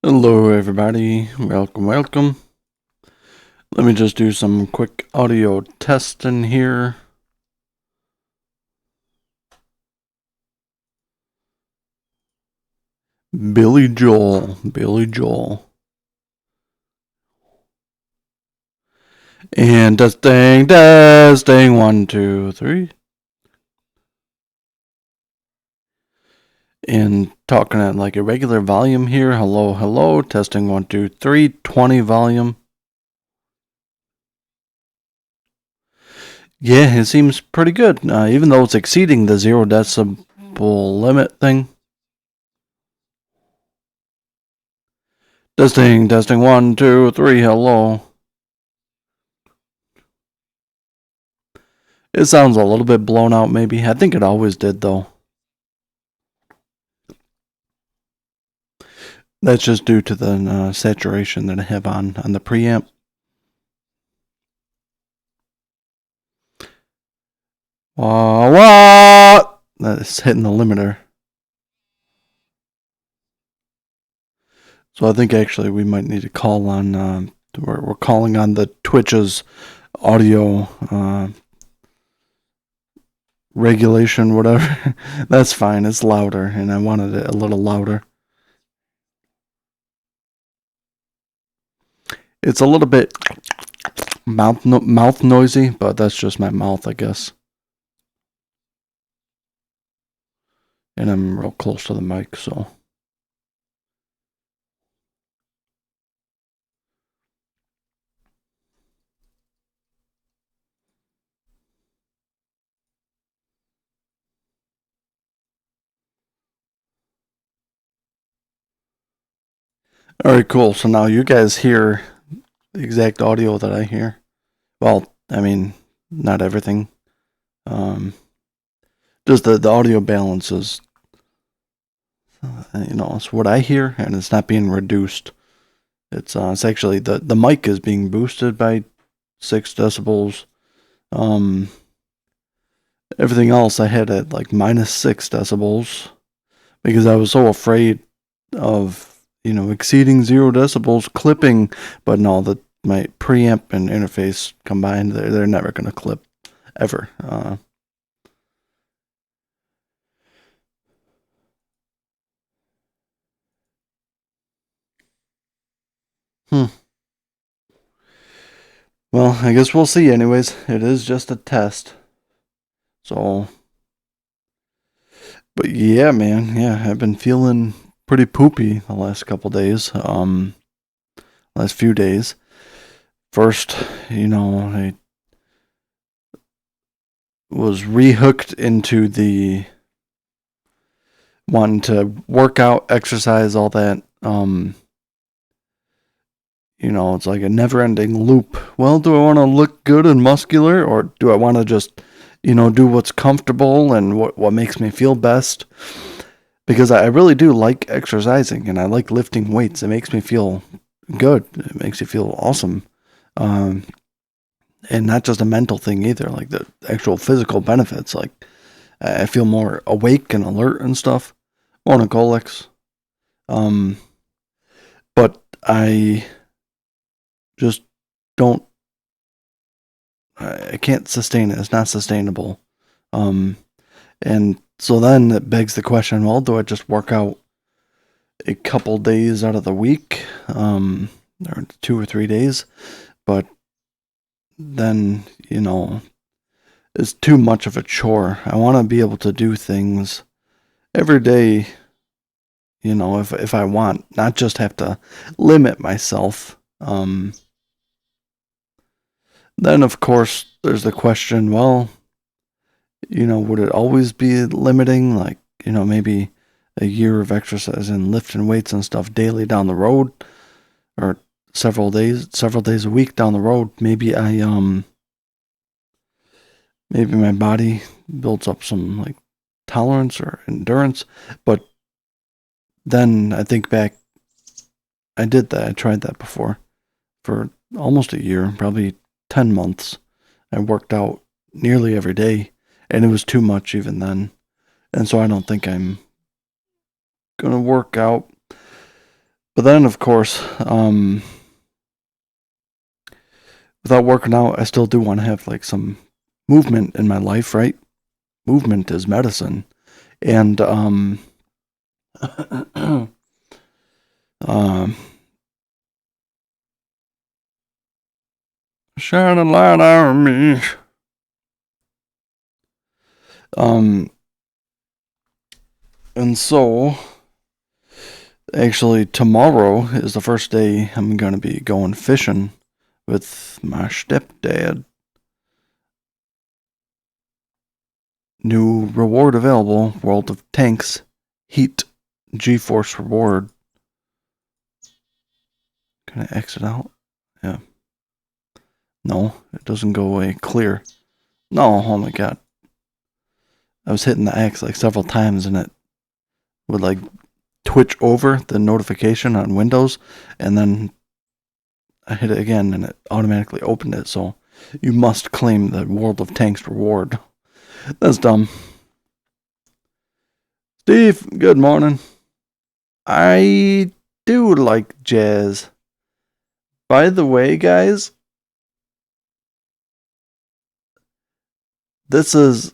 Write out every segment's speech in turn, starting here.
Hello everybody, welcome. Let me just do some quick audio testing here. Billy Joel. And testing, 1, 2, 3. And talking at like a regular volume here. Hello, testing 1, 2, 3, 20 volume. Yeah, it seems pretty good, even though it's exceeding the 0 decibel limit thing. Testing 1, 2, 3, hello. It sounds a little bit blown out, maybe. I think it always did, though. That's just due to the saturation that I have on the preamp. What? That's hitting the limiter. So I think actually we might need to call on. We're calling on the Twitch's audio regulation, whatever. That's fine. It's louder, and I wanted it a little louder. It's a little bit mouth noisy, but that's just my mouth, I guess. And I'm real close to the mic, so. All right, cool. So now you guys hear the exact audio that I hear. Well, I mean, not everything. Just the audio balance is, it's what I hear, and it's not being reduced. It's actually the mic is being boosted by 6 decibels. Everything else I had at like minus 6 decibels because I was so afraid of exceeding 0 decibels clipping, but no, my preamp and interface combined, they're never going to clip ever. Well, I guess we'll see anyways. It is just a test. So, but yeah, man, yeah, I've been feeling pretty poopy the last couple days. Last few days. First, I was rehooked into the wanting to work out, exercise, all that. It's like a never-ending loop. Well, do I want to look good and muscular, or do I want to just, do what's comfortable and what makes me feel best? Because I really do like exercising and I like lifting weights. It makes me feel good. It makes you feel awesome. And not just a mental thing either, like the actual physical benefits. Like I feel more awake and alert and stuff. Monocolics. But I just don't. I can't sustain it. It's not sustainable. And so then it begs the question: well, do I just work out a couple days out of the week, or 2 or 3 days? But then it's too much of a chore. I want to be able to do things every day. If I want, not just have to limit myself. Then, of course, there's the question, well, would it always be limiting? Like, maybe a year of exercise and lifting weights and stuff daily down the road, or several days a week down the road. Maybe maybe my body builds up some like tolerance or endurance. But then I think back, I did that. I tried that before for almost a year, probably 10 months. I worked out nearly every day, and it was too much even then. And so I don't think I'm going to work out But then, of course, without working out, I still do want to have like some movement in my life, right? Movement is medicine. And um, shine a light on me. Um, and so actually tomorrow is the first day I'm gonna be going fishing with my stepdad. New reward available: World of Tanks, Heat, G-Force reward. Can I exit out? Yeah. No, it doesn't go away. Clear. No, oh my god. I was hitting the X like several times and it would like twitch over the notification on Windows, and then I hit it again and it automatically opened it. So you must claim the World of Tanks reward. That's dumb. Steve, good morning. I do like jazz. By the way, guys, this is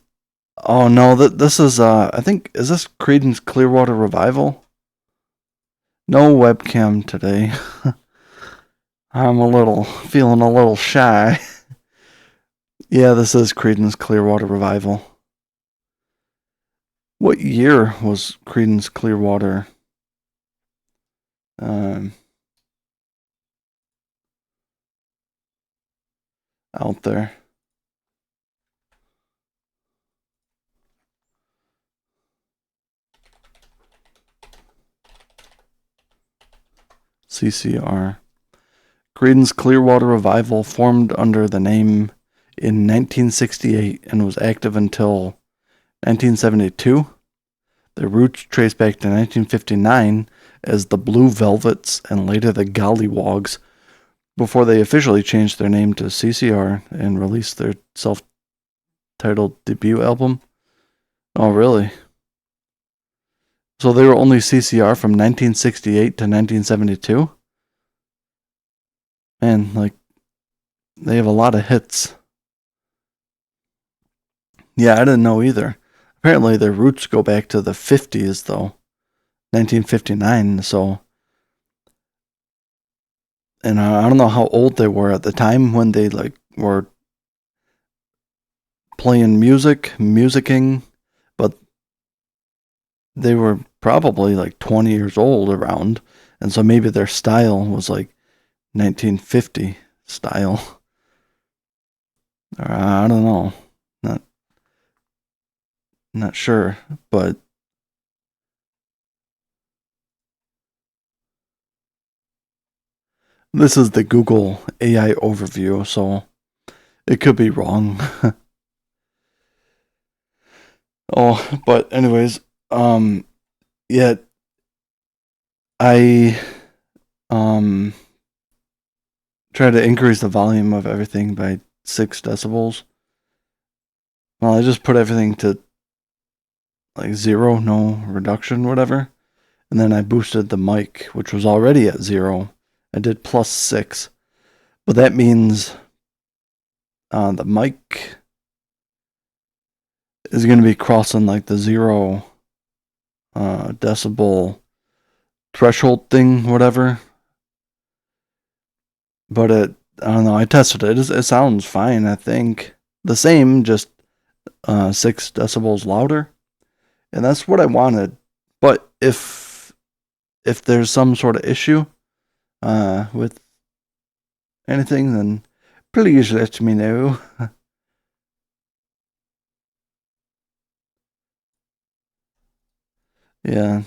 oh no, this is I think is this Creedence Clearwater Revival? No webcam today. I'm feeling a little shy. Yeah, this is Creedence Clearwater Revival. What year was Creedence Clearwater um, out there? CCR. Creedence Clearwater Revival formed under the name in 1968 and was active until 1972. Their roots trace back to 1959 as the Blue Velvets and later the Gollywogs, before they officially changed their name to CCR and released their self-titled debut album. Oh, really? So they were only CCR from 1968 to 1972? Man, like, they have a lot of hits. Yeah, I didn't know either. Apparently their roots go back to the 50s, though. 1959, so... And I don't know how old they were at the time when they, like, were playing musicking, but they were probably, like, 20 years old around. And so maybe their style was, like, 1950 style. Or, I don't know. Not Not sure, but this is the Google AI overview, so it could be wrong. But anyways, yeah, I um try to increase the volume of everything by 6 decibels. Well, I just put everything to like 0, no reduction, whatever. And then I boosted the mic, which was already at 0. I did +6. But that means the mic is going to be crossing like the 0 decibel threshold thing, whatever. But I don't know. I tested it. It sounds fine. I think the same, just 6 decibels louder, and that's what I wanted. But if there's some sort of issue with anything, then please let me know. Yeah.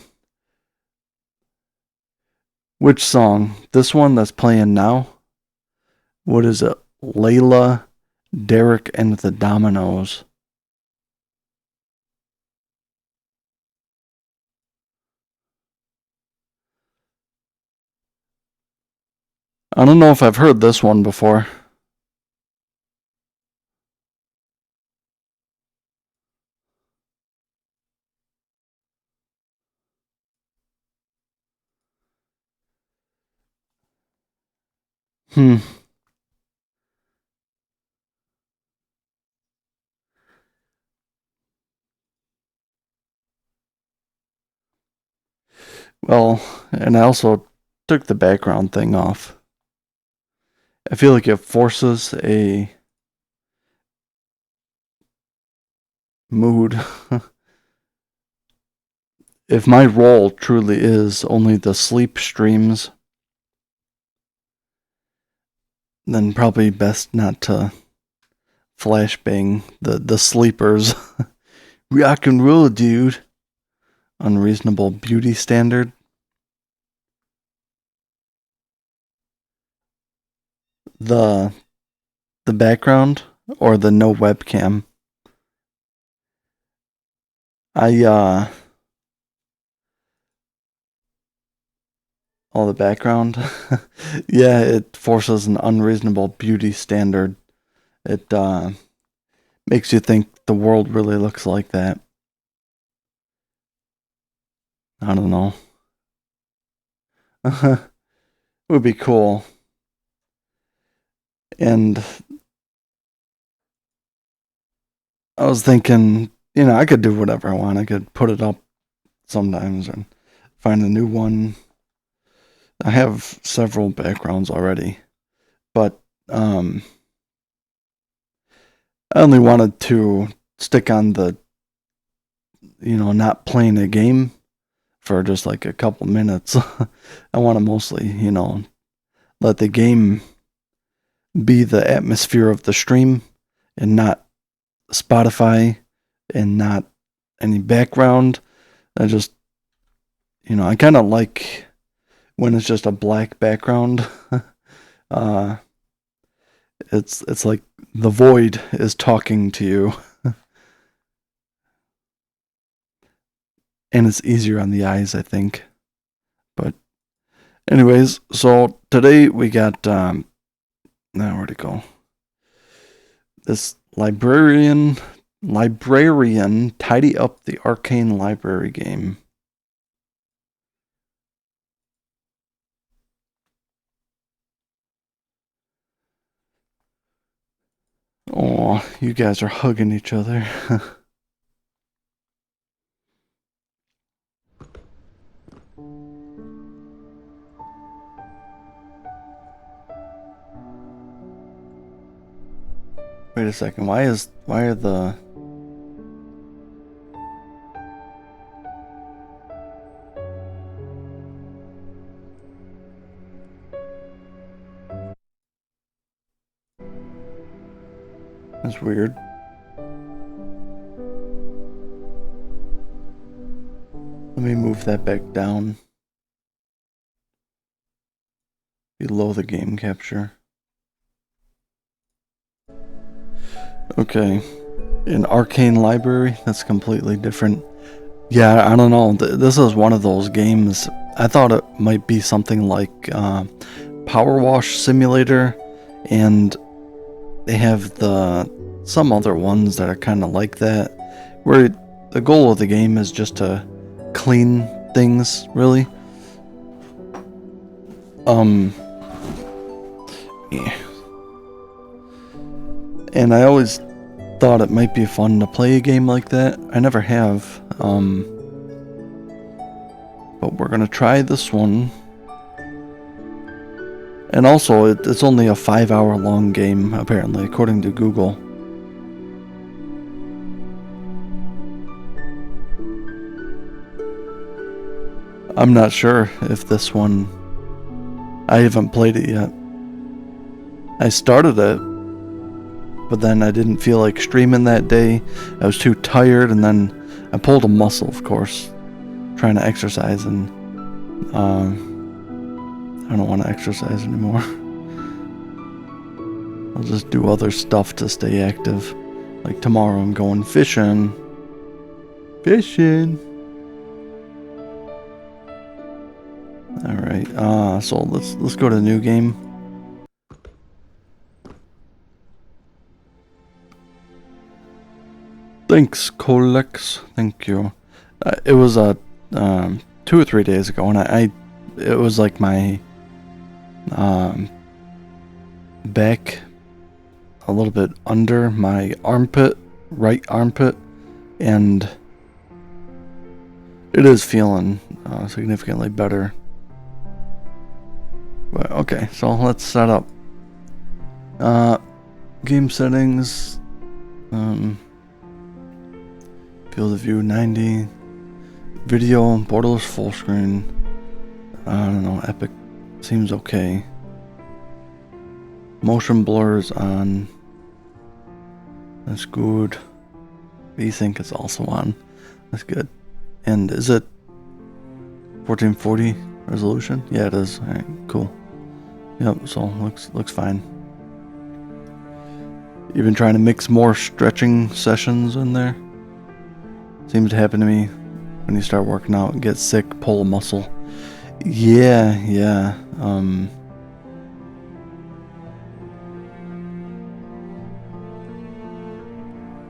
Which song? This one that's playing now? What is it? Layla, Derek, and the Dominoes. I don't know if I've heard this one before. Hmm. Well, and I also took the background thing off. I feel like it forces a mood. If my role truly is only the sleep streams, then probably best not to flashbang the sleepers. Rock and roll, dude. Unreasonable beauty standard. The the background or the no webcam. I all the background. Yeah, it forces an unreasonable beauty standard. It makes you think the world really looks like that. I don't know. It would be cool. And I was thinking, I could do whatever I want. I could put it up sometimes and find a new one. I have several backgrounds already, but I only wanted to stick on the, not playing a game for just like a couple minutes. I want to mostly, let the game be the atmosphere of the stream and not Spotify and not any background. I just, I kind of like when it's just a black background. uh, it's like the void is talking to you, and it's easier on the eyes, I think. But anyways, so today we got now where'd it go? This librarian tidy up the arcane library game. Oh, you guys are hugging each other. Wait a second. Why are the That's weird. Let me move that back down below the game capture. Okay. An arcane library? That's completely different. Yeah, I don't know. This is one of those games. I thought it might be something like Power Wash Simulator, and they have some other ones that are kind of like that, where the goal of the game is just to clean things, really. Yeah. And I always thought it might be fun to play a game like that. I never have. But we're gonna try this one. And also, it's only a 5-hour long game, apparently, according to Google. I'm not sure if this one... I haven't played it yet. I started it, but then I didn't feel like streaming that day. I was too tired, and then I pulled a muscle, of course, trying to exercise, and I don't want to exercise anymore. I'll just do other stuff to stay active. Like tomorrow I'm going fishing. Fishing. Alright, so let's go to new game. Thanks, Colex. Thank you. It was 2 or 3 days ago, and it was like my back a little bit under my armpit, right armpit, and it is feeling significantly better. But okay, so let's set up. Game settings. Field of view 90. Video, borderless full screen. I don't know, Epic seems okay. Motion blurs on. That's good. VSync is also on. That's good. And is it 1440 resolution? Yeah, it is. Alright, cool. Yep, so looks fine. You've been trying to mix more stretching sessions in there. Seems to happen to me when you start working out and get sick, pull a muscle. Yeah.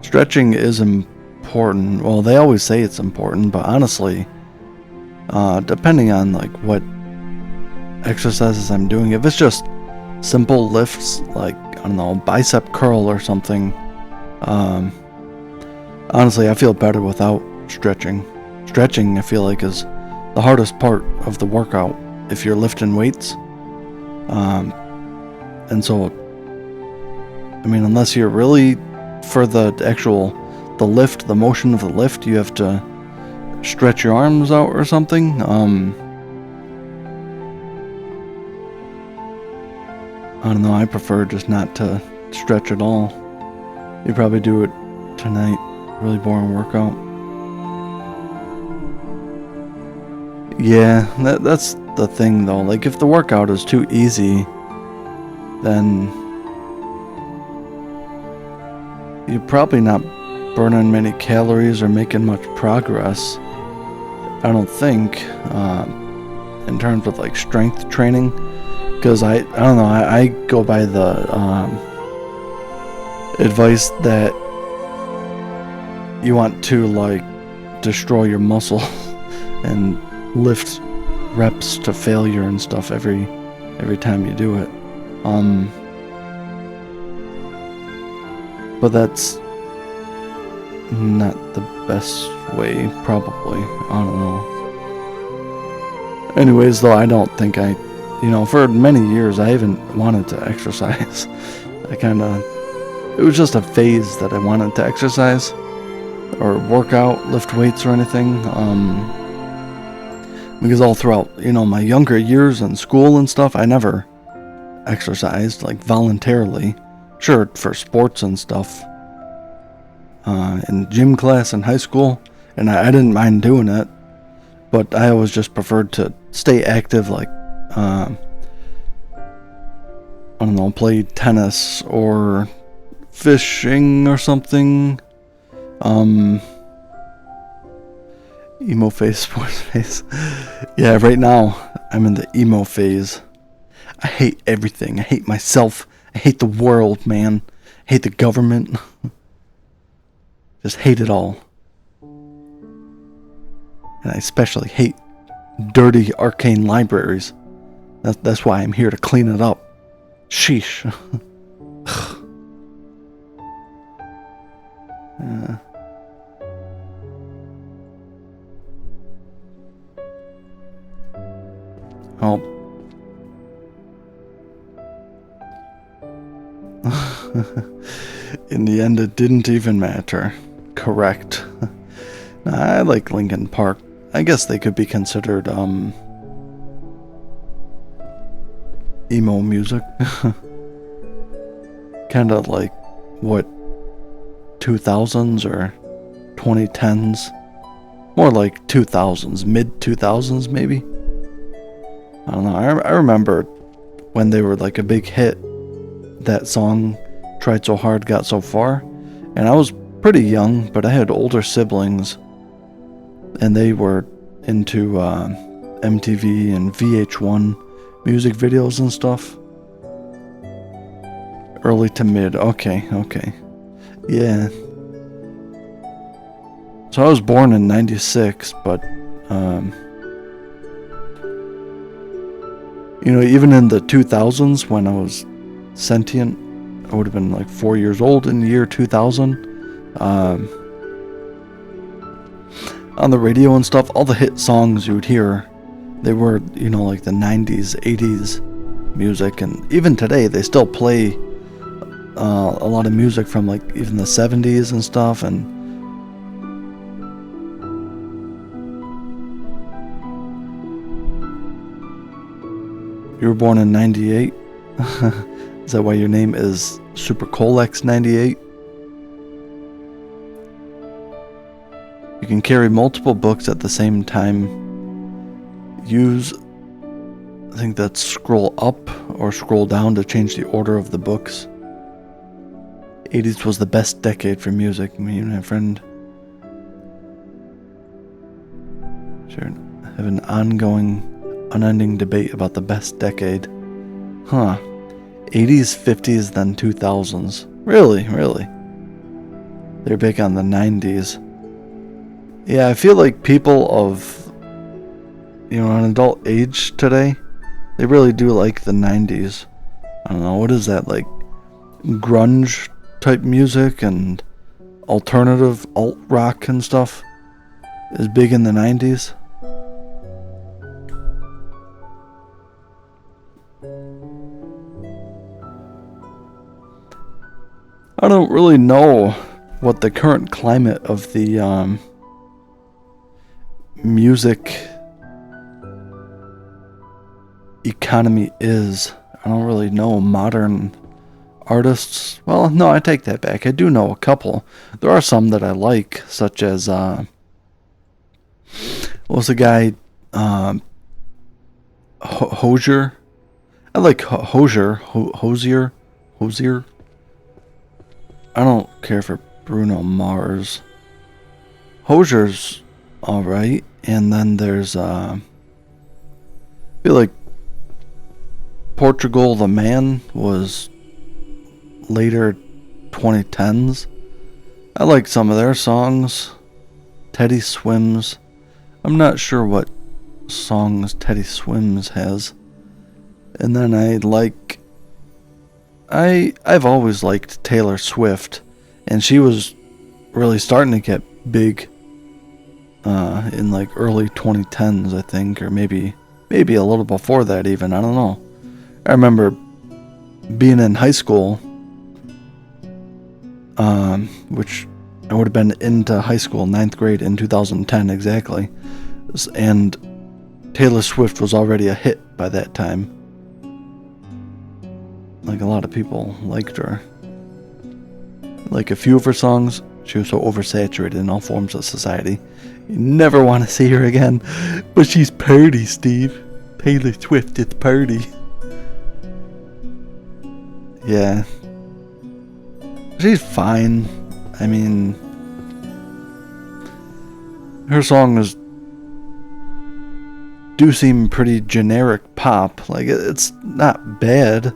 Stretching is important. Well, they always say it's important, but honestly, depending on like what exercises I'm doing, if it's just simple lifts, like, I don't know, bicep curl or something, honestly, I feel better without stretching. Stretching, I feel like, is the hardest part of the workout if you're lifting weights. And so, I mean, unless you're really, for the lift, the motion of the lift, you have to stretch your arms out or something. I don't know, I prefer just not to stretch at all. You probably do it tonight. Really boring workout. Yeah, that's the thing though. Like, if the workout is too easy, then you're probably not burning many calories or making much progress. I don't think, in terms of like strength training, because I don't know, I go by the advice that you want to like destroy your muscle and lift reps to failure and stuff every time you do it. But that's not the best way, probably. I don't know. Anyways, though, I don't think for many years I haven't wanted to exercise. It was just a phase that I wanted to exercise or work out, lift weights or anything. Because all throughout, my younger years in school and stuff, I never exercised, like, voluntarily. Sure, for sports and stuff. In gym class in high school, and I didn't mind doing it, but I always just preferred to stay active, like, I don't know, play tennis or fishing or something. Emo phase, sports phase. Yeah, right now I'm in the emo phase. I hate everything. I hate myself. I hate the world, man. I hate the government. Just hate it all. And I especially hate dirty, arcane libraries. That's why I'm here to clean it up. Sheesh. Yeah. Oh. In the end, it didn't even matter. Correct. I like Linkin Park. I guess they could be considered, emo music. Kinda like, what, 2000s or 2010s? More like 2000s, mid-2000s maybe? I don't know, I remember when they were like a big hit, that song, Tried So Hard, Got So Far, and I was pretty young, but I had older siblings, and they were into MTV and VH1 music videos and stuff. Early to mid, okay. Yeah. So I was born in 96, but, even in the 2000s when I was sentient. I would have been like 4 years old in the year 2000. On the radio and stuff, all the hit songs you would hear, they were, like the 90s, 80s music. And even today, they still play a lot of music from like even the 70s and stuff. And you were born in 98. Is that why your name is Supercolex 98? You can carry multiple books at the same time. Use, I think that's scroll up or scroll down to change the order of the books. 80s was the best decade for music. Me and my friend have an ongoing, unending debate about the best decade. 80s, 50s, then 2000s. Really? They're big on the 90s. Yeah, I feel like people of, an adult age today, they really do like the 90s. I don't know, what is that, like grunge type music and alternative alt rock and stuff is big in the 90s. I don't really know what the current climate of the music economy is. I don't really know modern artists. Well, no, I take that back. I do know a couple. There are some that I like, such as what was the guy Hozier? I like Hozier. I don't care for Bruno Mars. Hozier's alright. And then there's I feel like Portugal the Man was later 2010s. I like some of their songs. Teddy Swims. I'm not sure what songs Teddy Swims has. And then I've always liked Taylor Swift, and she was really starting to get big in like early 2010s, I think, or maybe a little before that even. I don't know. I remember being in high school, which I would have been into high school, 9th grade in 2010 exactly, and Taylor Swift was already a hit by that time. Like, a lot of people liked her. Like, a few of her songs, she was so oversaturated in all forms of society. You never want to see her again. But she's purty, Steve. Taylor Swift is purty. Yeah. She's fine. I mean, her songs do seem pretty generic pop. Like, it's not bad.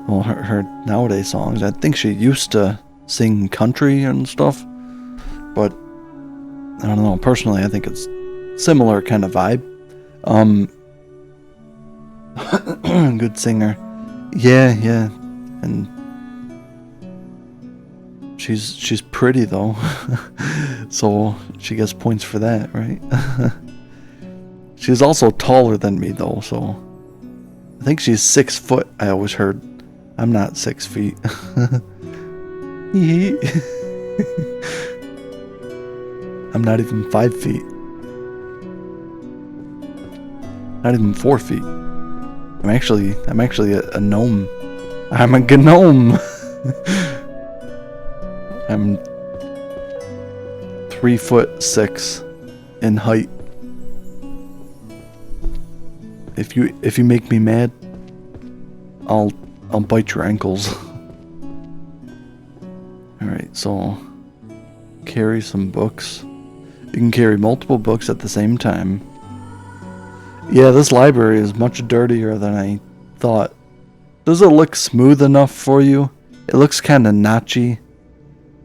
Well, her nowadays songs, I think she used to sing country and stuff, but I don't know, personally I think it's similar kind of vibe. Good singer. Yeah, and she's pretty though, so she gets points for that, right? She's also taller than me though, so I think she's 6 foot, I always heard. I'm not 6 feet. I'm not even 5 feet. Not even 4 feet. I'm actually a gnome. I'm a gnome. I'm 3'6" in height. If you make me mad, I'll bite your ankles. Alright, so carry some books. You can carry multiple books at the same time. Yeah, this library is much dirtier than I thought. Does it look smooth enough for you? It looks kind of notchy.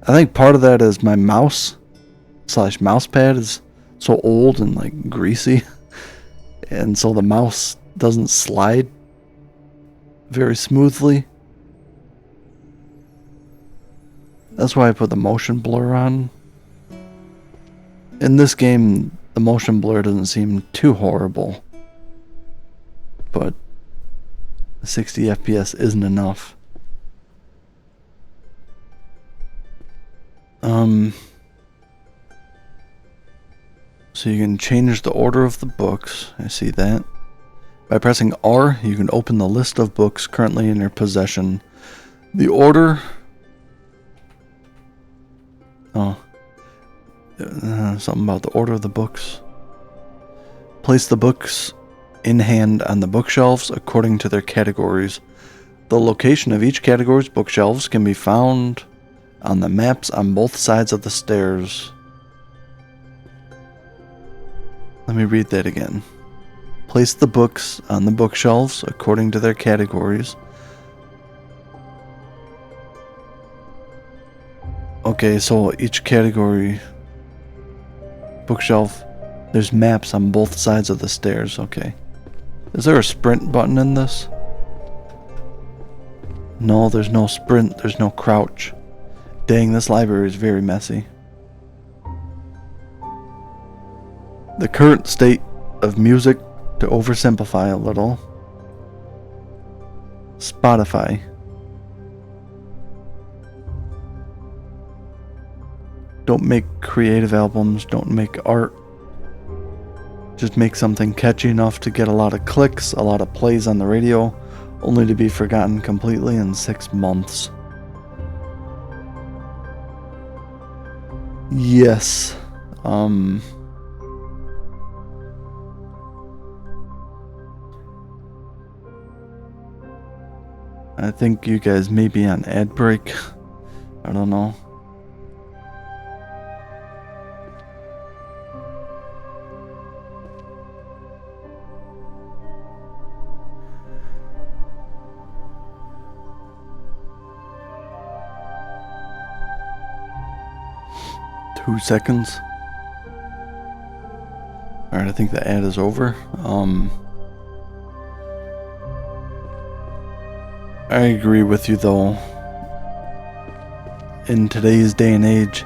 I think part of that is my mouse / mouse pad is so old and like greasy. And so the mouse doesn't slide very smoothly. That's why I put the motion blur on. In this game, the motion blur doesn't seem too horrible. But 60 FPS isn't enough. So you can change the order of the books. I see that. By pressing R, you can open the list of books currently in your possession. The order... Oh. Something about the order of the books. Place the books in hand on the bookshelves according to their categories. The location of each category's bookshelves can be found on the maps on both sides of the stairs. Let me read that again. Place the books on the bookshelves according to their categories. Okay, so each category bookshelf, there's maps on both sides of the stairs. Okay. Is there a sprint button in this? No, there's no sprint. There's no crouch. Dang, this library is very messy. The current state of music, to oversimplify a little. Spotify. Don't make creative albums, don't make art. Just make something catchy enough to get a lot of clicks, a lot of plays on the radio, only to be forgotten completely in 6 months. Yes. I think you guys may be on ad break. I don't know. Two seconds. Alright, I think the ad is over. I agree with you though. In today's day and age,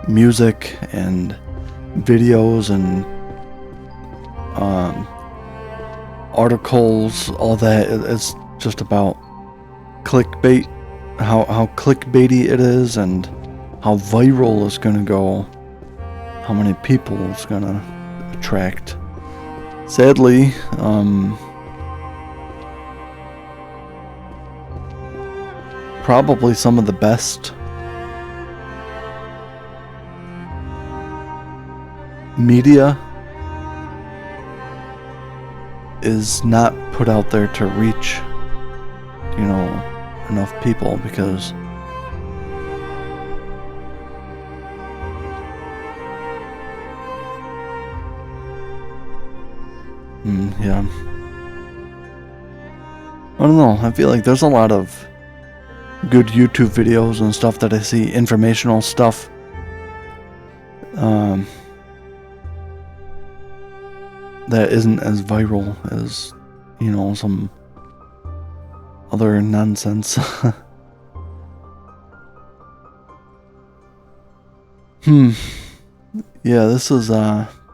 music and videos and articles, all that, it's just about clickbait, how clickbaity it is and how viral it's gonna go, how many people it's gonna attract. Sadly, probably some of the best media is not put out there to reach, you know, enough people because yeah. I don't know, I feel like there's a lot of good YouTube videos and stuff that I see, informational stuff. That isn't as viral as, you know, some other nonsense. Yeah, this is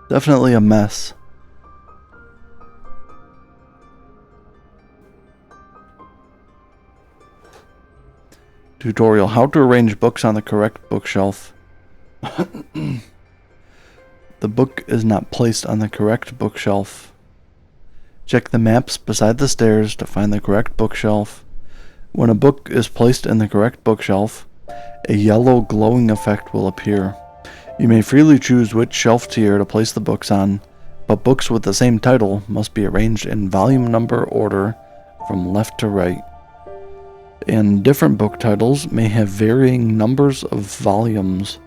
definitely a mess. Tutorial: how to arrange books on the correct bookshelf. The book is not placed on the correct bookshelf. Check the maps beside the stairs to find the correct bookshelf. When a book is placed in the correct bookshelf, a yellow glowing effect will appear. You may freely choose which shelf tier to place the books on, but books with the same title must be arranged in volume number order from left to right. And different book titles may have varying numbers of volumes.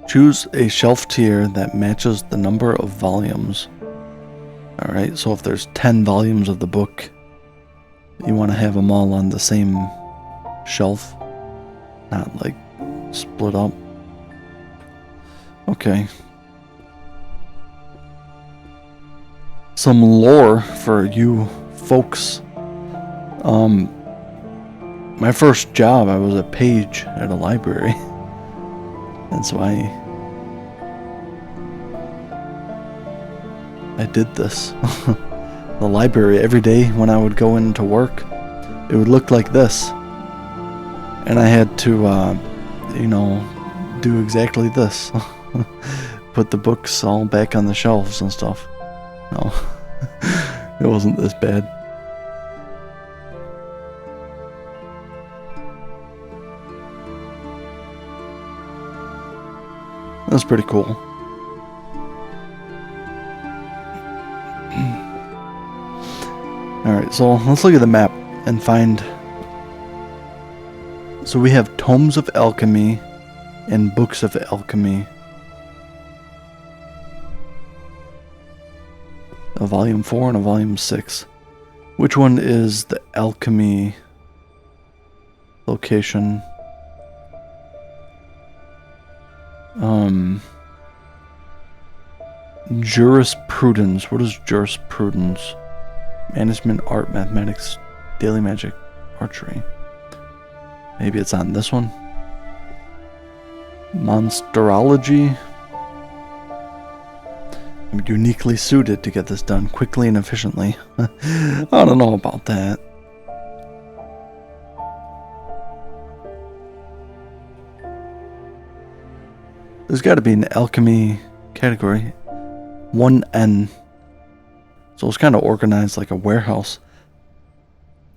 Choose a shelf tier that matches the number of volumes. Alright, so if there's 10 volumes of the book, you want to have them all on the same shelf, not like split up. Okay. Some lore for you folks. my first job, I was a page at a library. And so I did this. The library, every day when I would go into work, it would look like this. And I had to, do exactly this. Put the books all back on the shelves and stuff. No, it wasn't this bad. That's pretty cool. Alright, so let's look at the map and find... So we have Tomes of Alchemy and Books of Alchemy. A volume 4 and a volume 6. Which one is the alchemy location? Jurisprudence. What is jurisprudence? Management, art, mathematics, daily magic, archery. Maybe it's on this one. Monsterology. I'm uniquely suited to get this done quickly and efficiently. I don't know about that. There's got to be an alchemy category. 1N. So it's kind of organized like a warehouse.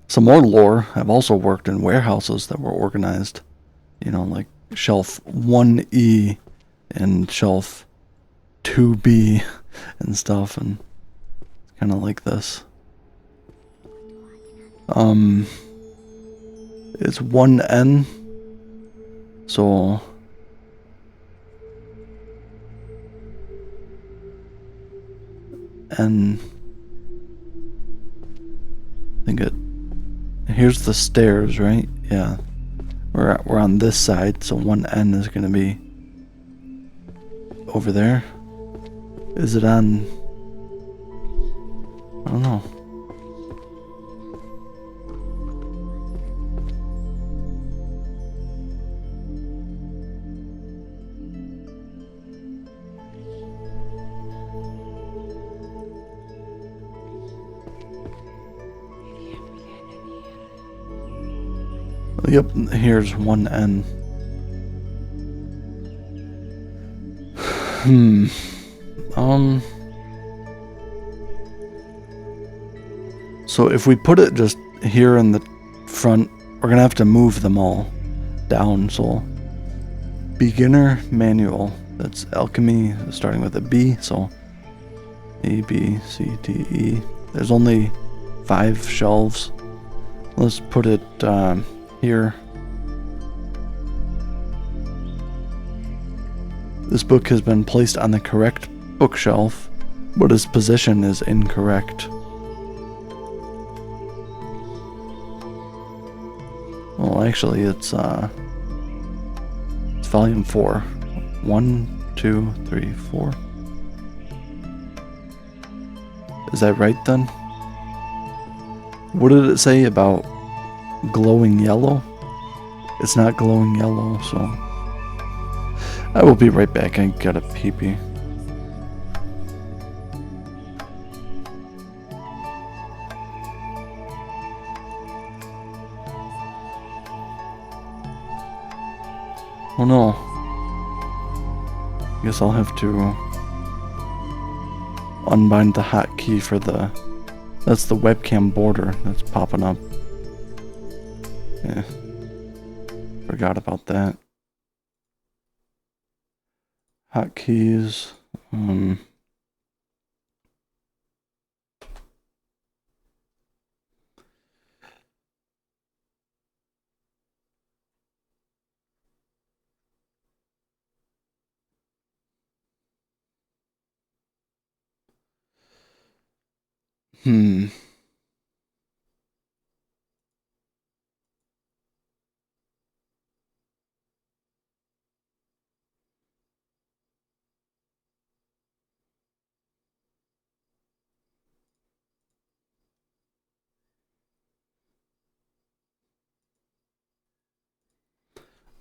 Some more lore. I've also worked in warehouses that were organized. Like shelf 1E and shelf 2B and stuff. And it's kind of like this. It's 1N. So... And... I think it... Here's the stairs, right? Yeah. We're on this side, so 1N is going to be over there. Is it on... I don't know. Yep, here's 1N. So if we put it just here in the front, we're gonna have to move them all down. So beginner manual, that's alchemy, starting with a B. So A, B, C, D, E. There's only 5 shelves. Let's put it here. This book has been placed on the correct bookshelf, but its position is incorrect. Well, actually, it's volume 4. 1, 2, 3, 4. Is that right then? What did it say about glowing yellow? It's not glowing yellow, so I will be right back. I gotta pee-pee. Oh no. Guess I'll have to unbind the hotkey for the... That's the webcam border that's popping up. Yeah. Forgot about that. Hotkeys.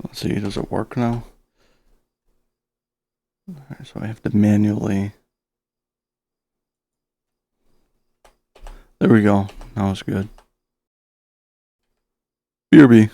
Let's see, does it work now? Alright, so I have to manually... There we go. Now it's good. BRB.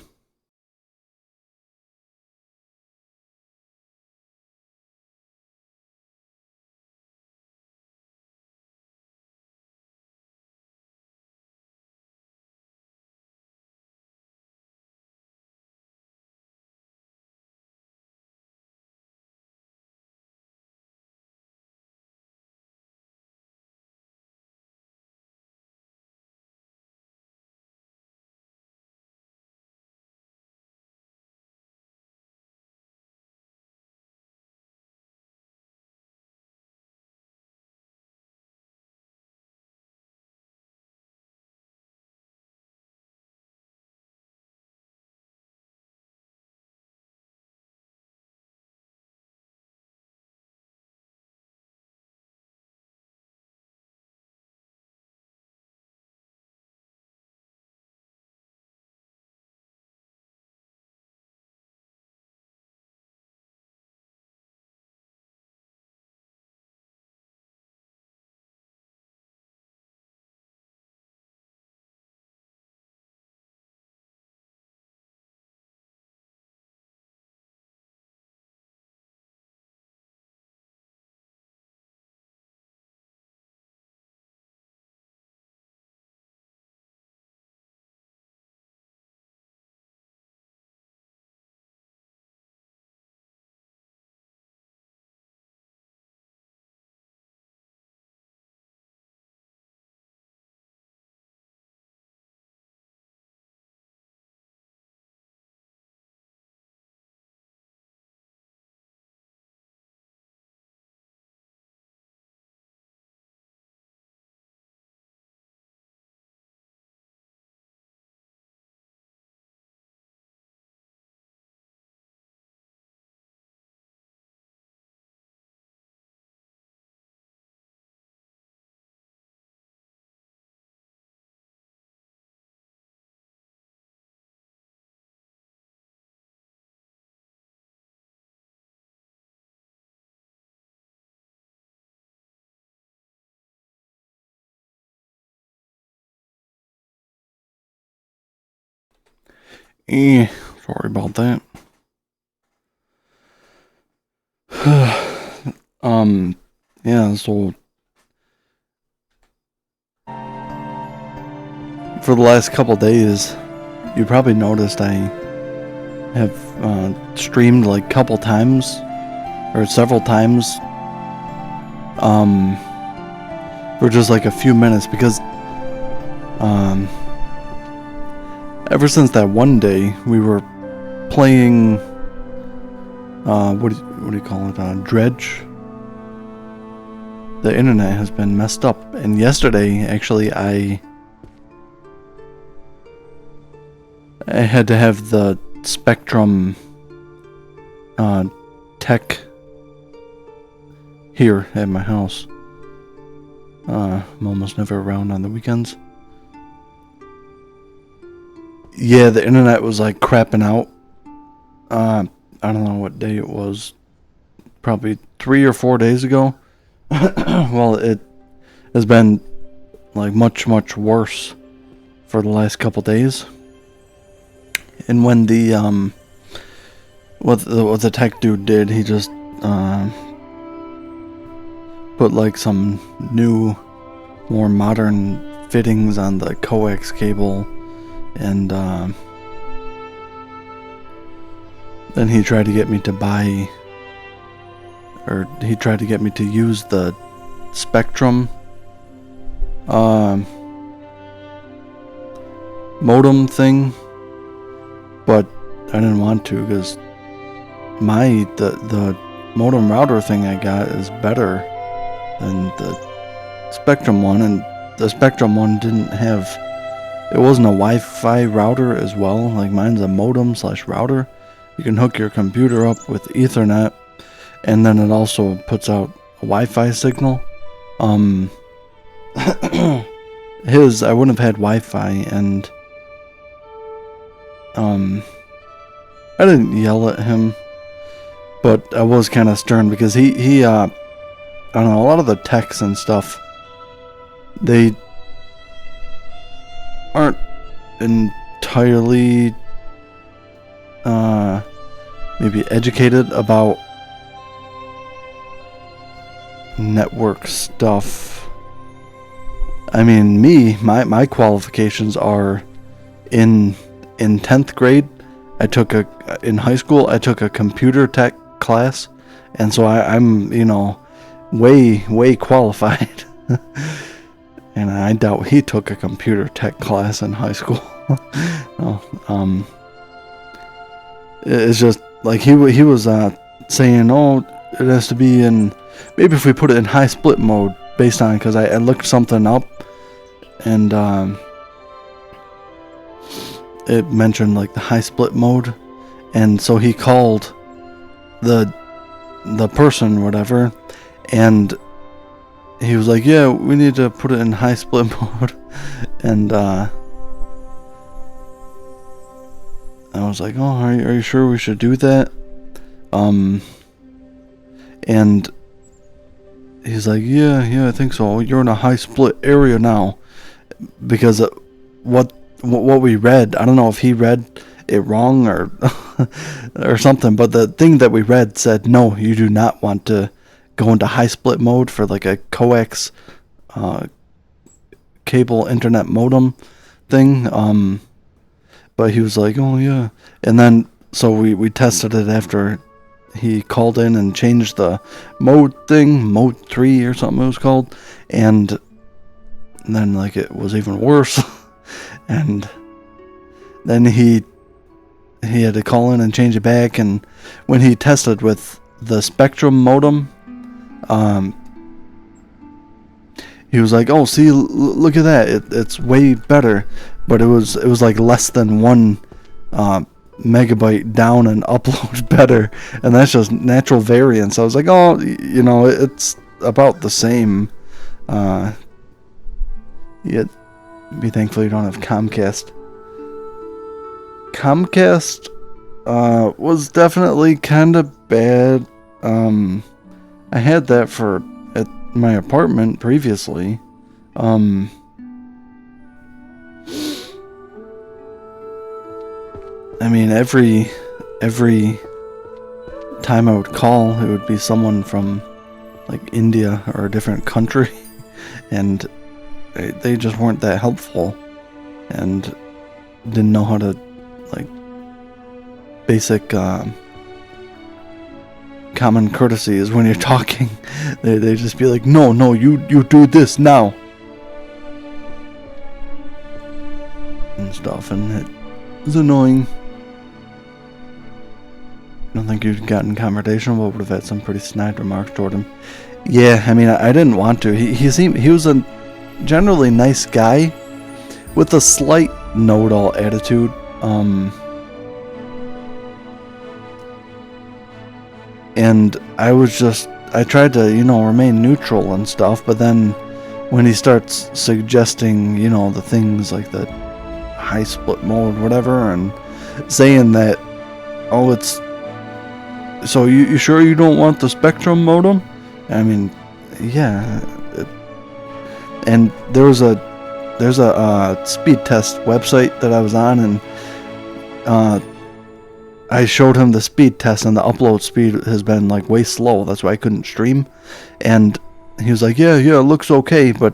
Sorry about that. Yeah, so for the last couple days, you probably noticed I have streamed like couple times or several times for just like a few minutes because ever since that one day we were playing what do you call it, Dredge. The internet has been messed up, and yesterday actually I had to have the Spectrum tech here at my house. I'm almost never around on the weekends. Yeah, the internet was like crapping out. I don't know what day it was. Probably 3 or 4 days ago. Well, it has been like much worse for the last couple days. And when the what the tech dude did, he just put like some new, more modern fittings on the coax cable, and then he tried to get me to buy, or he tried to get me to use the Spectrum modem thing, but I didn't want to because the modem router thing I got is better than the Spectrum one, and the Spectrum one didn't have, it wasn't a Wi-Fi router as well. Like mine's a modem / router. You can hook your computer up with Ethernet, and then it also puts out a Wi-Fi signal. His, I wouldn't have had Wi-Fi, and I didn't yell at him, but I was kind of stern because he I don't know, a lot of the texts and stuff, they aren't entirely maybe educated about network stuff. I mean, my qualifications are in 10th grade. In high school, I took a computer tech class, and so I'm way qualified. And I doubt he took a computer tech class in high school. No, it's just like he was saying, oh, it has to be in, maybe if we put it in high split mode, based on, because I looked something up, and it mentioned like the high split mode, and so he called the person, whatever, and he was like, yeah, we need to put it in high split mode. And I was like, oh, are you sure we should do that? And he's like, yeah, I think so. You're in a high split area now. Because what we read, I don't know if he read it wrong or or something, but the thing that we read said, no, you do not want to go into high split mode for like a coax cable internet modem thing. But he was like, oh yeah. And then so we tested it after he called in and changed the mode thing, mode 3 or something it was called, and then like it was even worse. And then he had to call in and change it back, and when he tested with the Spectrum modem, he was like, oh, see, look at that, it's way better, but it was like less than 1 megabyte down and upload better, and that's just natural variance. I was like, oh, it's about the same. Yet be thankful you don't have Comcast. Comcast was definitely kind of bad. I had that at my apartment previously. I mean, every time I would call, it would be someone from like India or a different country, and they just weren't that helpful, and didn't know how to, like, basic common courtesy is when you're talking. They just be like, no, you do this now, and stuff, and it was annoying. I don't think you'd gotten confrontational, but would have had some pretty snide remarks toward him. Yeah, I mean, I didn't want to. He was a generally nice guy with a slight know-it-all attitude. And I tried to, remain neutral and stuff, but then when he starts suggesting, the things like the high split mode, whatever, and saying that, oh, it's, so you sure you don't want the Spectrum modem? I mean, yeah. And there's a speed test website that I was on, and I showed him the speed test, and the upload speed has been like way slow. That's why I couldn't stream. And he was like, yeah, it looks okay, but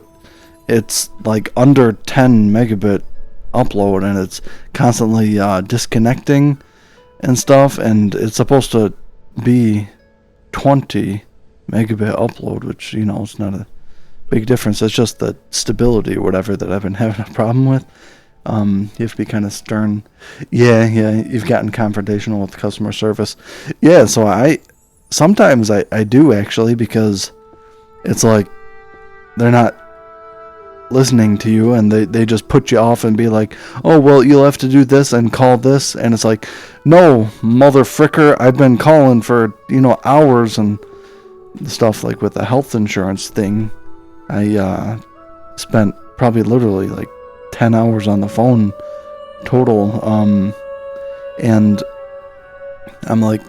it's like under 10 megabit upload, and it's constantly disconnecting and stuff, and it's supposed to be 20 megabit upload, which, it's not a big difference. It's just the stability or whatever that I've been having a problem with. You have to be kind of stern. Yeah, you've gotten confrontational with customer service. Yeah, so sometimes I do, actually, because it's like they're not listening to you, and they just put you off and be like, oh, well, you'll have to do this and call this, and it's like, no, mother fricker, I've been calling for, hours, and stuff. Like with the health insurance thing, I spent probably literally like 10 hours on the phone total, and I'm like,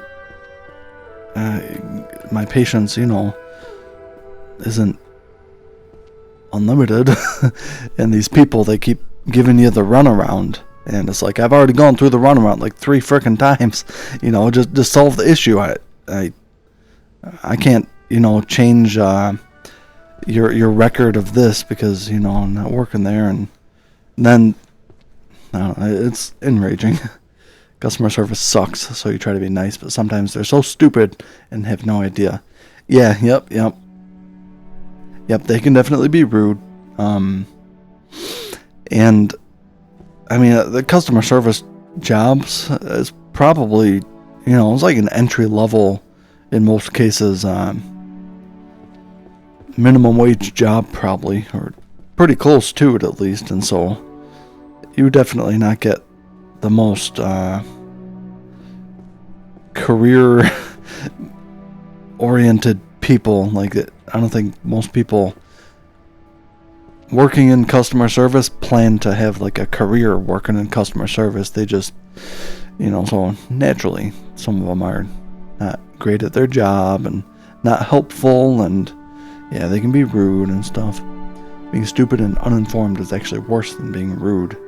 my patience, isn't unlimited. And these people, they keep giving you the runaround. And it's like, I've already gone through the runaround like 3 frickin' times, just to solve the issue. I can't, change your record of this because, I'm not working there. And then, I don't know, it's enraging. Customer service sucks, so you try to be nice, but sometimes they're so stupid and have no idea. Yeah, yep, they can definitely be rude. And, I mean, the customer service jobs is probably, it's like an entry level, in most cases, minimum wage job probably, or pretty close to it at least, and so you definitely not get the most career oriented people. Like, I don't think most people working in customer service plan to have like a career working in customer service. They just, so naturally some of them are not great at their job and not helpful, and yeah, they can be rude and stuff. Being stupid and uninformed is actually worse than being rude.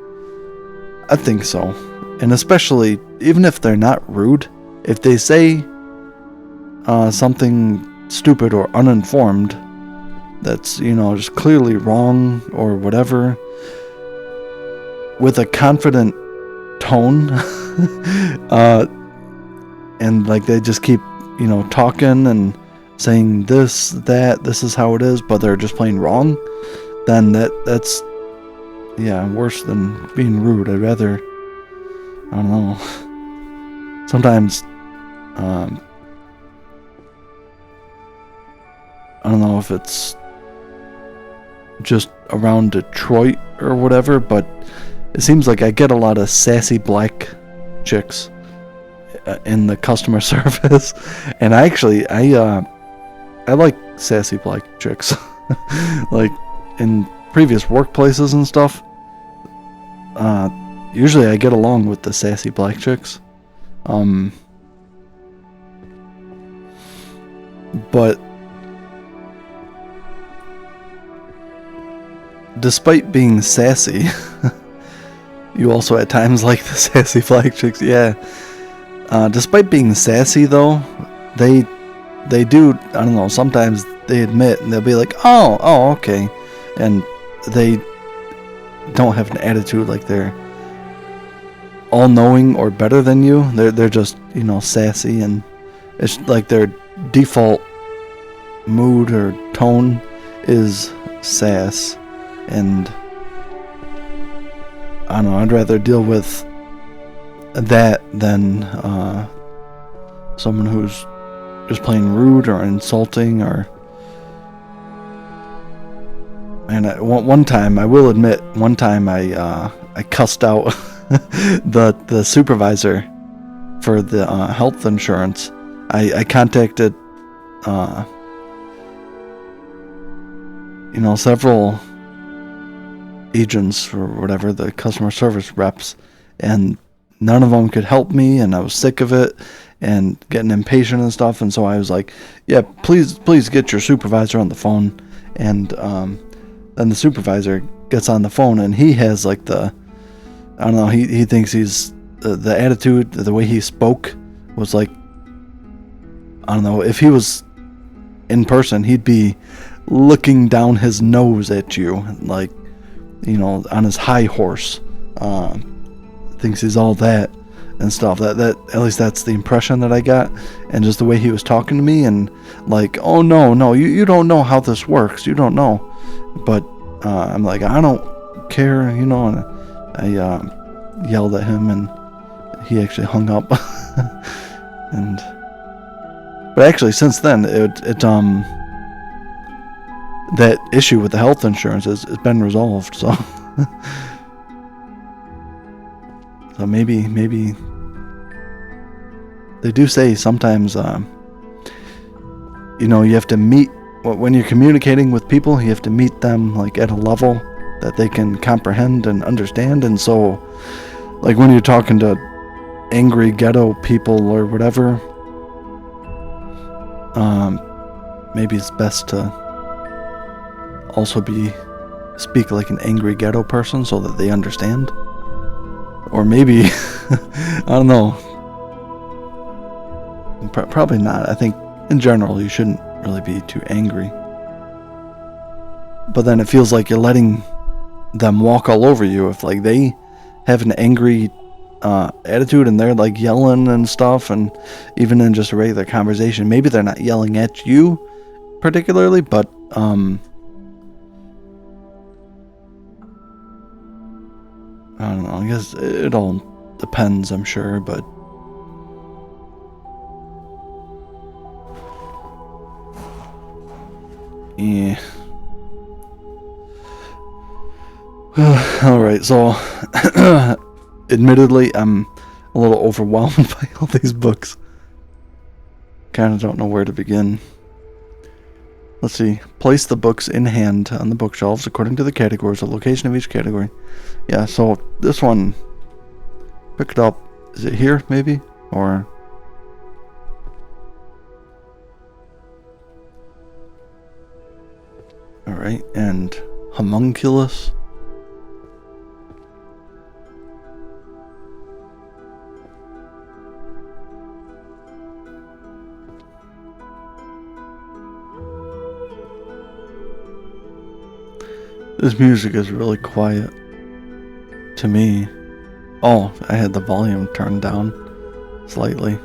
I think so. And especially, even if they're not rude, if they say something stupid or uninformed that's, just clearly wrong or whatever, with a confident tone, and like they just keep, talking and saying this is how it is, but they're just plain wrong, then that's worse than being rude. I'd rather, I don't know, sometimes, I don't know if it's just around Detroit or whatever, but it seems like I get a lot of sassy black chicks in the customer service, and I like sassy black chicks. Like in previous workplaces and stuff, usually I get along with the sassy black chicks, but despite being sassy, you also at times like the sassy black chicks. Yeah. Despite being sassy, though, they do, I don't know, sometimes they admit, and they'll be like, oh, okay. And they don't have an attitude like they're all-knowing or better than you. They're just, sassy, and it's like their default mood or tone is sass. And I don't know, I'd rather deal with that than someone who's just plain rude or insulting. Or, and one time, I will admit, I cussed out the supervisor for the health insurance. I contacted several agents or whatever, the customer service reps, and none of them could help me, and I was sick of it and getting impatient and stuff. And so I was like, yeah, please get your supervisor on the phone. And then the supervisor gets on the phone, and he has like I don't know, he thinks he's the attitude, the way he spoke was like, I don't know, if he was in person, he'd be looking down his nose at you, like, on his high horse. Thinks he's all that and stuff. That at least that's the impression that I got, and just the way he was talking to me, and like, oh no, you don't know how this works. You don't know. But I'm like, I don't care, and I yelled at him, and he actually hung up. But actually, since then, that issue with the health insurance has been resolved. So. So maybe they do say sometimes, you have to meet, when you're communicating with people, you have to meet them like at a level that they can comprehend and understand. And so, like when you're talking to angry ghetto people or whatever, maybe it's best to also speak like an angry ghetto person so that they understand. Or maybe, I don't know. Probably not. I think in general you shouldn't really be too angry. But then it feels like you're letting them walk all over you. If like they have an angry attitude and they're like yelling and stuff, and even in just a regular conversation, maybe they're not yelling at you particularly, but I don't know, I guess it all depends, I'm sure, but yeah. Alright, so admittedly, I'm a little overwhelmed by all these books. Kind of don't know where to begin. Let's see. Place the books in hand on the bookshelves according to the categories, the location of each category. Yeah, so this one, pick it up. Is it here, maybe? Or... Alright, and homunculus. This music is really quiet to me. Oh, I had the volume turned down slightly.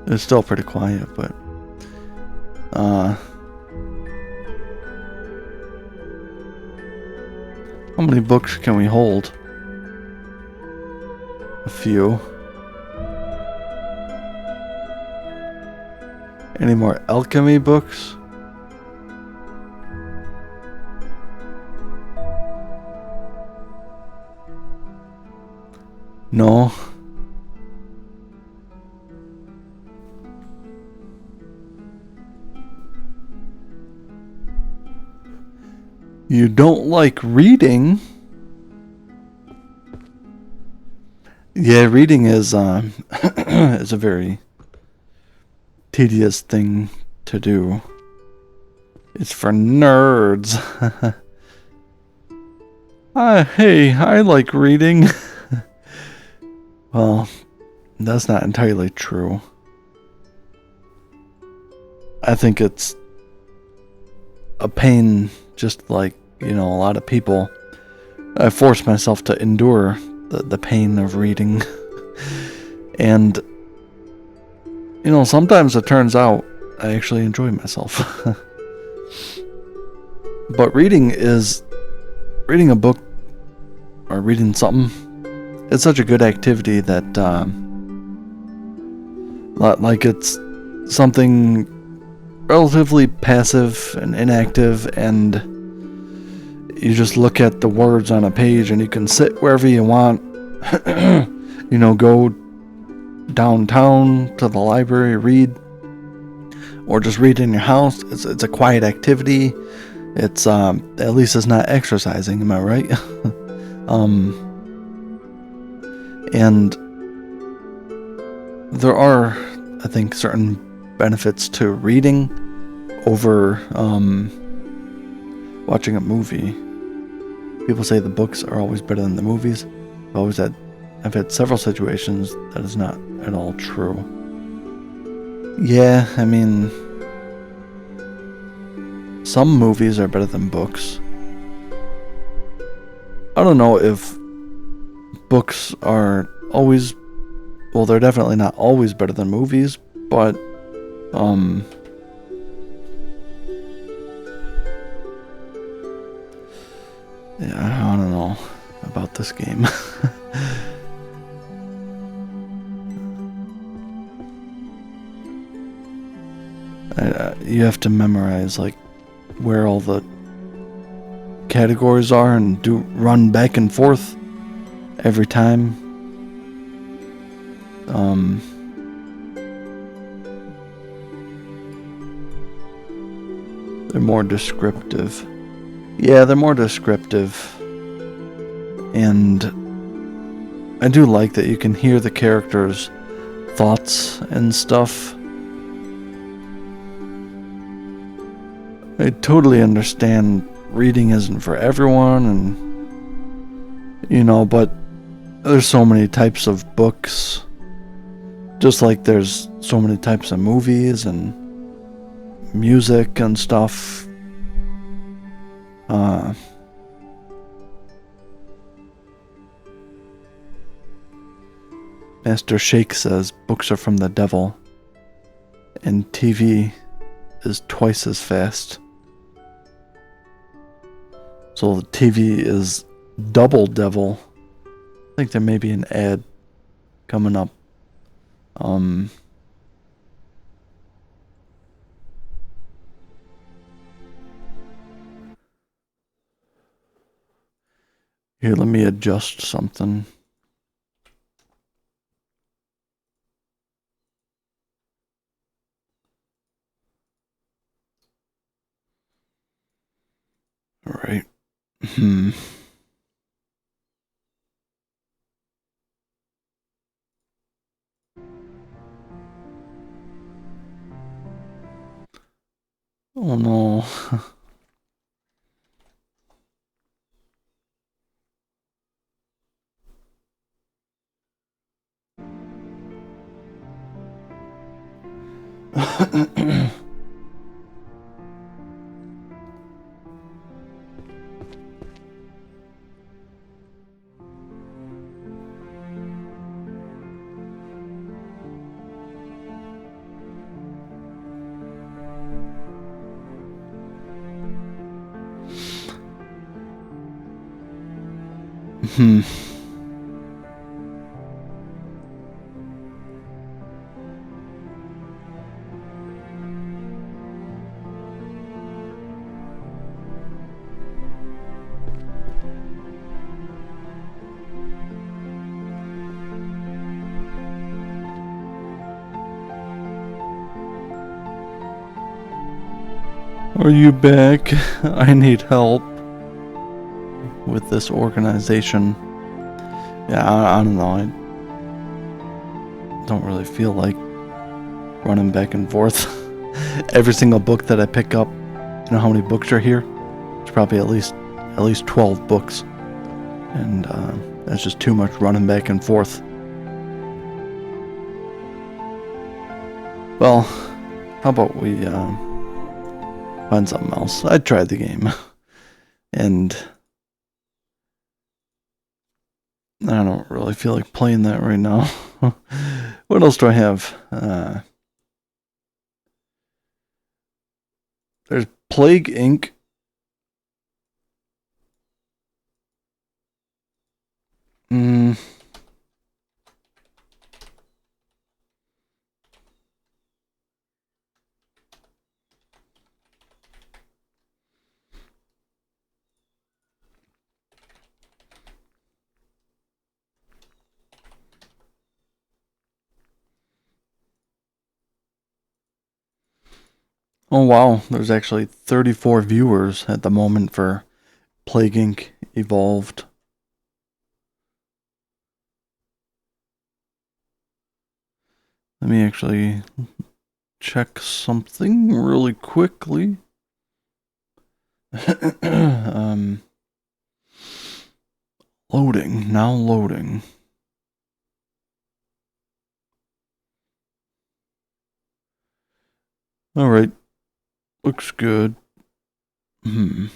It's still pretty quiet, but how many books can we hold? A few. Any more alchemy books? No. You don't like reading? Yeah, reading is is a very tedious thing to do. It's for nerds. Hey, I like reading. Well, that's not entirely true. I think it's a pain, just like, a lot of people. I force myself to endure the pain of reading. And, sometimes it turns out I actually enjoy myself. But reading a book or reading something, it's such a good activity that, like it's something relatively passive and inactive, and you just look at the words on a page and you can sit wherever you want, go downtown to the library, read, or just read in your house. It's a quiet activity. It's, at least it's not exercising, am I right? And there are, I think, certain benefits to reading over watching a movie. People say the books are always better than the movies. I've had several situations that is not at all true. Yeah, I mean, some movies are better than books. I don't know if books are always, well, they're definitely not always better than movies, but yeah, I don't know about this game. You have to memorize like where all the categories are and run back and forth every time. They're more descriptive. Yeah, they're more descriptive. And I do like that you can hear the characters' thoughts and stuff. I totally understand reading isn't for everyone, and you know, but there's so many types of books, just like there's so many types of movies and music and stuff. Master Shake says books are from the devil, and TV is twice as fast. So the TV is double devil. I think there may be an ad coming up. Here, let me adjust something. All right. Oh no. Are you back? I need help with this organization. Yeah, I don't know. I don't really feel like running back and forth. Every single book that I pick up, you know how many books are here? It's probably at least 12 books. And that's just too much running back and forth. Well, how about we find something else? I tried the game. And I don't really feel like playing that right now. What else do I have? There's Plague Inc. Oh wow, there's actually 34 viewers at the moment for Plague Inc. Evolved. Let me actually check something really quickly. Loading, now loading. All right, looks good. Let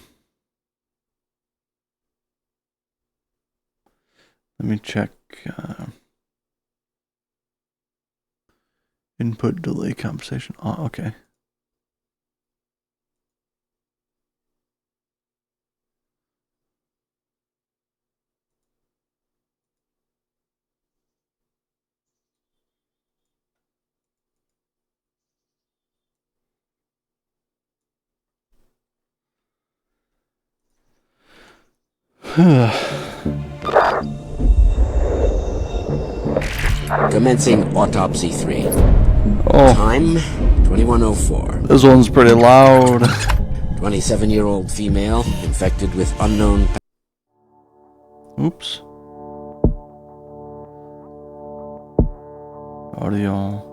me check input delay compensation. Oh, okay. Commencing autopsy 3. Oh. Time 21:04. This one's pretty loud. 27-year-old female infected with unknown. Oops. audio.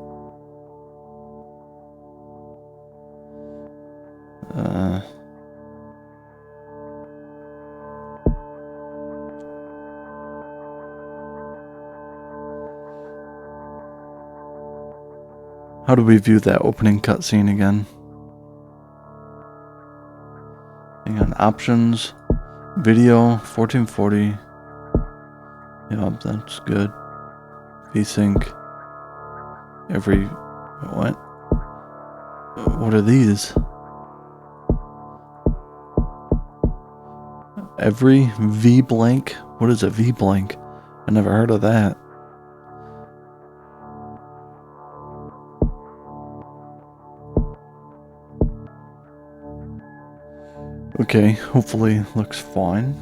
How do we view that opening cutscene again? Hang on, options, video, 1440. Yep, that's good. VSync. What? What are these? Every V blank? What is a V blank? I never heard of that. Okay, hopefully looks fine.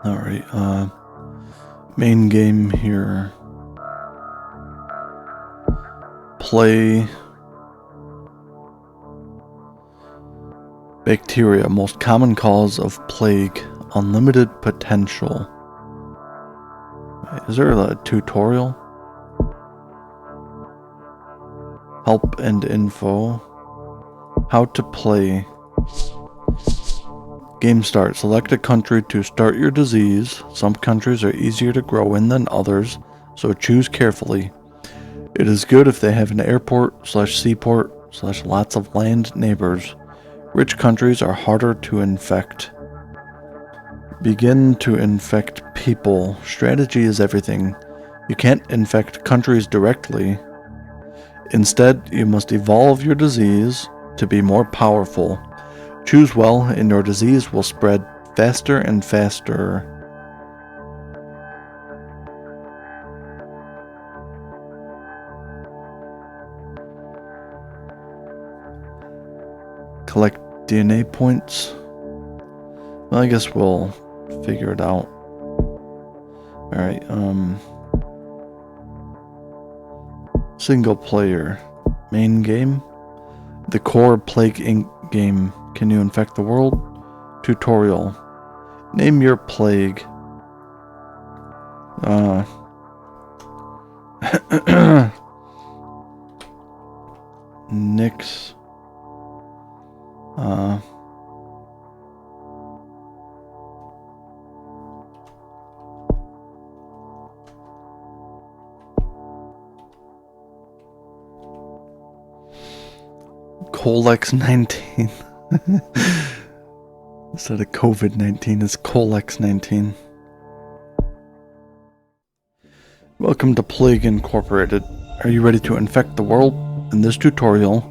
Alright, main game here. Play. Bacteria, most common cause of plague. Unlimited potential. Is there a tutorial? Help and info. How to play. Game start. Select a country to start your disease. Some countries are easier to grow in than others, so choose carefully. It is good if they have an airport / seaport / lots of land neighbors. Rich countries are harder to infect. Begin to infect people. Strategy is everything. You can't infect countries directly. Instead, you must evolve your disease to be more powerful. Choose well, and your disease will spread faster and faster. Collect DNA points. Well, I guess we'll figure it out. Alright, single player. Main game. The core Plague Inc. game. Can you infect the world? Tutorial. Name your plague. Nix. Colex 19. Instead of COVID-19, it's Colex 19. Welcome to Plague Incorporated. Are you ready to infect the world? In this tutorial,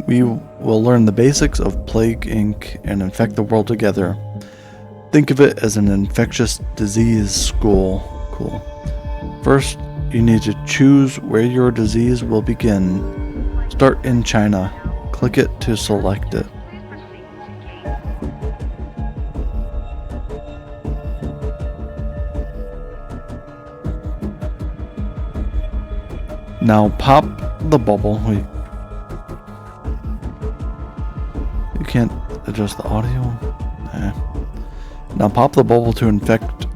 we will learn the basics of Plague Inc. and infect the world together. Think of it as an infectious disease school. Cool. First, you need to choose where your disease will begin. Start in China. Click it to select it. Now pop the bubble. Wait. You can't adjust the audio? Now pop the bubble to infect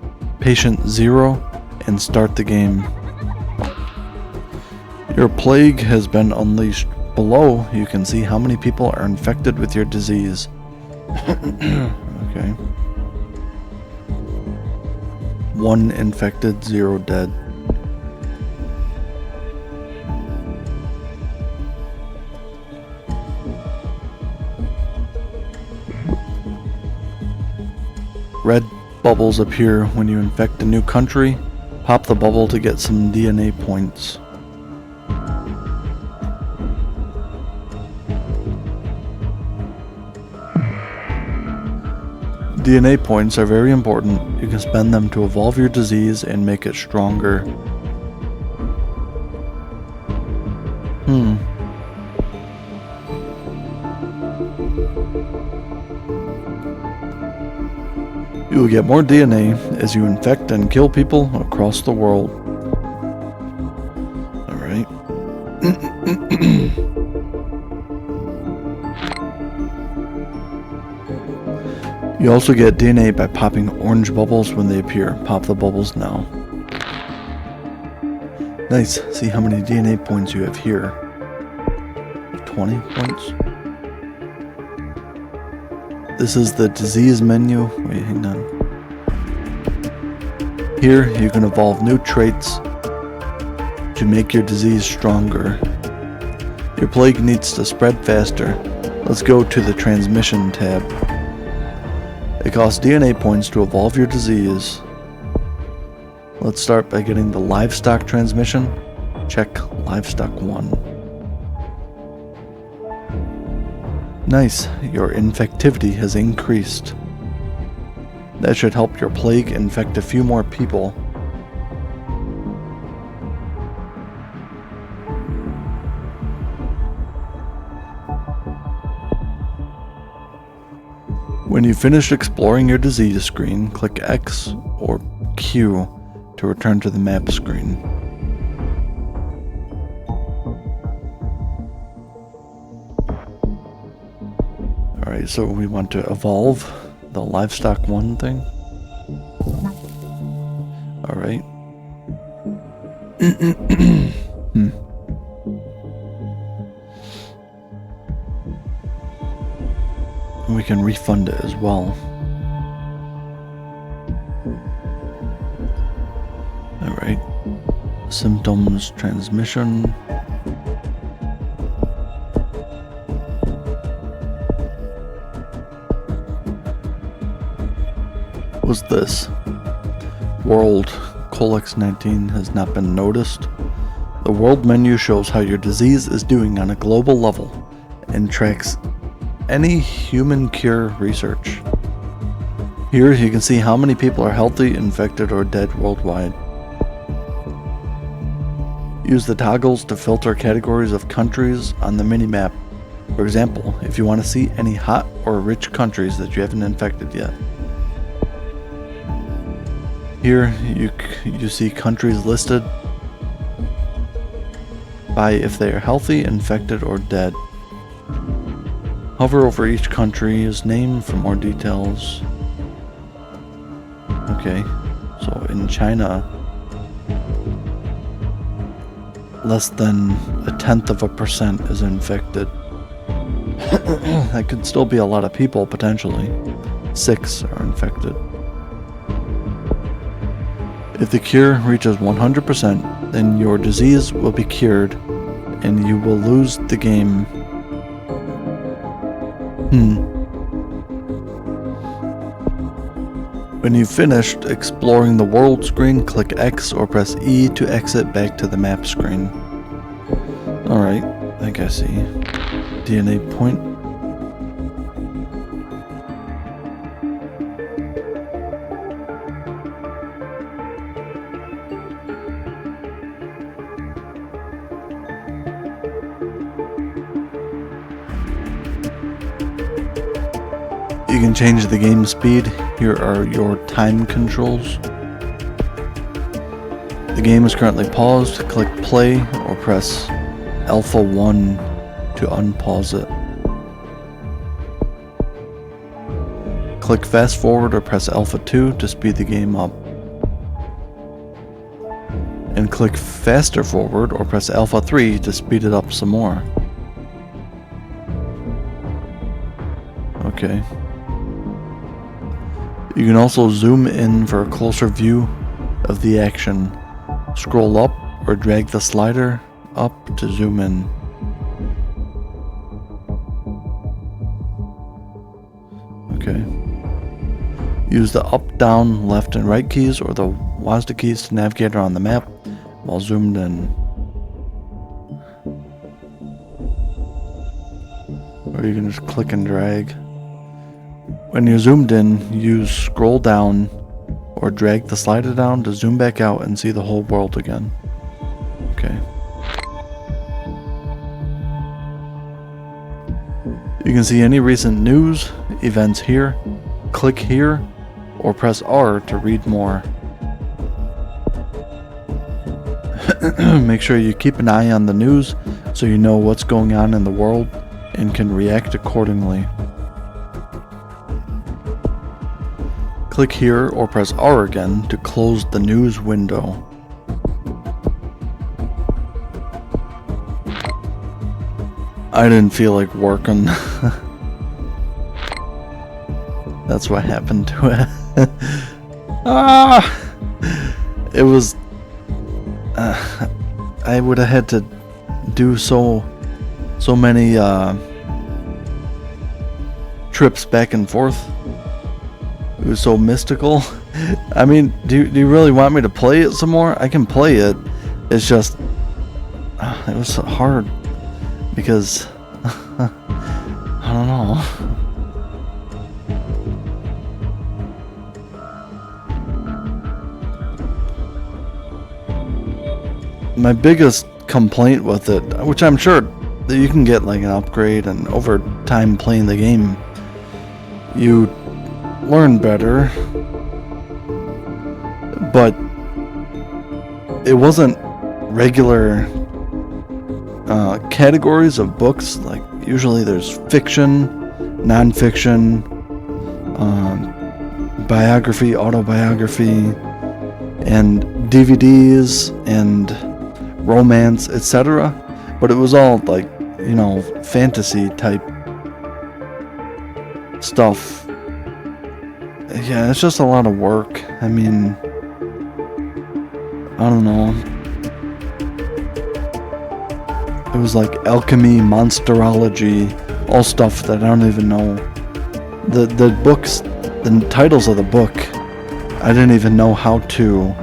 patient 0 and start the game. Your plague has been unleashed. Below, you can see how many people are infected with your disease. Okay. 1 infected, 0 dead. Red bubbles appear when you infect a new country. Pop the bubble to get some DNA points. DNA points are very important. You can spend them to evolve your disease and make it stronger. You will get more DNA as you infect and kill people across the world. Alright. You also get DNA by popping orange bubbles when they appear. Pop the bubbles now. Nice. See how many DNA points you have here. 20 points. This is the disease menu. Wait, hang on. Here you can evolve new traits to make your disease stronger. Your plague needs to spread faster. Let's go to the transmission tab. It costs DNA points to evolve your disease. Let's start by getting the livestock transmission. Check livestock 1. Nice, your infectivity has increased. That should help your plague infect a few more people. When you finish exploring your disease screen, click X or Q to return to the map screen. Alright, so we want to evolve the livestock 1 thing. Alright. We can refund it as well. Alright. Symptoms, transmission. What's this? World Colex 19 has not been noticed. The world menu shows how your disease is doing on a global level and tracks any human cure research. Here you can see how many people are healthy, infected, or dead worldwide. Use the toggles to filter categories of countries on the minimap. For example, if you want to see any hot or rich countries that you haven't infected yet. Here you see countries listed by if they are healthy, infected, or dead. Hover over each country's name for more details. Okay, so in China, less than 0.1% is infected. That could still be a lot of people, potentially. 6 are infected. If the cure reaches 100%, then your disease will be cured and you will lose the game. When you've finished exploring the world screen, click X or press E to exit back to the map screen. Alright, I think I see. DNA point. You can change the game speed. Here are your time controls. The game is currently paused. Click play or press Alpha 1 to unpause it. Click fast forward or press Alpha 2 to speed the game up. And click faster forward or press Alpha 3 to speed it up some more. Okay. You can also zoom in for a closer view of the action. Scroll up or drag the slider up to zoom in. Okay. Use the up, down, left, and right keys or the WASD keys to navigate around the map while zoomed in. Or you can just click and drag. When you're zoomed in, use scroll down or drag the slider down to zoom back out and see the whole world again. Okay. You can see any recent news, events here. Click here or press R to read more. Make sure you keep an eye on the news so you know what's going on in the world and can react accordingly. Click here or press R again to close the news window. I didn't feel like working. That's what happened to it. It was... I would have had to do so many trips back and forth. It was so mystical. I mean, do you really want me to play it some more? I can play it. It's just... it was so hard. Because... I don't know. My biggest complaint with it, which I'm sure that you can get like an upgrade, and over time playing the game, you learn better, but it wasn't regular categories of books. Like usually there's fiction, non-fiction, biography, autobiography, and DVDs and romance, etc. But it was all like, you know, fantasy type stuff. Yeah, it's just a lot of work. I mean, I don't know. It was like alchemy, monsterology, all stuff that I don't even know. The books, the titles of the book, I didn't even know how to...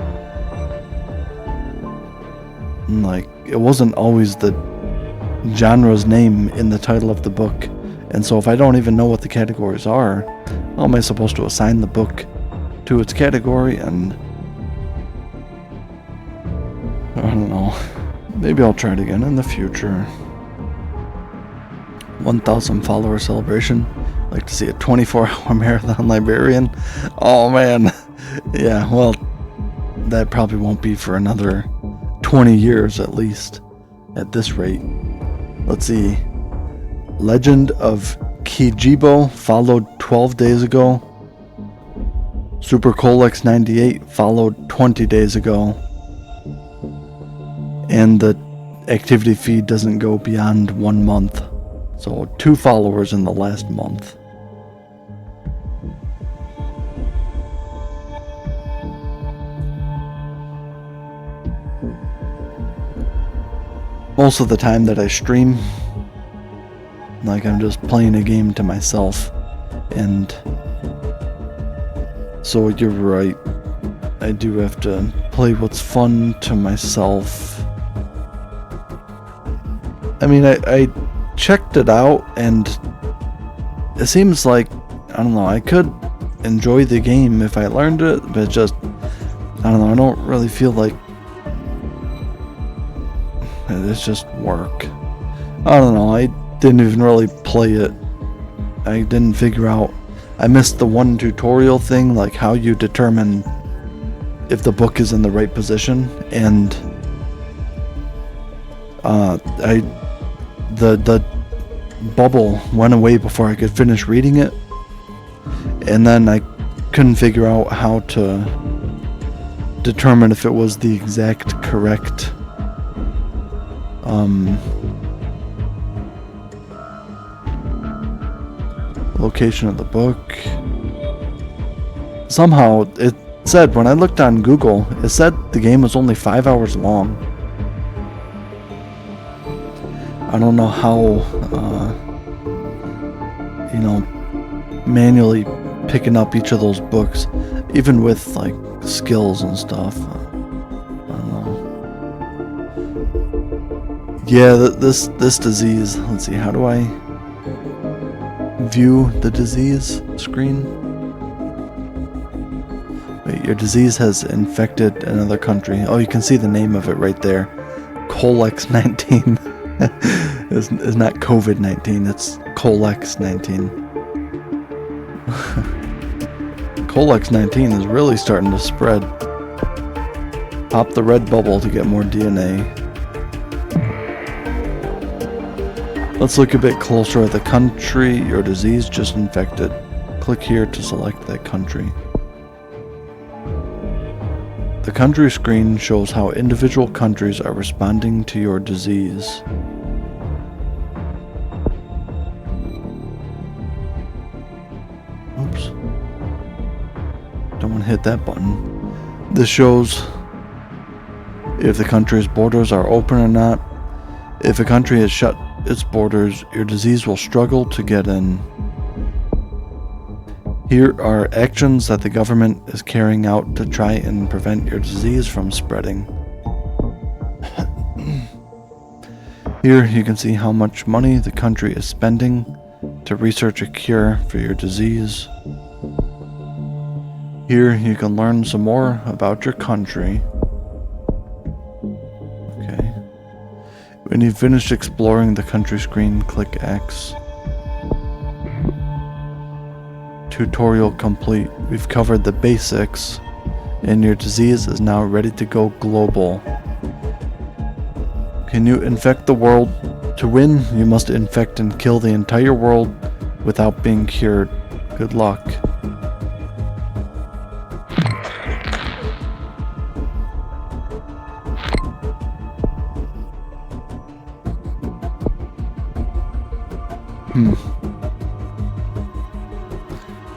Like, it wasn't always the genre's name in the title of the book. And so if I don't even know what the categories are, how am I supposed to assign the book to its category? And I don't know. Maybe I'll try it again in the future. 1,000 follower celebration. I'd like to see a 24-hour marathon librarian. Oh man. Yeah, well, that probably won't be for another 20 years at least, at this rate. Let's see. Legend of Kijibo followed 12 days ago. Super Colex 98 followed 20 days ago. And the activity feed doesn't go beyond 1 month. So 2 followers in the last month. Most of the time that I stream, like I'm just playing a game to myself, and so you're right, I do have to play what's fun to myself. I mean, I checked it out, and it seems like, I don't know, I could enjoy the game if I learned it, but just, I don't know, I don't really feel like it's just work. I don't know, I didn't even really play it. I didn't figure out, I missed the one tutorial thing, like how you determine if the book is in the right position, and the bubble went away before I could finish reading it, and then I couldn't figure out how to determine if it was the exact correct location of the book. Somehow it said, when I looked on Google, it said the game was only 5 hours long. I don't know how, manually picking up each of those books, even with like skills and stuff. I don't know. Yeah, this disease. Let's see. How do I view the disease screen? Wait, your disease has infected another country. Oh, you can see the name of it right there. Colex-19. It's not COVID-19, it's Colex-19. Colex 19 is really starting to spread. Pop the red bubble to get more DNA. Let's look a bit closer at the country your disease just infected. Click here to select that country. The country screen shows how individual countries are responding to your disease. Oops. Don't want to hit that button. This shows if the country's borders are open or not. If a country has shut its borders, your disease will struggle to get in. Here are actions that the government is carrying out to try and prevent your disease from spreading. Here you can see how much money the country is spending to research a cure for your disease. Here you can learn some more about your country. Okay. When you've finished exploring the country screen, click X. Tutorial complete. We've covered the basics, and your disease is now ready to go global. Can you infect the world? To win, you must infect and kill the entire world without being cured. Good luck.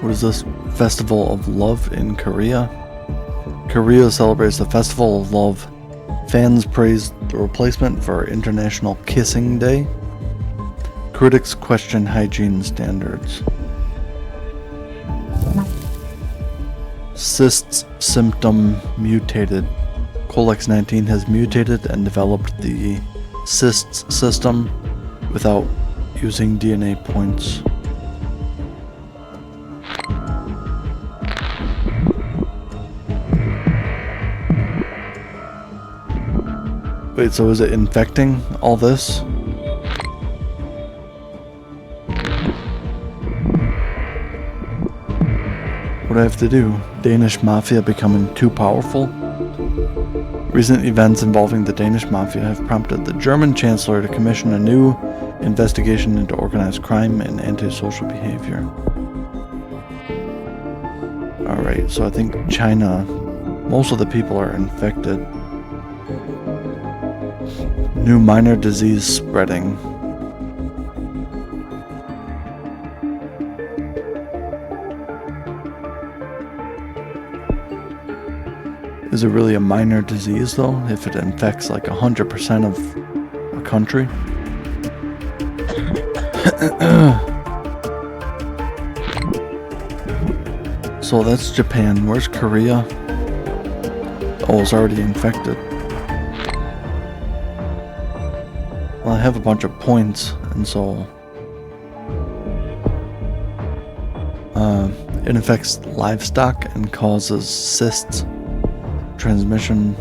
What is this? Festival of Love in Korea? Korea celebrates the Festival of Love. Fans praise the replacement for International Kissing Day. Critics question hygiene standards. Cysts symptom mutated. Colex 19 has mutated and developed the cysts system without using DNA points. Wait, so is it infecting all this? What do I have to do? Danish mafia becoming too powerful? Recent events involving the Danish mafia have prompted the German chancellor to commission a new investigation into organized crime and antisocial behavior. Alright, so I think China, most of the people are infected. New minor disease spreading. Is it really a minor disease though, if it infects like 100% of a country? So that's Japan. Where's Korea? Oh, it's already infected. Well, I have a bunch of points, and so it affects livestock and causes cysts, transmission,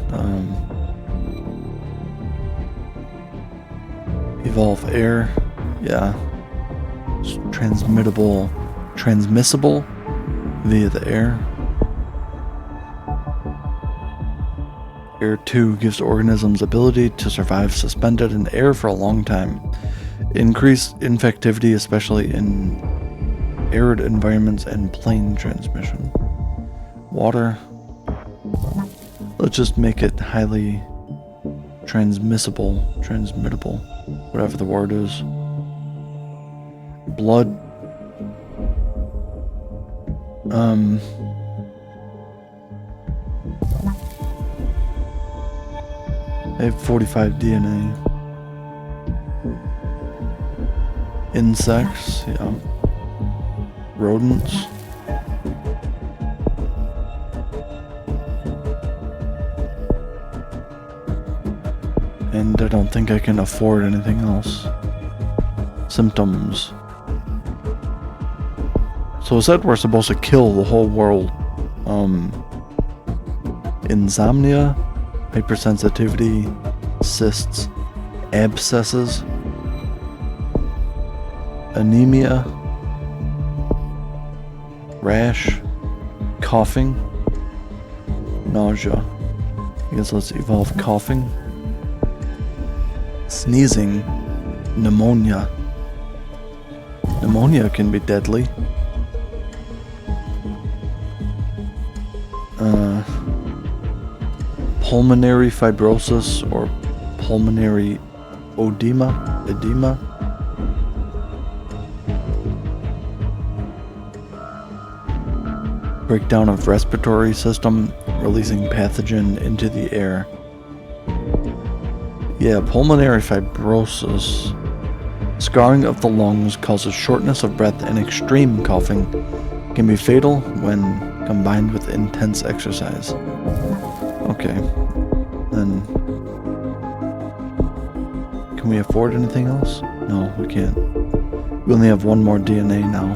evolve air, yeah, it's transmissible via the air. Air 2 gives organisms ability to survive suspended in air for a long time. Increased infectivity, especially in arid environments, and plane transmission. Water. Let's just make it highly transmittable, whatever the word is. Blood. I have 45 DNA. Insects, yeah. Rodents. And I don't think I can afford anything else. Symptoms. So it said we're supposed to kill the whole world. Insomnia, hypersensitivity, cysts, abscesses, anemia, rash, coughing. Nausea. I guess let's evolve coughing. Sneezing. Pneumonia. Pneumonia can be deadly. Pulmonary fibrosis or pulmonary edema. Breakdown of respiratory system, releasing pathogen into the air. Yeah, pulmonary fibrosis. Scarring of the lungs causes shortness of breath and extreme coughing. Can be fatal when combined with intense exercise. Okay. Then can we afford anything else? No, we can't. We only have one more DNA now.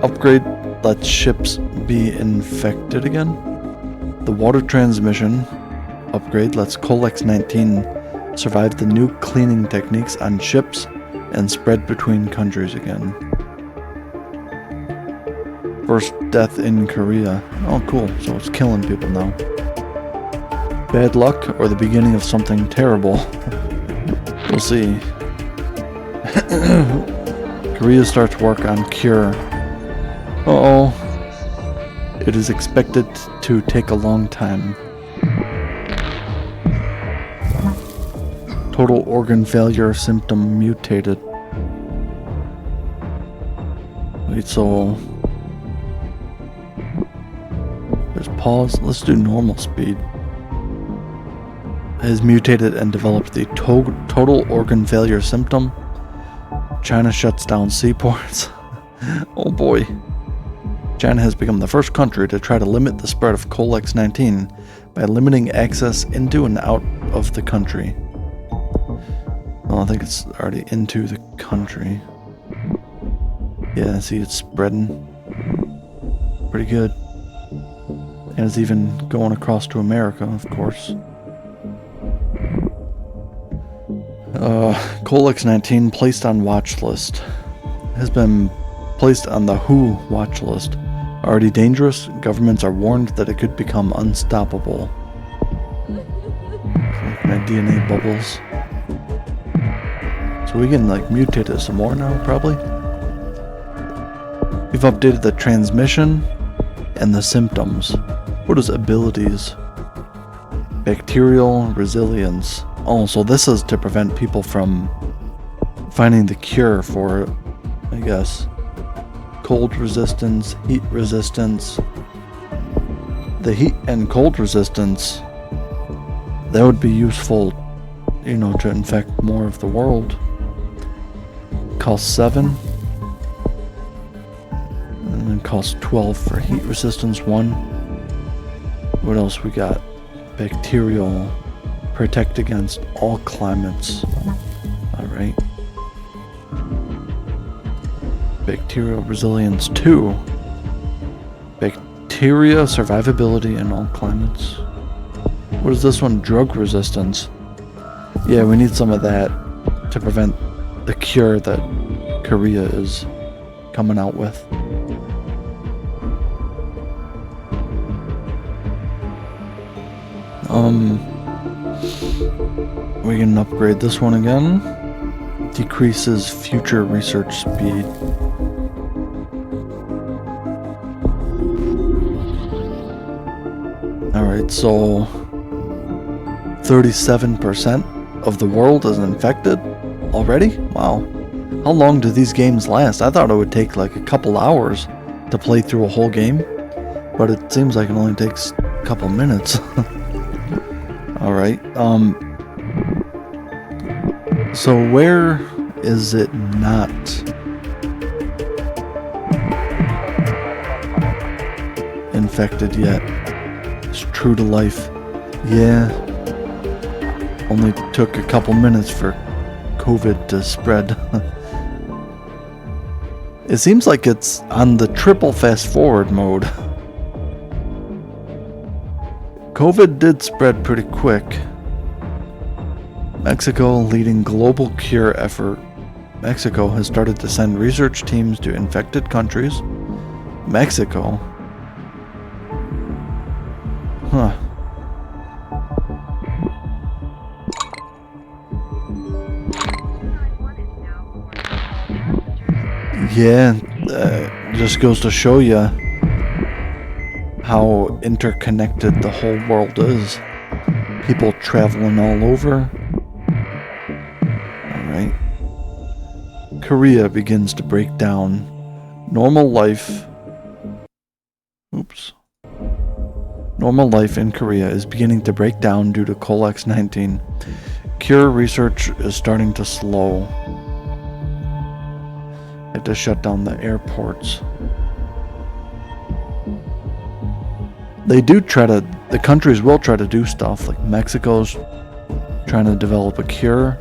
Upgrade lets ships be infected again. The water transmission upgrade lets Colex-19 survive the new cleaning techniques on ships and spread between countries again. First death in Korea. Oh, cool. So it's killing people now. Bad luck or the beginning of something terrible. We'll see. Korea starts work on cure. Uh-oh. It is expected to take a long time. Total organ failure symptom mutated. Wait, so... There's pause. Let's do normal speed. Has mutated and developed the total organ failure symptom. China shuts down seaports. Oh boy. China has become the first country to try to limit the spread of Colex-19 by limiting access into and out of the country. Well, I think it's already into the country. Yeah, see, it's spreading. Pretty good. And it's even going across to America, of course. Colex-19 placed on watch list. Has been placed on the WHO watch list. Already dangerous, governments are warned that it could become unstoppable. Like my DNA bubbles. So we can like mutate it some more now, probably. We've updated the transmission and the symptoms. What is abilities? Bacterial resilience. Oh, so this is to prevent people from finding the cure for it, I guess. Cold resistance, heat resistance. The heat and cold resistance, that would be useful, you know, to infect more of the world. Costs 7. And then costs 12 for heat resistance 1. What else we got? Bacterial. Protect against all climates. Alright. Bacterial resilience 2. Bacteria survivability in all climates. What is this one? Drug resistance. Yeah, we need some of that to prevent the cure that Korea is coming out with. We can upgrade this one again. Decreases future research speed. Alright, so 37% of the world is infected already? Wow. How long do these games last? I thought it would take like a couple hours to play through a whole game, but it seems like it only takes a couple minutes. Alright, so where is it not infected yet? It's true to life. Yeah. Only took a couple minutes for COVID to spread. It seems like it's on the triple fast forward mode. COVID did spread pretty quick. Mexico leading global cure effort. Mexico has started to send research teams to infected countries. Mexico? Huh. Yeah, just goes to show you how interconnected the whole world is. People traveling all over. Alright. Korea begins to break down. Normal life. Oops. Normal life in Korea is beginning to break down due to Colex-19. Cure research is starting to slow. Had to shut down the airports. They do try to, the countries will try to do stuff, like Mexico's trying to develop a cure.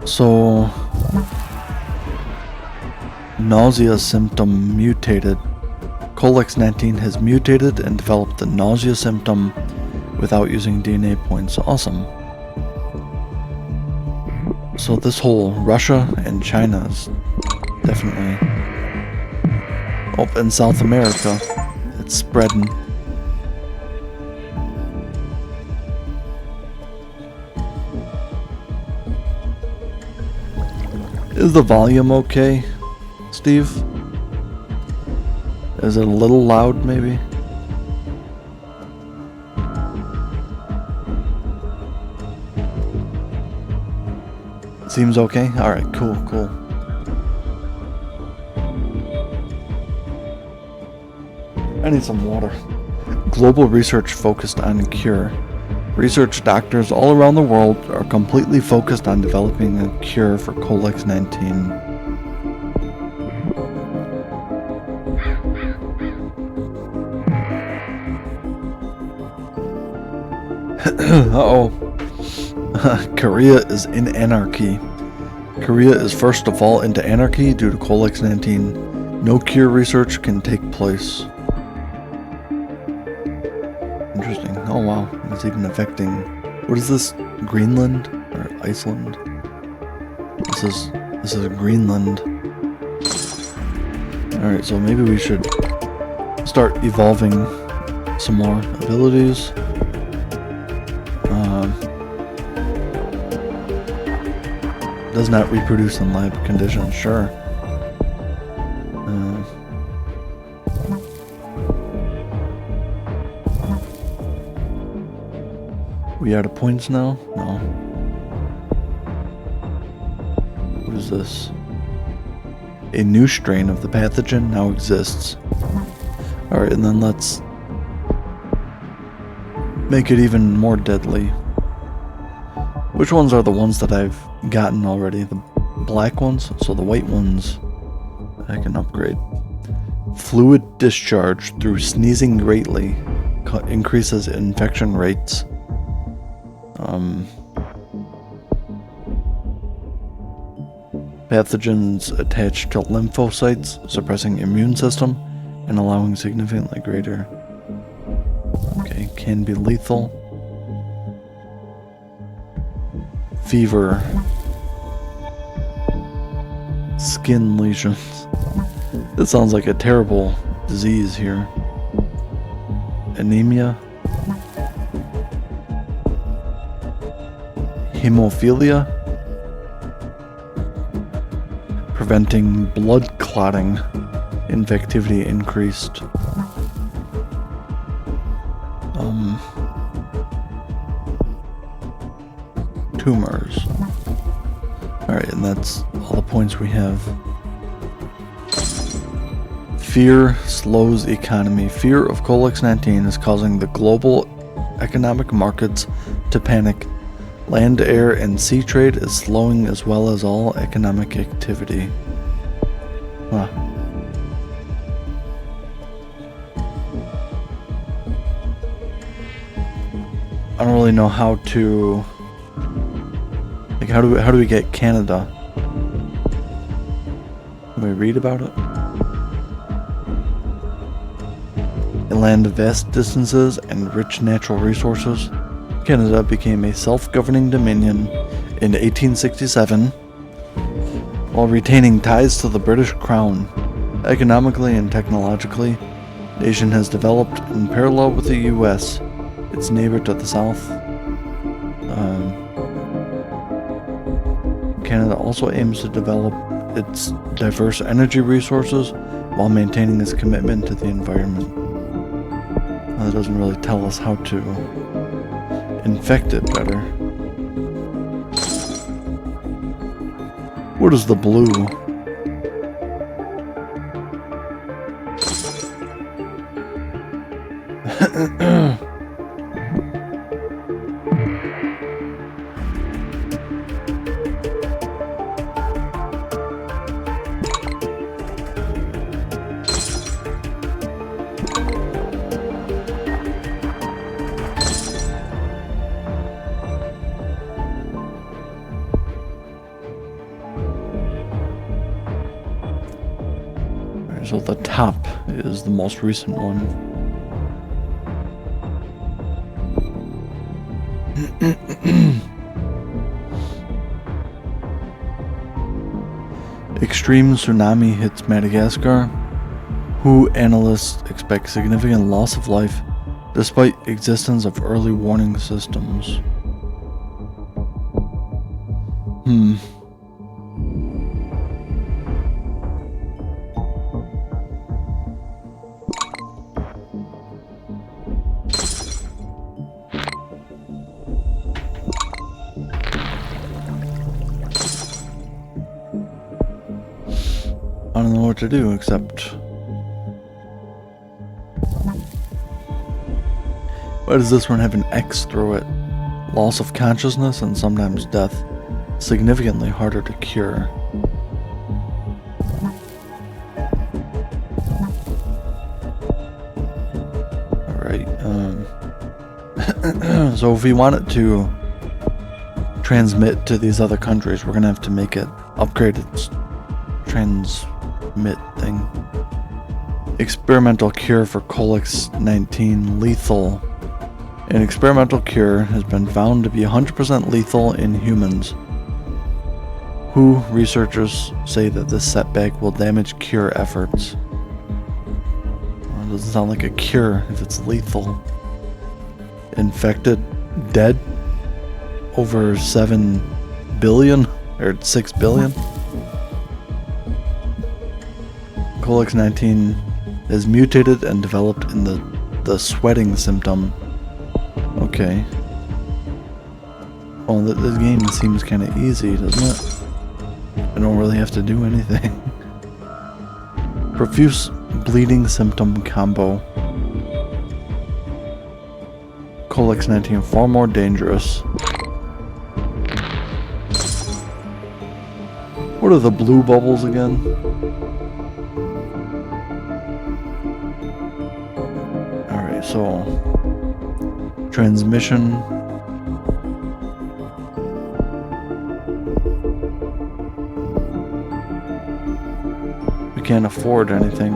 So, nausea symptom mutated. Colex-19 has mutated and developed the nausea symptom without using DNA points. Awesome. So this whole Russia and China is definitely... Oh, in South America, it's spreading. Is the volume okay, Steve? Is it a little loud, maybe? Seems okay? Alright, cool. I need some water. Global research focused on a cure. Research doctors all around the world are completely focused on developing a cure for Colex-19. Uh-oh. Korea is in anarchy. Korea is first to fall into anarchy due to Colex-19. No cure research can take place. Interesting. Oh wow, it's even affecting... What is this? Greenland? Or Iceland? This is Greenland. Alright, so maybe we should start evolving some more abilities. Does not reproduce in lab conditions, sure. We out of points now? No. What is this? A new strain of the pathogen now exists. Alright, and then let's make it even more deadly. Which ones are the ones that I've gotten already? The black ones? So the white ones I can upgrade. Fluid discharge through sneezing greatly increases infection rates. Pathogens attached to lymphocytes, suppressing immune system and allowing significantly greater. Okay, can be lethal. Fever. Skin lesions. This sounds like a terrible disease here. Anemia. Hemophilia. Preventing blood clotting. Infectivity increased. Tumors. Alright, and that's all the points we have. Fear slows economy. Fear of Colex-19 is causing the global economic markets to panic. Land, air, and sea trade is slowing as well as all economic activity. Huh. I don't really know how to... Like, how do we get Canada? Can we read about it? A land of vast distances and rich natural resources. Canada became a self-governing dominion in 1867 while retaining ties to the British Crown. Economically and technologically, the nation has developed in parallel with the U.S., its neighbor to the south. Canada also aims to develop its diverse energy resources while maintaining its commitment to the environment. That doesn't really tell us how to infect it better. What is the blue? So the top is the most recent one. Extreme tsunami hits Madagascar. WHO analysts expect significant loss of life despite existence of early warning systems. I don't know what to do except... Why does this one have an X through it? Loss of consciousness and sometimes death. Significantly harder to cure. Alright, so if we want it to transmit to these other countries, we're gonna have to make it upgrade its transmit thing. Experimental cure for Colix-19 lethal. An experimental cure has been found to be 100% lethal in humans. WHO researchers say that this setback will damage cure efforts. Well, it doesn't sound like a cure if it's lethal. Infected, dead, over 7 billion or 6 billion. Colix-19 is mutated and developed in the sweating symptom. Okay. Well, this game seems kind of easy, doesn't it? I don't really have to do anything. Profuse bleeding symptom combo. Colix-19 far more dangerous. What are the blue bubbles again? Alright, so... transmission. We can't afford anything.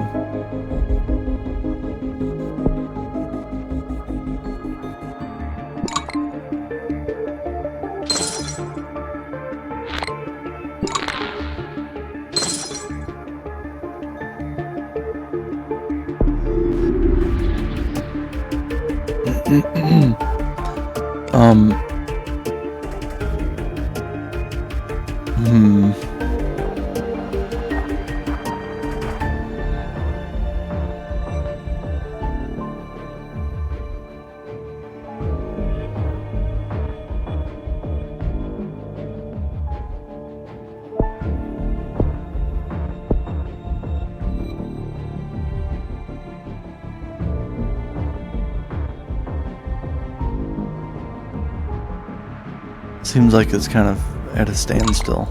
Seems like it's kind of at a standstill.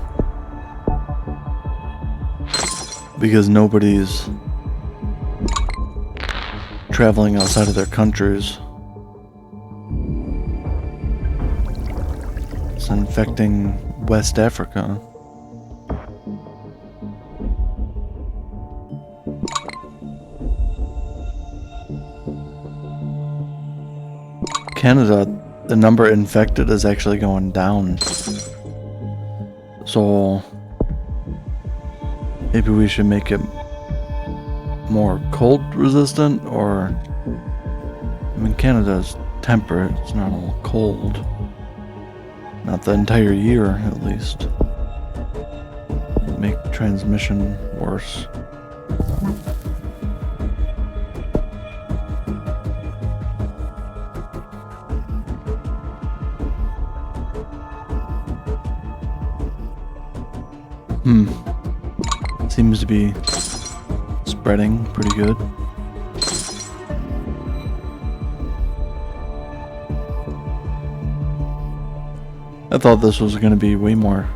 Because nobody's traveling outside of their countries. It's infecting West Africa. Canada the number infected is actually going down. So maybe we should make it more cold resistant, or I mean, Canada's temperate, it's not all cold. Not the entire year, at least. Make transmission worse. Seems to be spreading pretty good. I thought this was going to be way more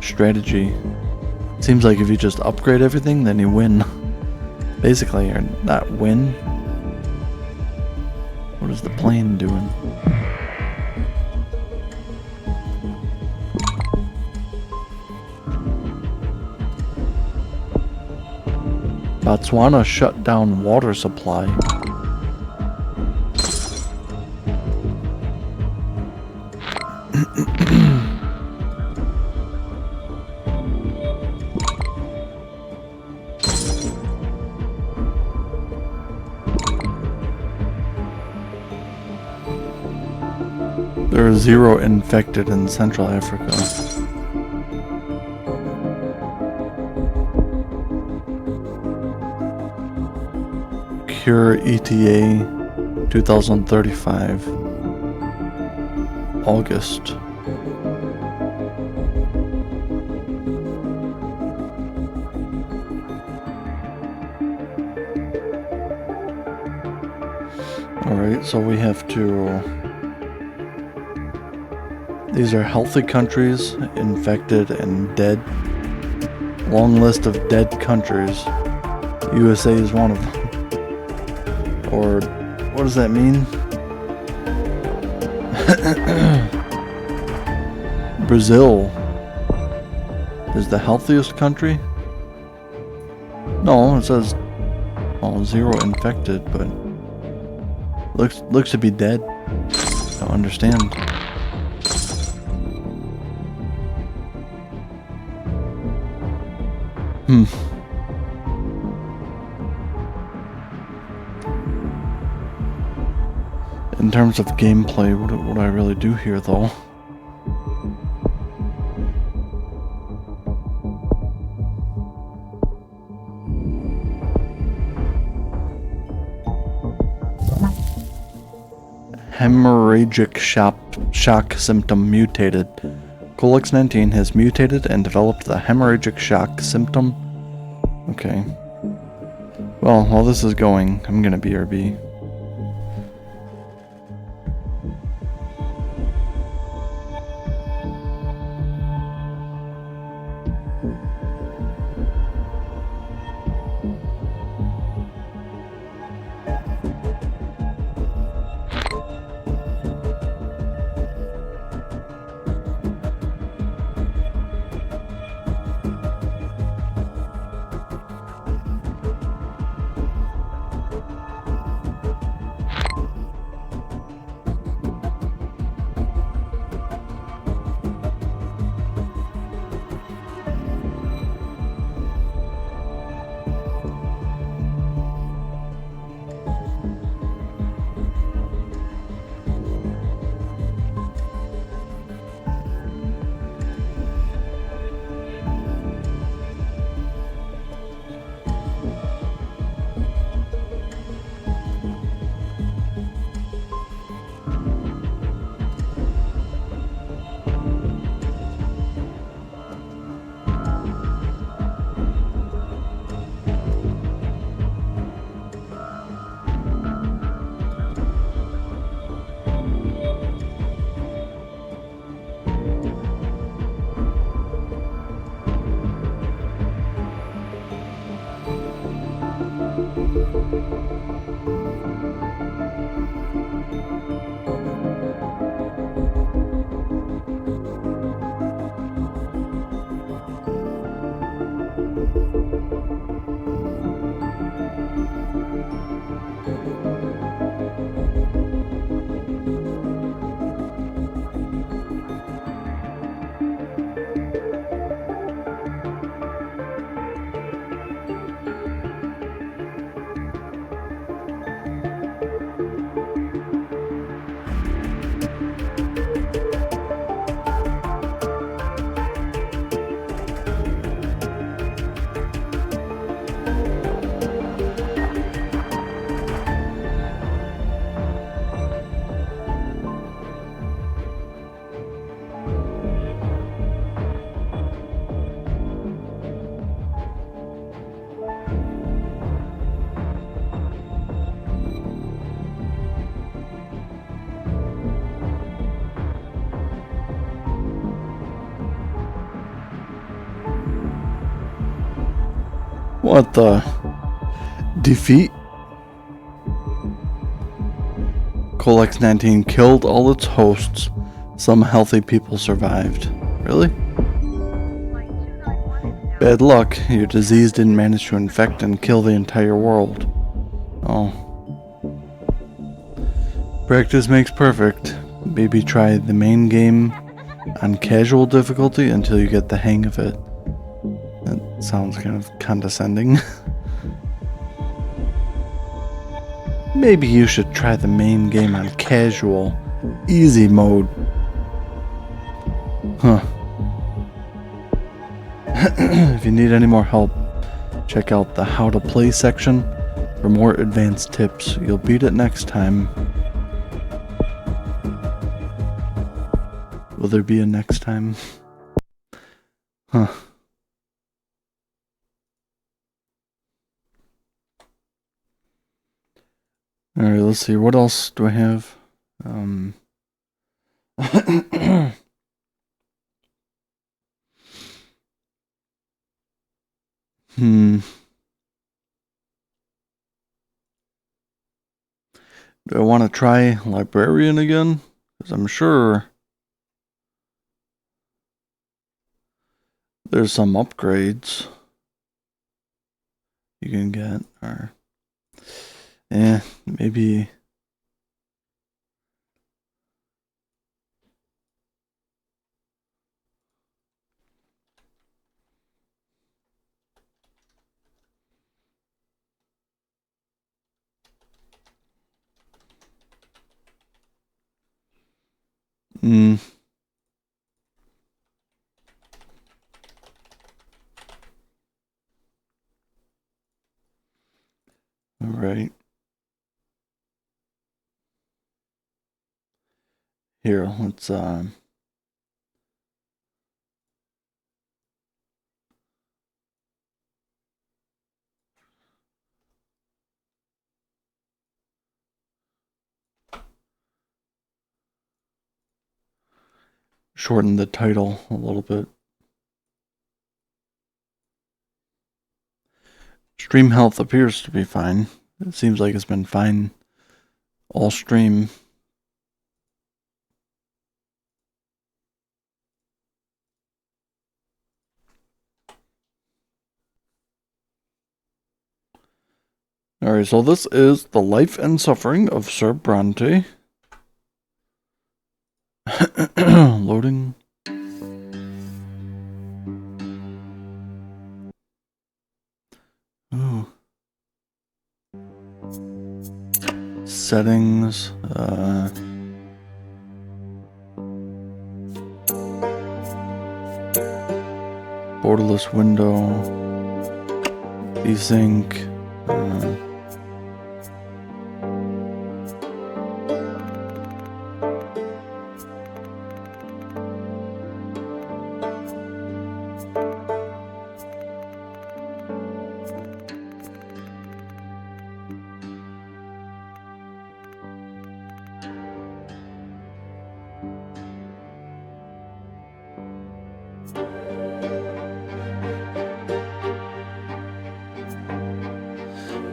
strategy. Seems like if you just upgrade everything, then you win. Basically, or not win. What is the plane doing? Botswana shut down water supply. There are 0 infected in Central Africa. Cure ETA 2035 August. Alright, so we have to... These are healthy countries, infected, and dead. Long list of dead countries. USA is one of them. Or, what does that mean? Brazil is the healthiest country? No, it says, well, 0 infected, but looks to be dead. Don't understand. In terms of gameplay, what do I really do here, though? Hemorrhagic shock symptom mutated. Colex-19 has mutated and developed the hemorrhagic shock symptom. Okay. Well, while this is going, I'm gonna BRB. What the? Defeat? Colex 19 killed all its hosts. Some healthy people survived. Really? Bad luck. Your disease didn't manage to infect and kill the entire world. Oh. Practice makes perfect. Maybe try the main game on casual difficulty until you get the hang of it. That sounds kind of condescending. Maybe you should try the main game on casual, easy mode. Huh. If you need any more help, check out the How to Play section for more advanced tips. You'll beat it next time. Will there be a next time? Huh. Alright, let's see. What else do I have? Do I want to try Librarian again? Because I'm sure there's some upgrades you can get. Or, maybe. All right. Here, let's shorten the title a little bit. Stream health appears to be fine. It seems like it's been fine all stream. Alright, so this is The Life and Suffering of Sir Brante. Loading. Ooh. Settings. Borderless window. Desync.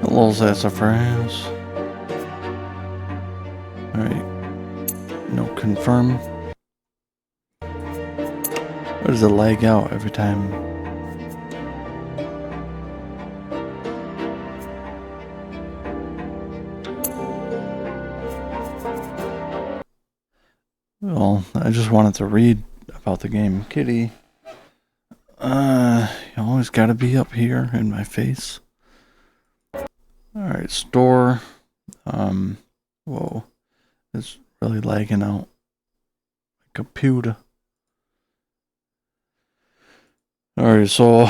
Hello, sassafras. Alright. No, confirm. Why does it lag out every time? Well, I just wanted to read about the game. Kitty. You always gotta be up here in my face. Alright, store. Whoa. It's really lagging out. My computer. Alright, so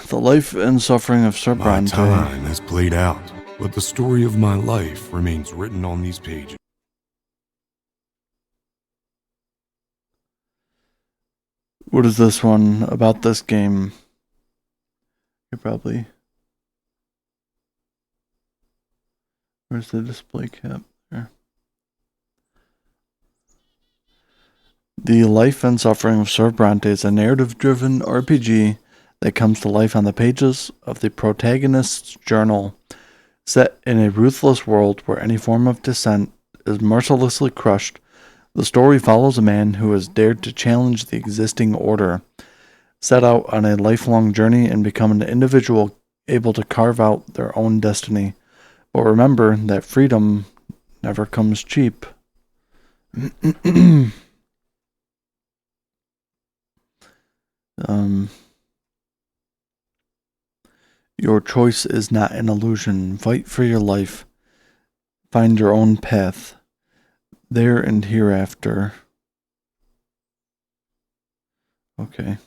The Life and Suffering of Sir Brante. My time has played out, but the story of my life remains written on these pages. What is this one about this game? You're probably... Where's the display cap? There. The Life and Suffering of Sir Brante is a narrative-driven RPG that comes to life on the pages of the protagonist's journal. Set in a ruthless world where any form of dissent is mercilessly crushed, the story follows a man who has dared to challenge the existing order, set out on a lifelong journey and become an individual able to carve out their own destiny. But remember that freedom never comes cheap. Your choice is not an illusion. Fight for your life. Find your own path. There and hereafter. Okay.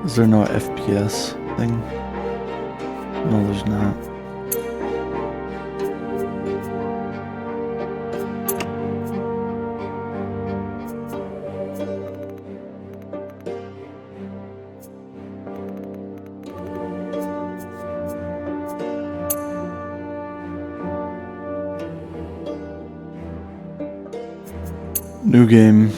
Is there no FPS thing? No, there's not. New game.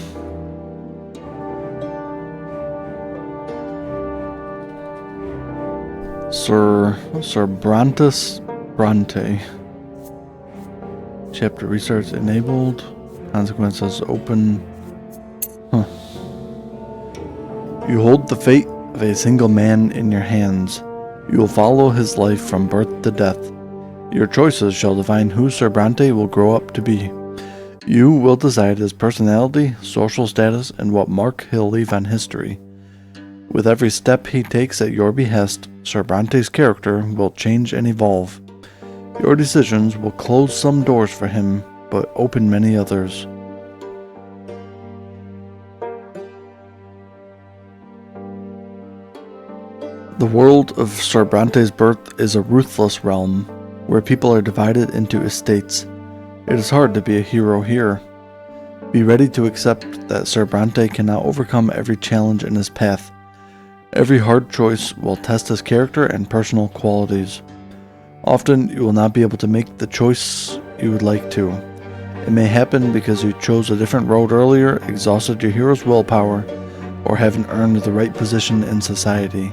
Sir Brante. Chapter research enabled. Consequences open. You hold the fate of a single man in your hands. You will follow his life from birth to death. Your choices shall define who Sir Brante will grow up to be. You will decide his personality, social status, and what mark he'll leave on history. With every step he takes at your behest, Sir Brante's character will change and evolve. Your decisions will close some doors for him, but open many others. The world of Sir Brante's birth is a ruthless realm, where people are divided into estates. It is hard to be a hero here. Be ready to accept that Sir Brante cannot overcome every challenge in his path. Every hard choice will test his character and personal qualities. Often, you will not be able to make the choice you would like to. It may happen because you chose a different road earlier, exhausted your hero's willpower, or haven't earned the right position in society.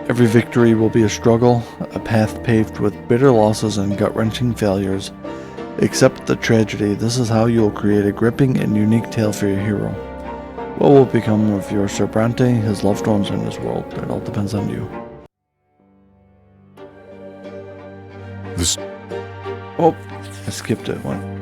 Every victory will be a struggle, a path paved with bitter losses and gut-wrenching failures. Accept the tragedy. This is how you will create a gripping and unique tale for your hero. What will become of your Sir Brante, his loved ones, and his world? It all depends on you. Oh, I skipped it one.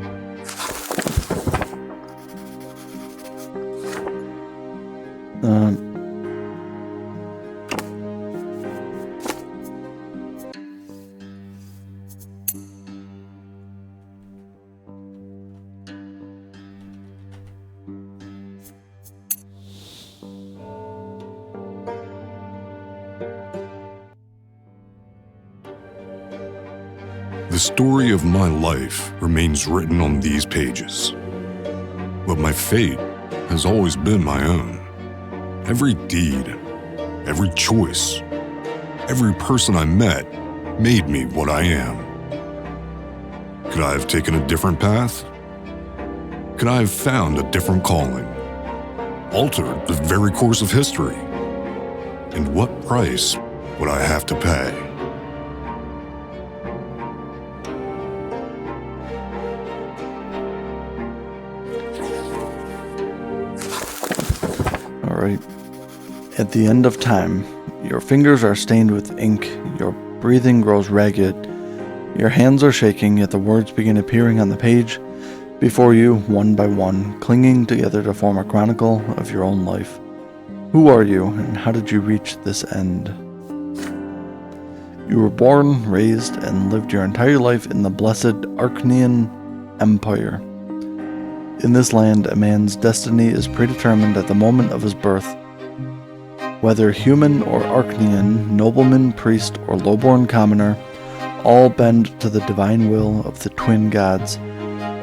The story of my life remains written on these pages. But my fate has always been my own. Every deed, every choice, every person I met made me what I am. Could I have taken a different path? Could I have found a different calling? Altered the very course of history? And what price would I have to pay? Alright. At the end of time, your fingers are stained with ink, your breathing grows ragged, your hands are shaking, yet the words begin appearing on the page before you, one by one, clinging together to form a chronicle of your own life. Who are you, and how did you reach this end? You were born, raised, and lived your entire life in the blessed Arcanian Empire. In this land, a man's destiny is predetermined at the moment of his birth. Whether human or Arcanian, nobleman, priest, or low-born commoner, all bend to the divine will of the twin gods,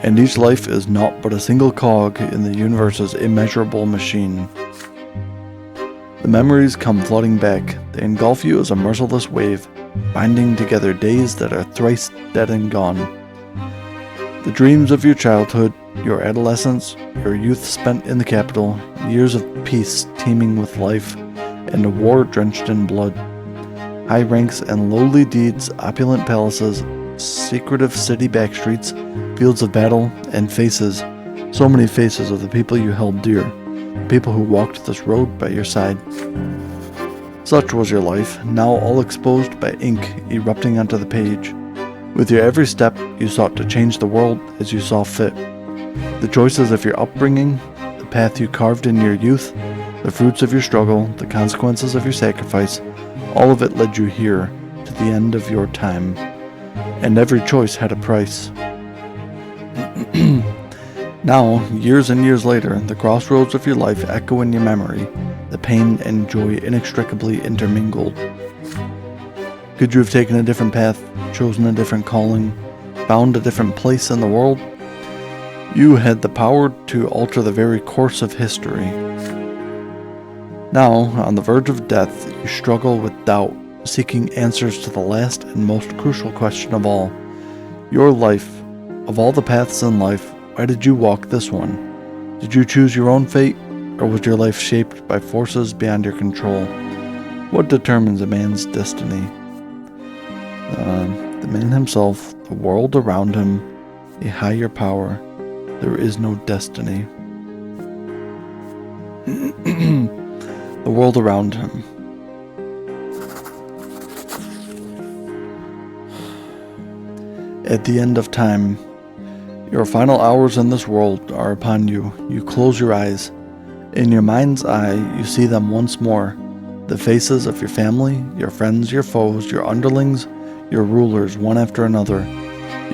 and each life is naught but a single cog in the universe's immeasurable machine. The memories come flooding back, They engulf you as a merciless wave, binding together days that are thrice dead and gone. The dreams of your childhood, your adolescence, your youth spent in the capital, years of peace teeming with life, and a war drenched in blood. High ranks and lowly deeds, opulent palaces, secretive city backstreets, fields of battle, and faces, so many faces of the people you held dear, the people who walked this road by your side. Such was your life, now all exposed by ink erupting onto the page. With your every step, you sought to change the world as you saw fit. The choices of your upbringing, the path you carved in your youth, the fruits of your struggle, the consequences of your sacrifice, all of it led you here, to the end of your time. And every choice had a price. Now, years and years later, the crossroads of your life echo in your memory, the pain and joy inextricably intermingled. Could you have taken a different path, chosen a different calling, found a different place in the world? You had the power to alter the very course of history. Now, on the verge of death, you struggle with doubt, seeking answers to the last and most crucial question of all. Your life, of all the paths in life, why did you walk this one? Did you choose your own fate, or was your life shaped by forces beyond your control? What determines a man's destiny? The man himself, the world around him, a higher power. There is no destiny. The world around him. At the end of time, your final hours in this world are upon you. You close your eyes. In your mind's eye, you see them once more. The faces of your family, your friends, your foes, your underlings, your rulers, one after another.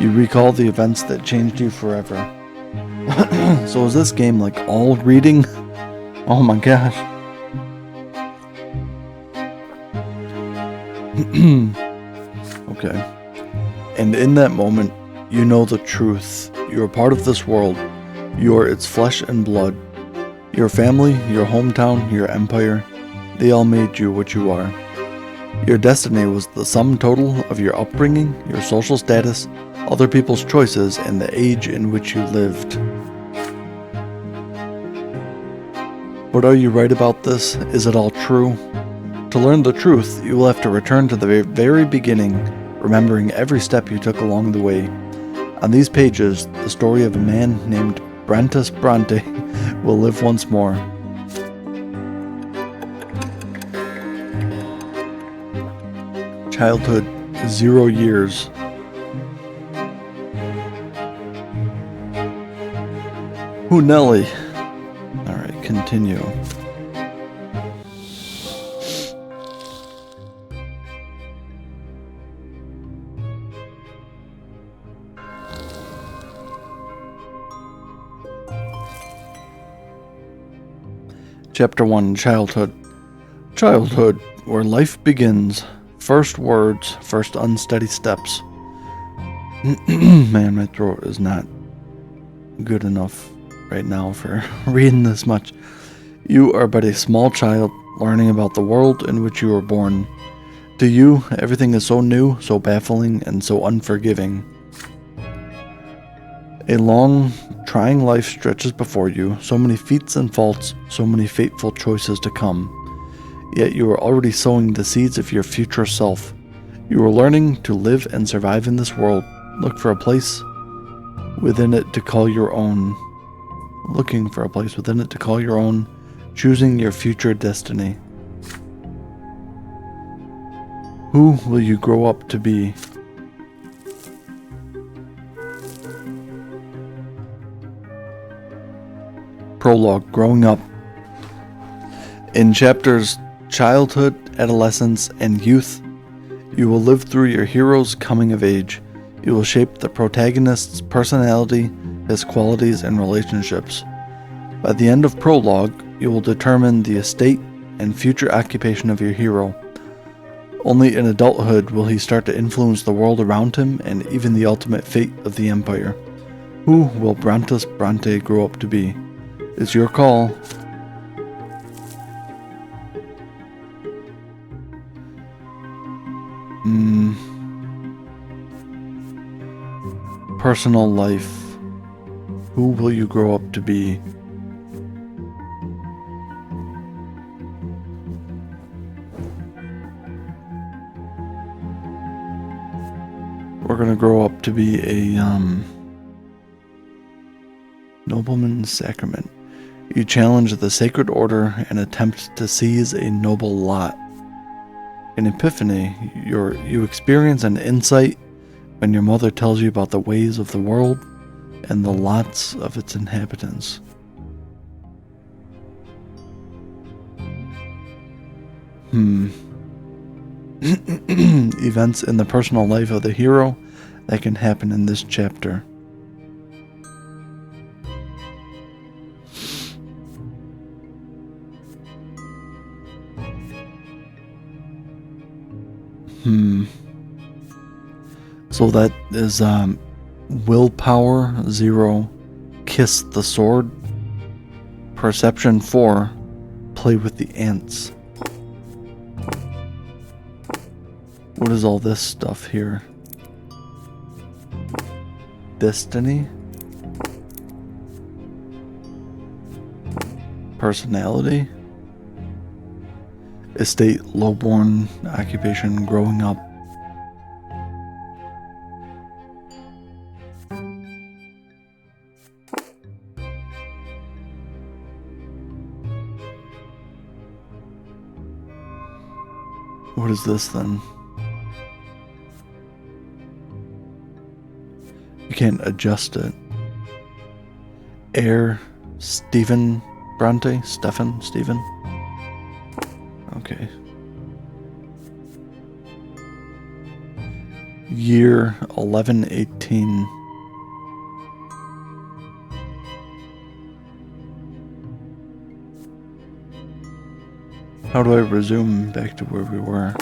You recall the events that changed you forever. So is this game like all reading? Oh my gosh. Okay. And in that moment, you know the truth. You are part of this world. You are its flesh and blood. Your family, your hometown, your empire, they all made you what you are. Your destiny was the sum total of your upbringing, your social status, other people's choices, and the age in which you lived. But are you right about this? Is it all true? To learn the truth, you will have to return to the very beginning, remembering every step you took along the way. On these pages, the story of a man named Brante will live once more. Childhood, 0 years. Who Nelly? Alright, continue. Chapter 1, Childhood. Childhood, where life begins. First words, first unsteady steps. Man, my throat is not good enough right now for reading this much. You are but a small child learning about the world in which you were born. To you, everything is so new, so baffling, and so unforgiving. A long, trying life stretches before you, so many feats and faults, so many fateful choices to come. Yet you are already sowing the seeds of your future self. You are learning to live and survive in this world. Look for a place within it to call your own. Looking for a place within it to call your own. Choosing your future destiny. Who will you grow up to be? Prologue, Growing Up. In chapters Childhood, Adolescence, and Youth, you will live through your hero's coming of age. You will shape the protagonist's personality, his qualities, and relationships. By the end of Prologue, you will determine the estate and future occupation of your hero. Only in adulthood will he start to influence the world around him and even the ultimate fate of the Empire. Who will Brante grow up to be? It's your call. Personal life. Who will you grow up to be? We're gonna grow up to be a nobleman's sacrament. You challenge the sacred order and attempt to seize a noble lot. In Epiphany, you experience an insight when your mother tells you about the ways of the world and the lots of its inhabitants. Events in the personal life of the hero that can happen in this chapter. So that is willpower 0, kiss the sword. Perception 4, play with the ants. What is all this stuff here? Destiny? Personality? Estate, lowborn, occupation, growing up. What is this then? You can't adjust it. Stephen Brante? Stephen? Okay. Year 1118. How do I resume back to where we were?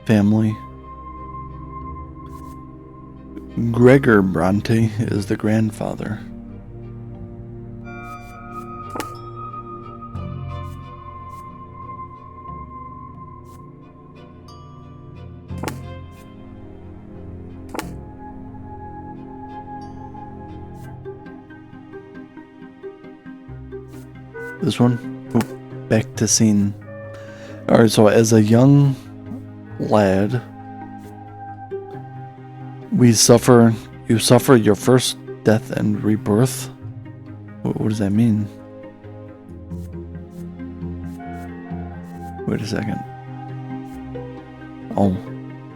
Family. Gregor Brante is the grandfather. This one? Oop, back to scene. Alright, so as a young lad, you suffer your first death and rebirth. What does that mean? Wait a second. Oh,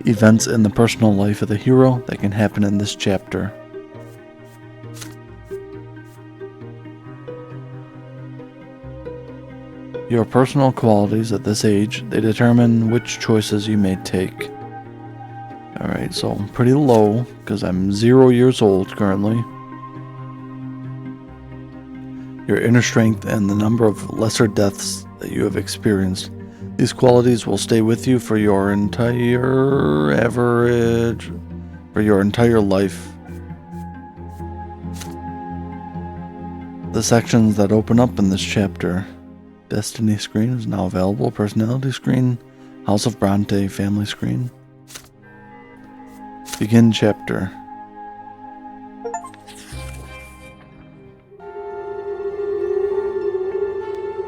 events in the personal life of the hero that can happen in this chapter. Your personal qualities at this age, they determine which choices you may take. Alright, so I'm pretty low, because I'm 0 years old currently. Your inner strength and the number of lesser deaths that you have experienced. These qualities will stay with you for your entire life. The sections that open up in this chapter. Destiny screen is now available. Personality screen. House of Brante family screen. Begin chapter.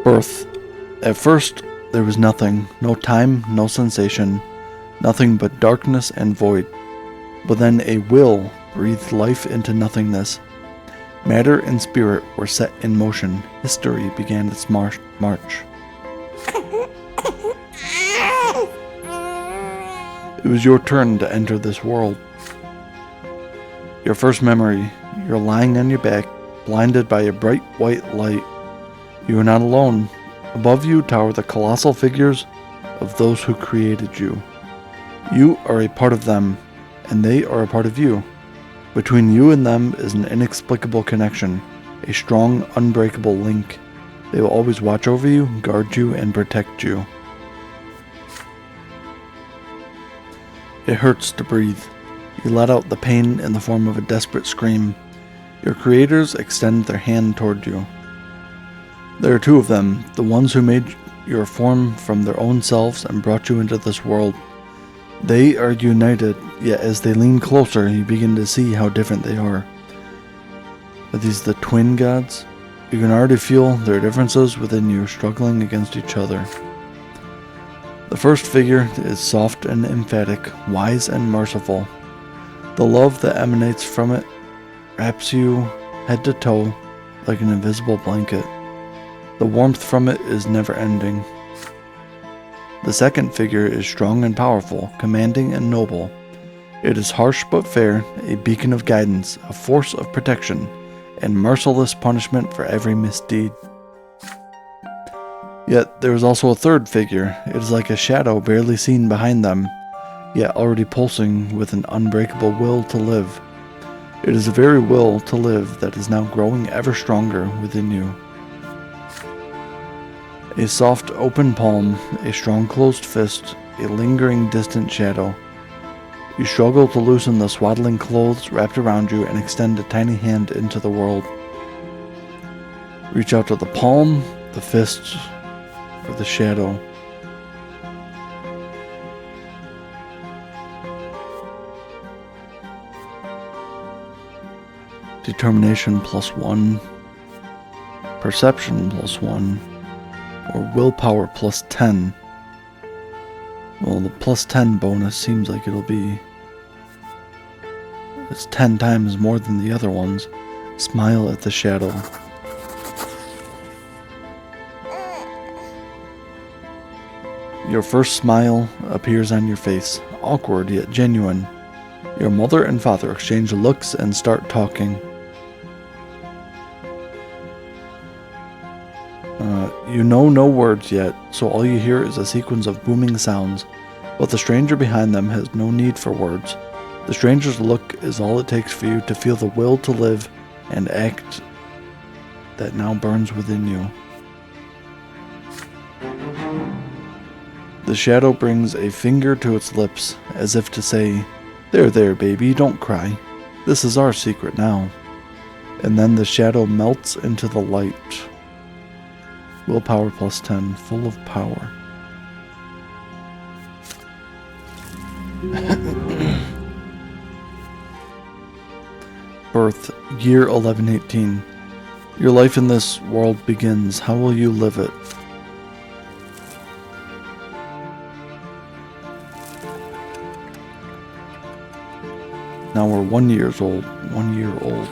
Birth. At first, there was nothing. No time, no sensation. Nothing but darkness and void. But then a will breathed life into nothingness. Matter and spirit were set in motion. History began its march. It was your turn to enter this world. Your first memory, you're lying on your back, blinded by a bright white light. You are not alone. Above you tower the colossal figures of those who created you. You are a part of them, and they are a part of you. Between you and them is an inexplicable connection, a strong, unbreakable link. They will always watch over you, guard you, and protect you. It hurts to breathe. You let out the pain in the form of a desperate scream. Your creators extend their hand toward you. There are two of them, the ones who made You are formed from their own selves and brought you into this world. They are united, yet as they lean closer, you begin to see how different they are. Are these the twin gods? You can already feel their differences within you struggling against each other. The first figure is soft and emphatic, wise and merciful. The love that emanates from it wraps you head to toe like an invisible blanket. The warmth from it is never ending. The second figure is strong and powerful, commanding and noble. It is harsh but fair, a beacon of guidance, a force of protection, and merciless punishment for every misdeed. Yet there is also a third figure. It is like a shadow barely seen behind them, yet already pulsing with an unbreakable will to live. It is the very will to live that is now growing ever stronger within you. A soft open palm, a strong closed fist, a lingering distant shadow. You struggle to loosen the swaddling clothes wrapped around you and extend a tiny hand into the world. Reach out to the palm, the fist, or the shadow. Determination +1, perception +1, or willpower +10. Well, the +10 bonus seems like it's 10 times more than the other ones. Smile at the shadow. Your first smile appears on your face, awkward yet genuine. Your mother and father exchange looks and start talking. You know no words yet, so all you hear is a sequence of booming sounds, but the stranger behind them has no need for words. The stranger's look is all it takes for you to feel the will to live and act that now burns within you. The shadow brings a finger to its lips, as if to say, There, baby, don't cry. This is our secret now." And then the shadow melts into the light. Willpower +10, full of power. Birth, year 1118. Your life in this world begins. How will you live it? Now we're 1 year old. 1 year old.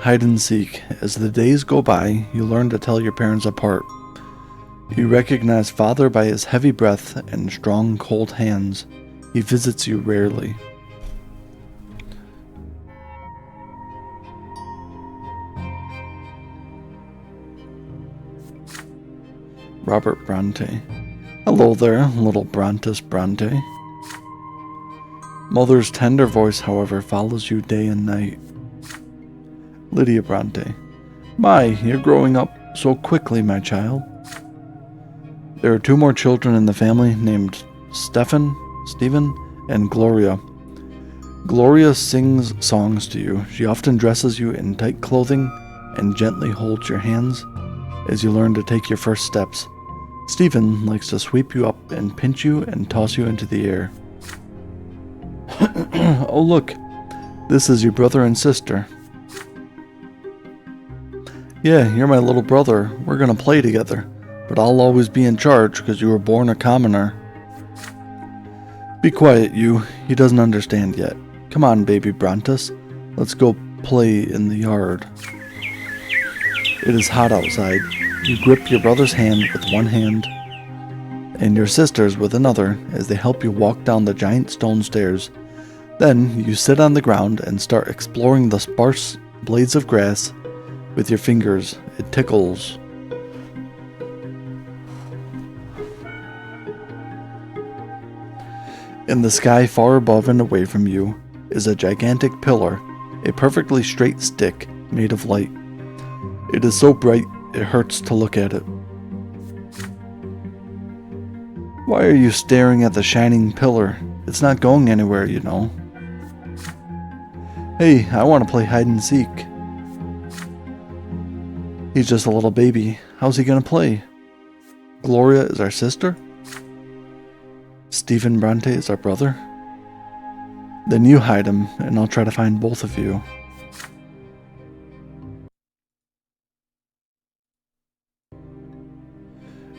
Hide and seek. As the days go by, you learn to tell your parents apart. You recognize father by his heavy breath and strong, cold hands. He visits you rarely. Robert Brante. Hello there, little Brontus Brante. Mother's tender voice, however, follows you day and night. Lydia Brante. My, you're growing up so quickly, my child. There are 2 more children in the family named Stephen, and Gloria. Gloria sings songs to you. She often dresses you in tight clothing and gently holds your hands as you learn to take your first steps. Stephen likes to sweep you up and pinch you and toss you into the air. Oh look, this is your brother and sister. Yeah, you're my little brother. We're gonna play together, but I'll always be in charge because you were born a commoner. Be quiet, you. He doesn't understand yet. Come on, baby Brontus. Let's go play in the yard. It is hot outside. You grip your brother's hand with one hand and your sister's with another as they help you walk down the giant stone stairs. Then you sit on the ground and start exploring the sparse blades of grass with your fingers. It tickles. In the sky far above and away from you is a gigantic pillar, a perfectly straight stick made of light. It is so bright it hurts to look at it. Why are you staring at the shining pillar? It's not going anywhere, you know. Hey, I want to play hide and seek. He's just a little baby. How's he gonna play? Gloria is our sister? Stephen Brante is our brother? Then you hide him, and I'll try to find both of you.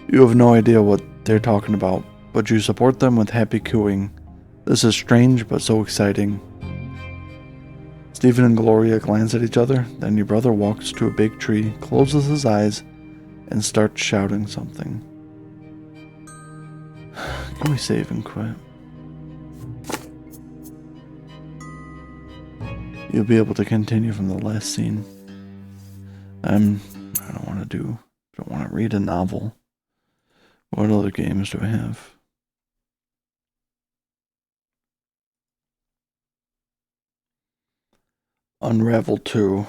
You have no idea what they're talking about, but you support them with happy cooing. This is strange, but so exciting. Stephen and Gloria glance at each other, then your brother walks to a big tree, closes his eyes, and starts shouting something. Can we save and quit? You'll be able to continue from the last scene. I don't want to read a novel. What other games do I have? Unravel 2.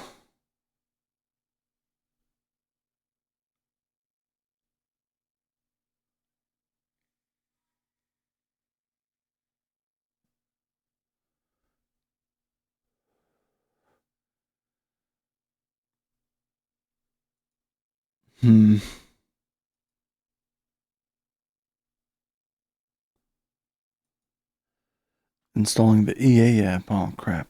Installing the EA app. Oh, crap.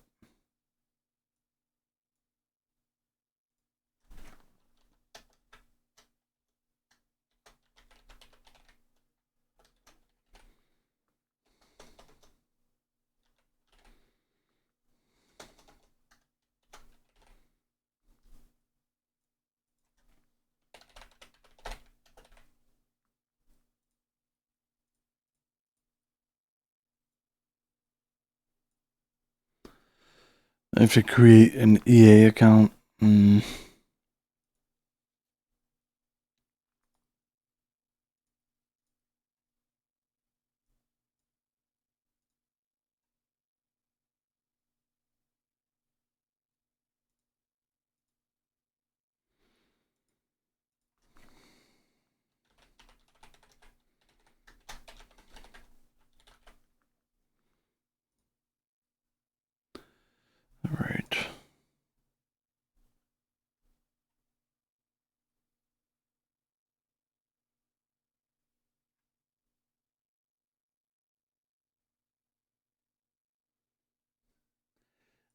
I have to create an EA account. All right.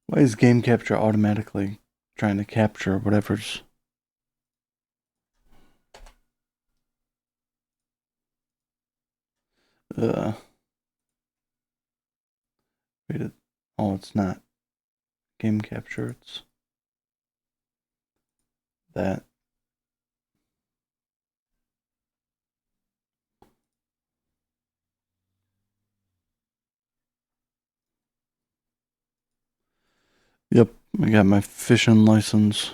Why is game capture automatically trying to capture whatever's... Wait, oh, it's not game capture, it's that. Yep, I got my fishing license.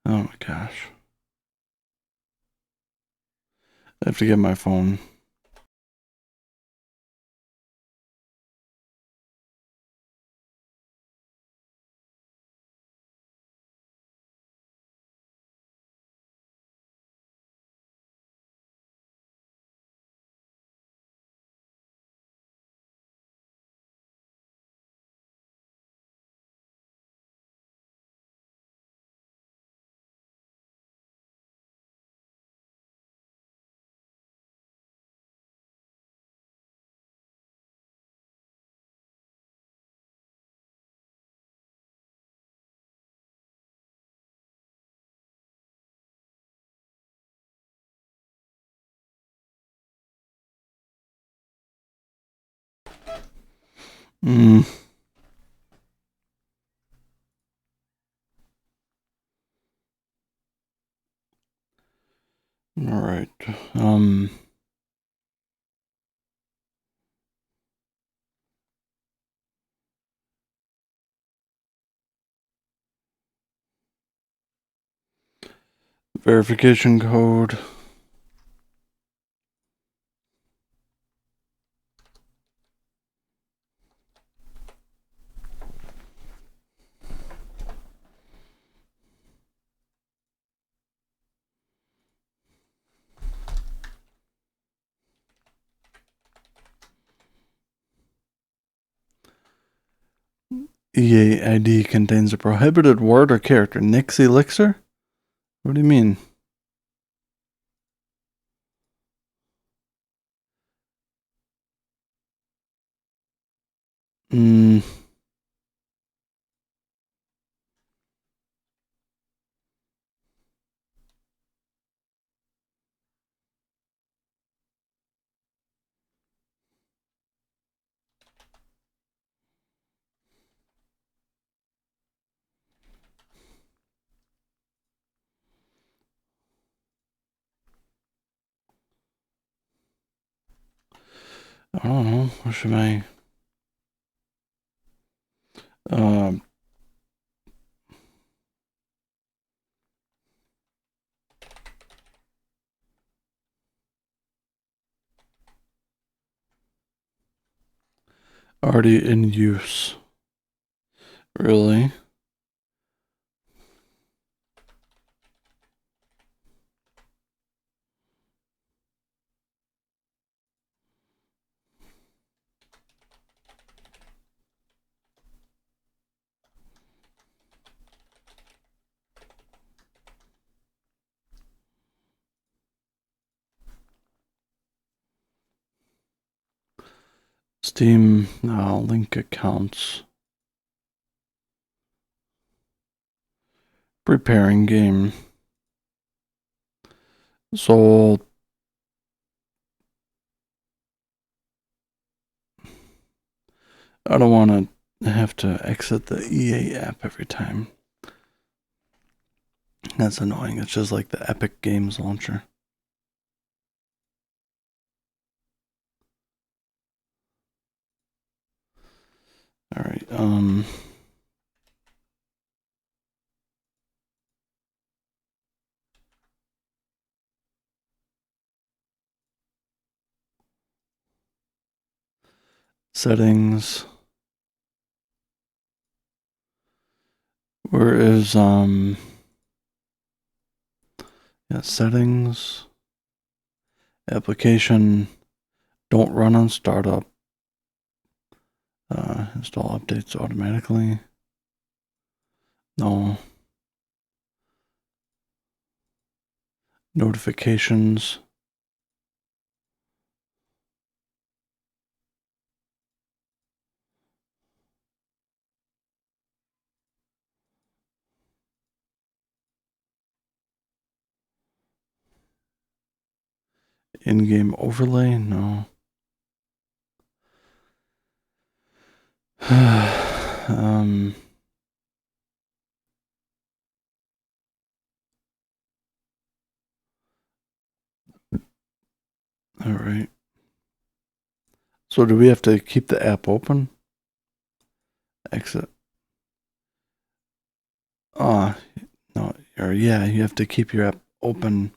Oh my gosh. I have to get my phone. Mm. All right. Verification code. EA ID contains a prohibited word or character. Nick's Elixir? What do you mean? Hmm. I don't know. What should I? Um. Already in use. Really? Steam link accounts. Preparing game. So I don't want to have to exit the EA app every time. That's annoying. It's just like the Epic Games launcher. All right. Settings. Where is yeah, settings. Application. Don't run on startup. Install updates automatically. No. Notifications. In-game overlay. No. All right. So do we have to keep the app open? Exit. No. Or yeah, you have to keep your app open.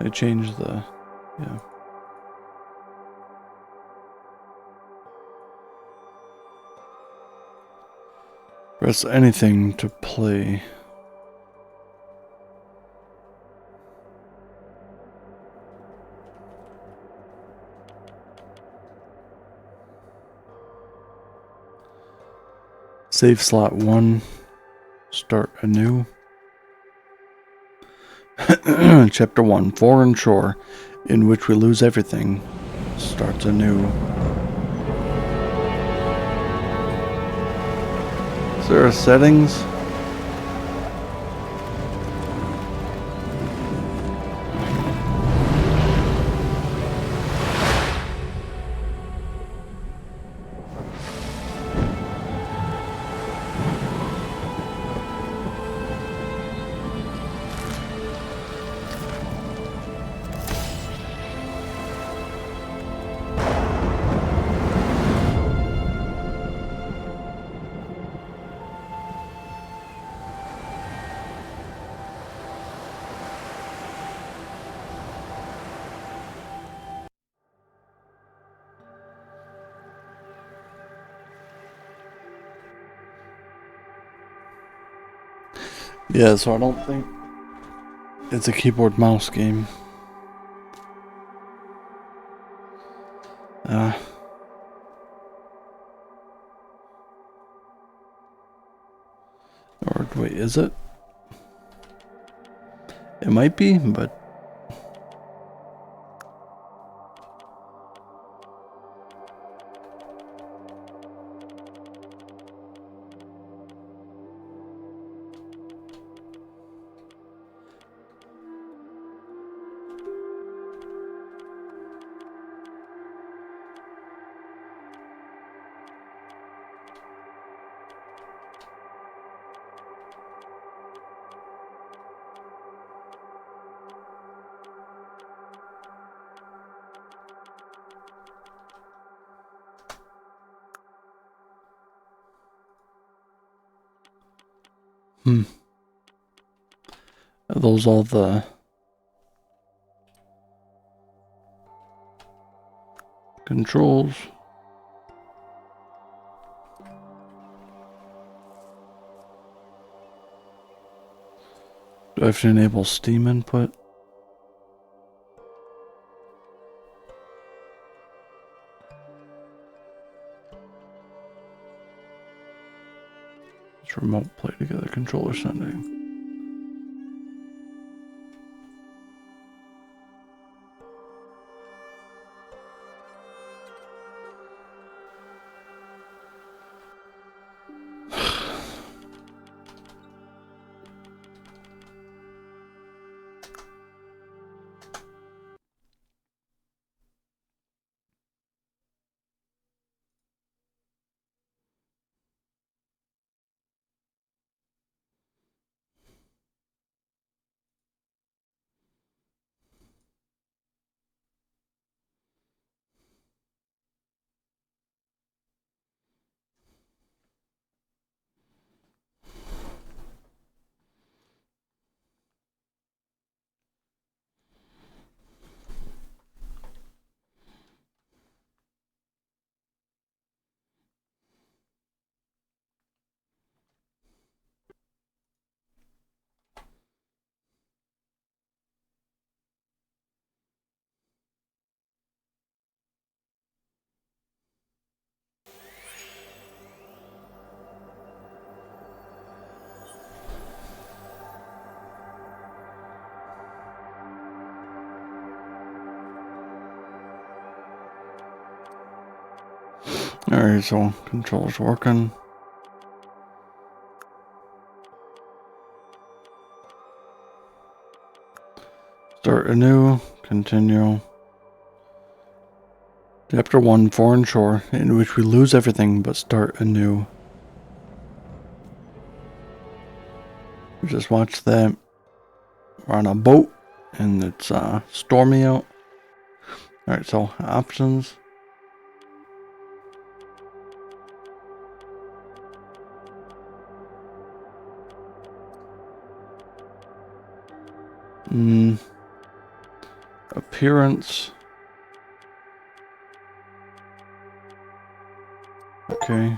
I changed the, yeah. Press anything to play. Save slot 1. Start anew. Chapter 1, Foreign Shore, in which we lose everything. Starts anew. Is there a settings? Yeah, so I don't think it's a keyboard mouse game. Or wait, is it? It might be, but are those all the controls? Do I have to enable Steam input? It's remote play together controller sending. Alright, so controls working. Start anew, continue. Chapter 1, Foreign Shore, in which we lose everything but start anew. We just watched that. We're on a boat, and it's stormy out. Alright, so options. Appearance. Okay.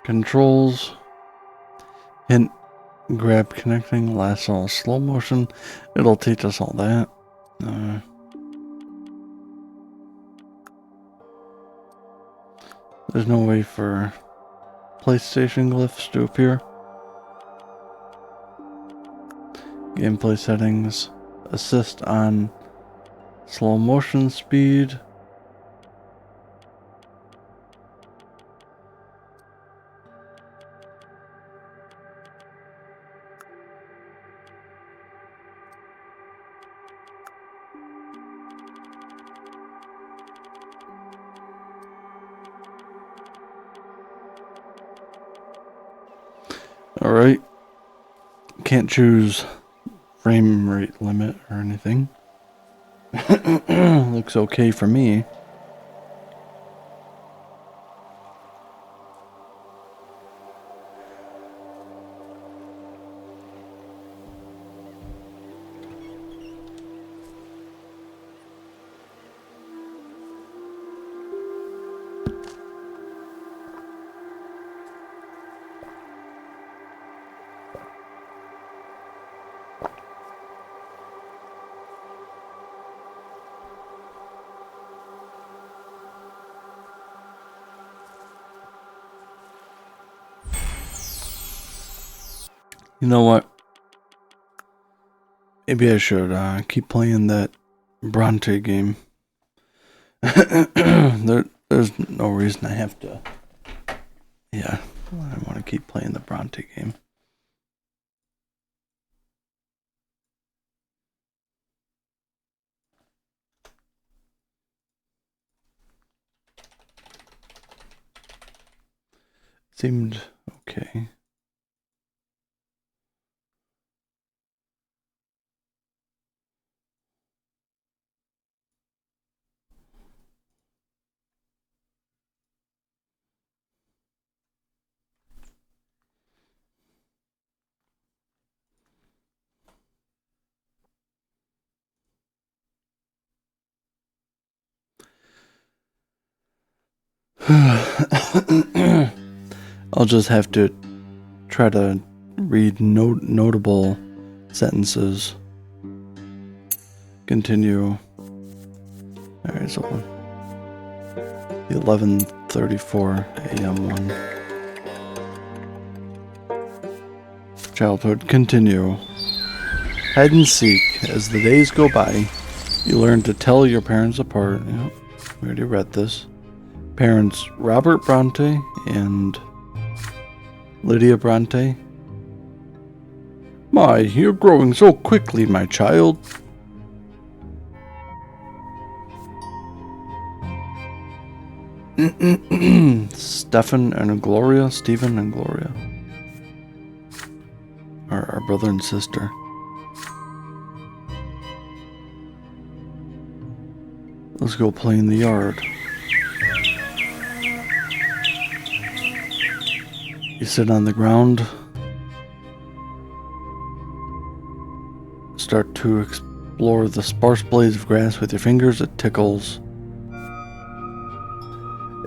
Controls. Hint. Grab connecting. Lasso. Slow motion. It'll teach us all that. There's no way for PlayStation glyphs to appear. Gameplay settings. Assist on slow motion speed. Alright. Can't choose frame rate limit or anything. Looks okay for me. You know what? Maybe I should keep playing that Brante game. There's no reason I have to. Yeah, I want to keep playing the Brante game. Seemed okay. I'll just have to try to read notable sentences. Continue. Alright, so the 11:34 a.m. one. Childhood. Continue. Hide and seek. As the days go by, you learn to tell your parents apart. Yep, we already read this. Parents Robert Brante and Lydia Brante. My, you're growing so quickly, my child. Stephen and Gloria. Our brother and sister. Let's go play in the yard. You sit on the ground. Start to explore the sparse blades of grass with your fingers. It tickles.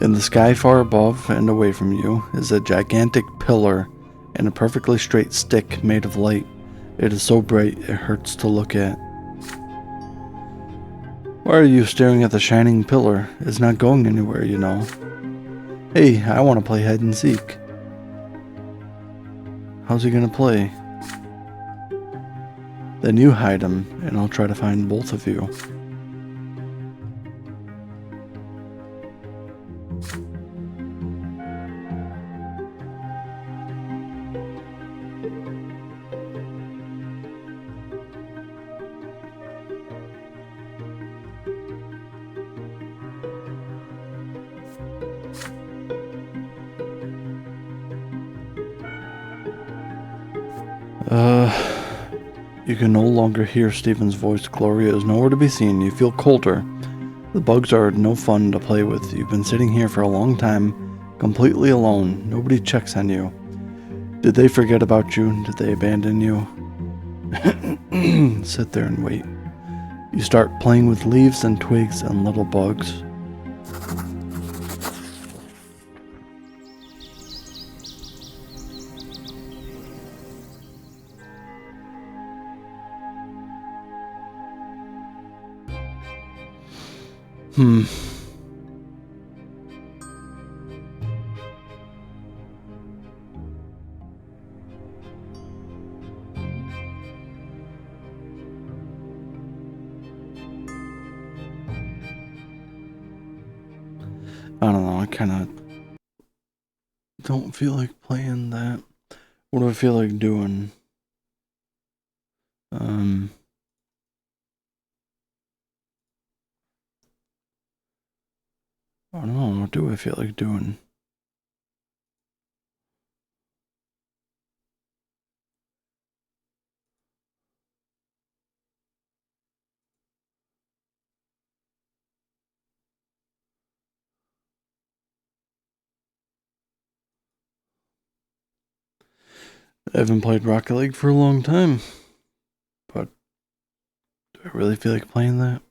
In the sky far above and away from you is a gigantic pillar and a perfectly straight stick made of light. It is so bright it hurts to look at. Why are you staring at the shining pillar? It's not going anywhere, you know. Hey, I want to play hide and seek. How's he gonna play? Then you hide him, and I'll try to find both of you. You can no longer hear Stephen's voice. Gloria is nowhere to be seen. You feel colder. The bugs are no fun to play with. You've been sitting here for a long time, completely alone. Nobody checks on you. Did they forget about you? Did they abandon you? Sit there and wait. You start playing with leaves and twigs and little bugs. I don't know, I kind of don't feel like playing that. What do I feel like doing? I don't know, what do I feel like doing? I haven't played Rocket League for a long time, but do I really feel like playing that?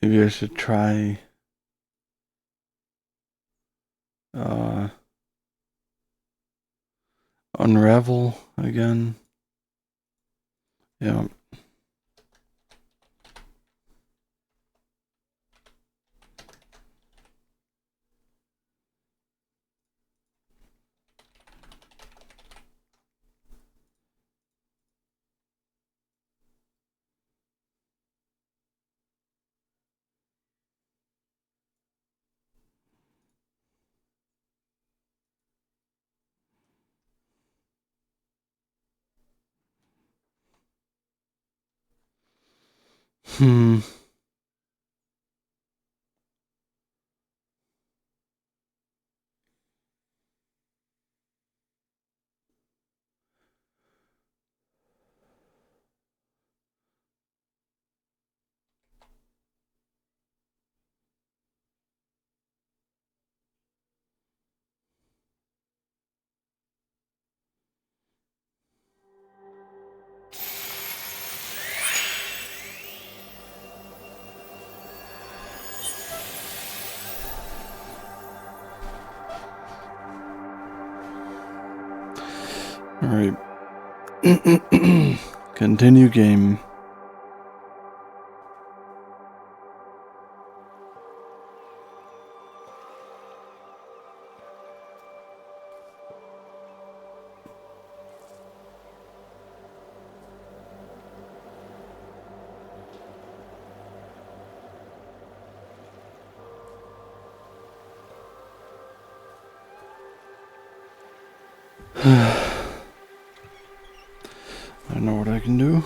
Maybe I should try Unravel again. Yeah. Hmm. All right. Continue game. I know what I can do.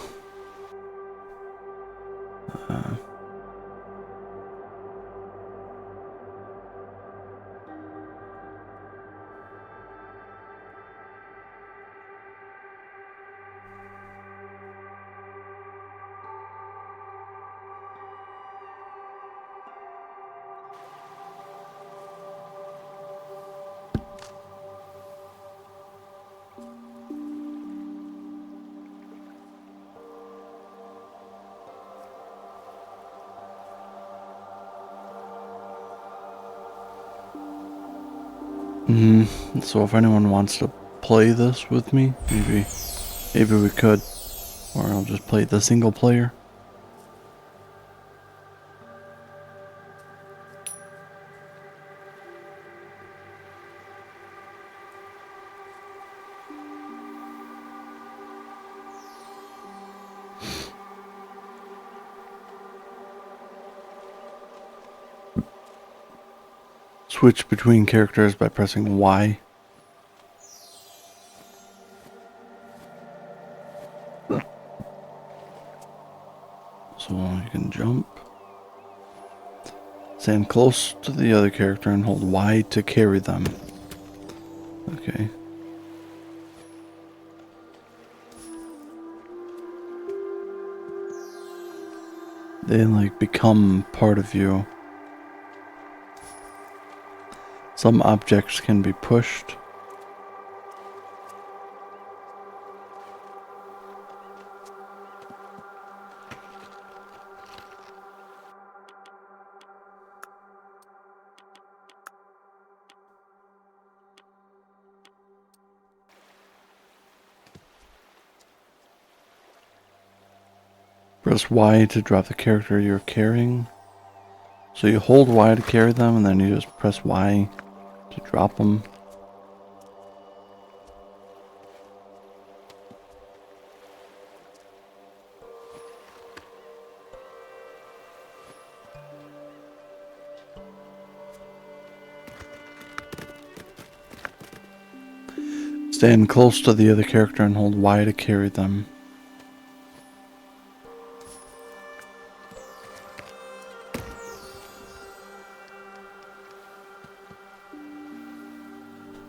So if anyone wants to play this with me, maybe we could, or I'll just play the single player. Switch between characters by pressing Y. So you can jump. Stand close to the other character and hold Y to carry them. Okay. They like become part of you. Some objects can be pushed. Press Y to drop the character you're carrying. So you hold Y to carry them, and then you just press Y to drop them. Stand close to the other character and hold Y to carry them.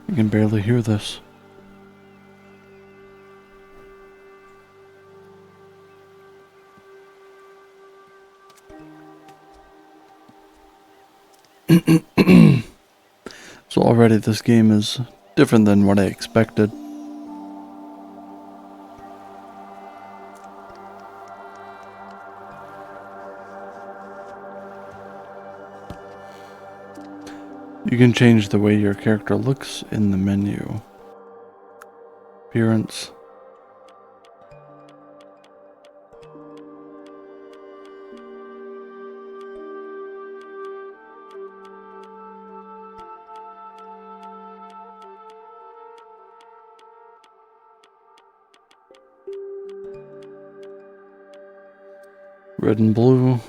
You can barely hear this. So already this game is different than what I expected. You can change the way your character looks in the menu. appearance. Red and blue.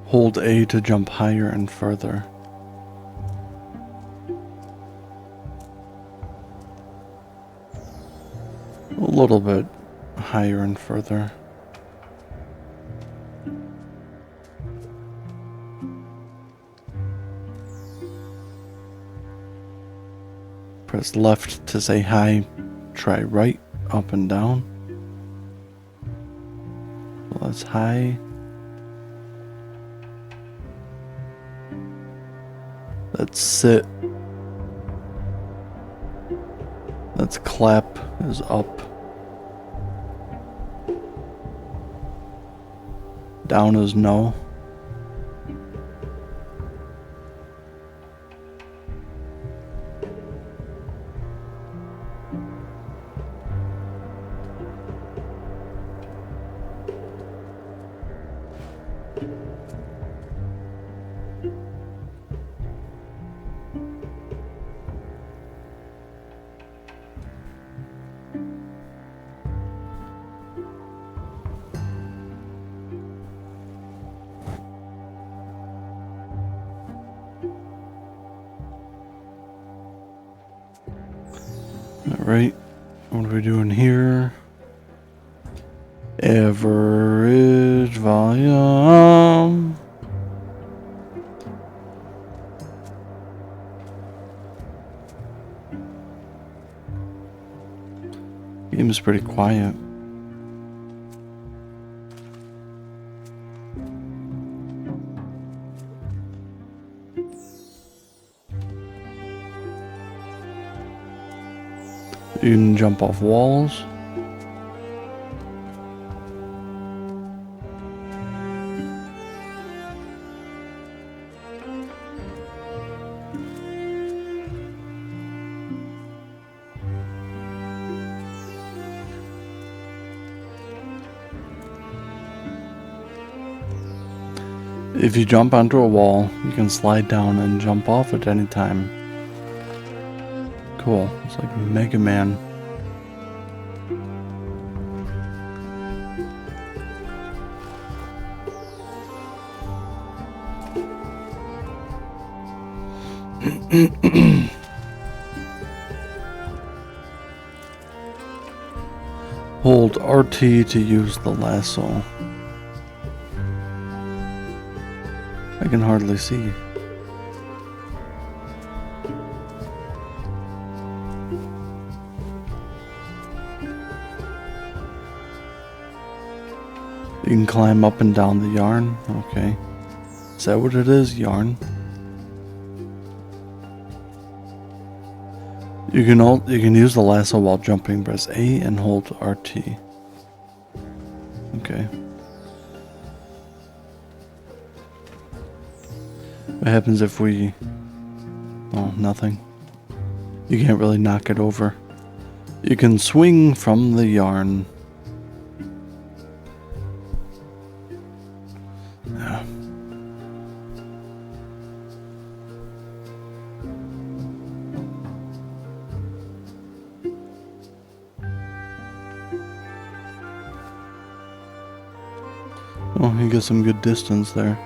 Hold A to jump higher and further. A little bit higher and further. Press left to say hi. Try right, up and down. So that's high. That's sit. That's clap is up. Down is no. Alright, what are we doing here? Average volume. Game is pretty quiet. You can jump off walls. If you jump onto a wall, you can slide down and jump off at any time. Cool. It's like Mega Man. Hold RT to use the lasso. I can hardly see. You can climb up and down the yarn. Okay. Is that what it is? Yarn? You can use the lasso while jumping. Press A and hold RT. Okay. What happens if we... Oh, nothing. You can't really knock it over. You can swing from the yarn. Yeah. he gets some good distance there.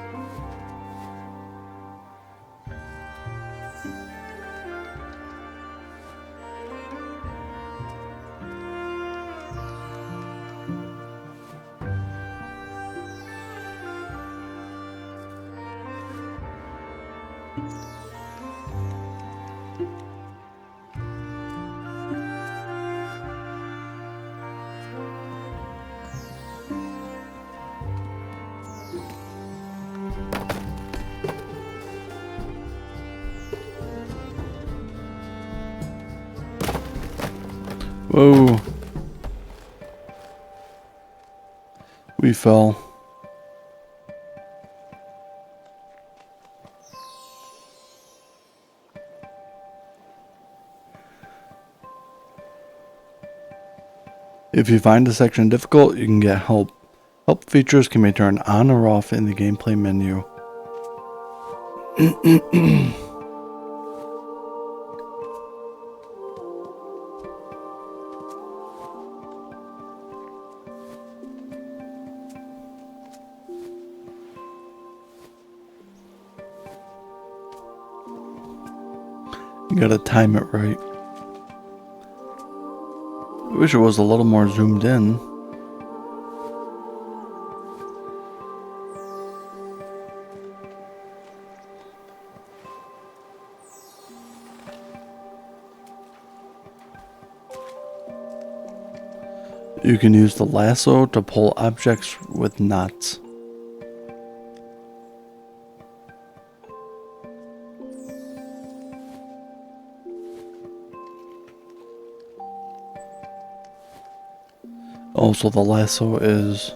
Whoa. We fell. If you find a section difficult, you can get help. Help features can be turned on or off in the gameplay menu. You gotta time it right. I wish it was a little more zoomed in. You can use the lasso to pull objects with knots. Also, the lasso is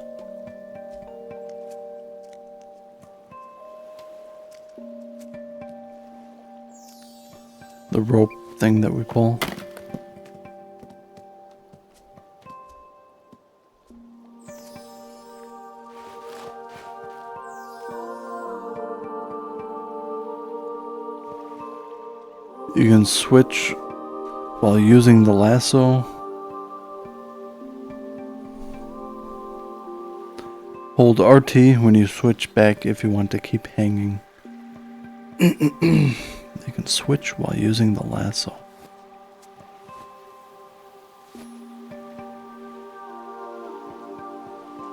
the rope thing that we pull. You can switch while using the lasso. Hold RT when you switch back if you want to keep hanging. You can switch while using the lasso.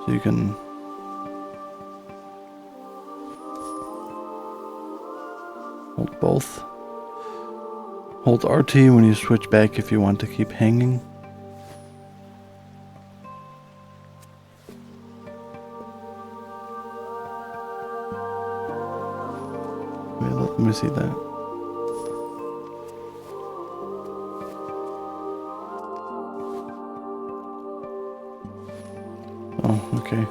So you can hold both. Hold RT when you switch back if you want to keep hanging. Wait, let me see that. Oh, okay.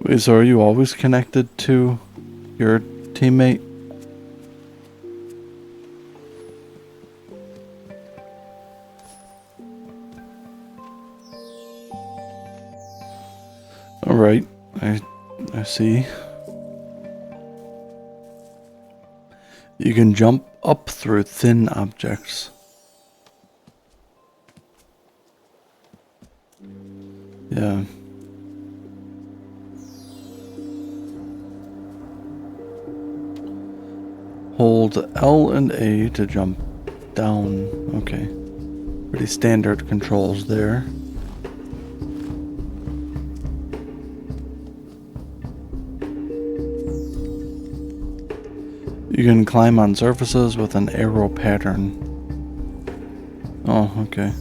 Wait, so are you always connected to your teammate? Alright, I see. You can jump up through thin objects. Yeah. Hold L and A to jump down. Okay. Pretty standard controls there. You can climb on surfaces with an arrow pattern. Oh, okay.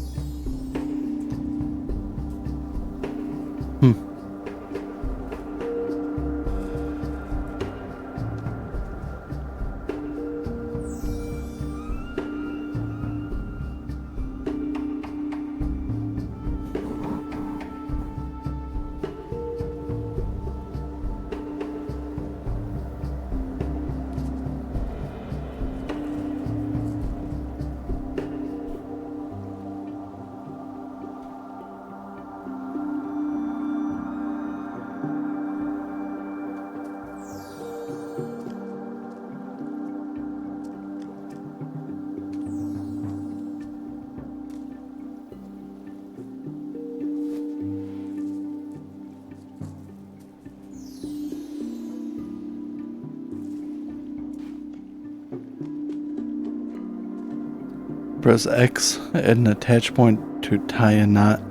Press X at an attach point to tie a knot.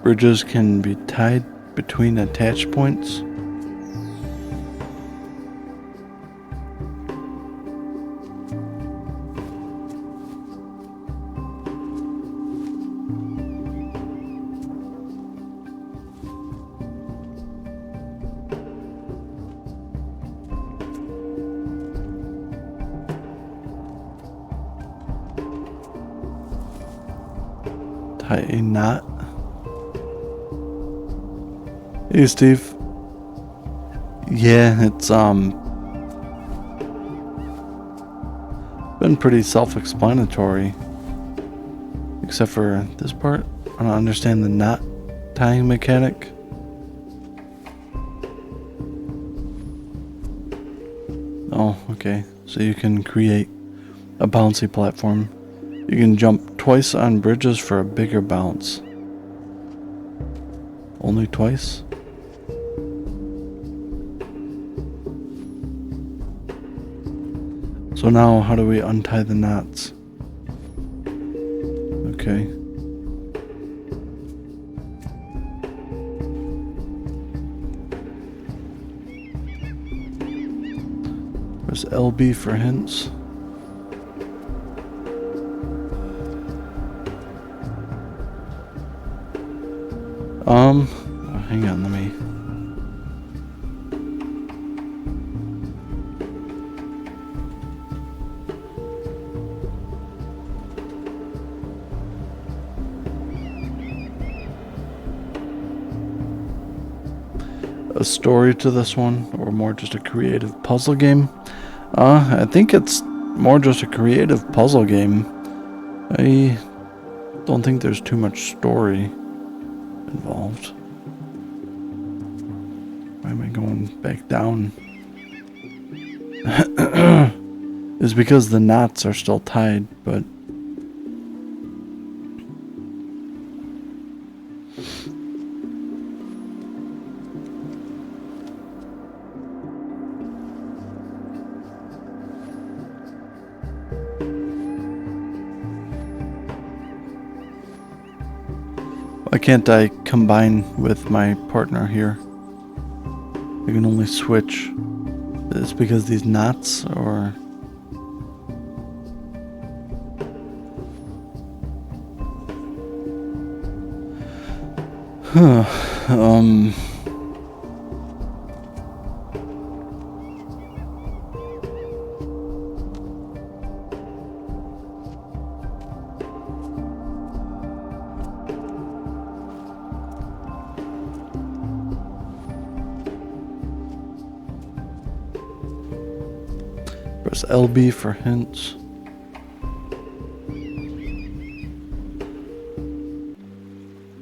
Bridges can be tied between attach points. Tie a knot. Hey Steve. Yeah, it's been pretty self-explanatory. Except for this part. I don't understand the knot tying mechanic. Oh, okay. So you can create a bouncy platform. You can jump twice on bridges for a bigger bounce. Only twice? So now how do we untie the knots? Okay. Press LB for hints. Hang on, let me. A story to this one, or more just a creative puzzle game? I think it's more just a creative puzzle game. I don't think there's too much story involved. Why am I going back down? It's because the knots are still tied, but why can't I combine with my partner here? I can only switch. It's because these knots, or... Huh. Press LB for hints.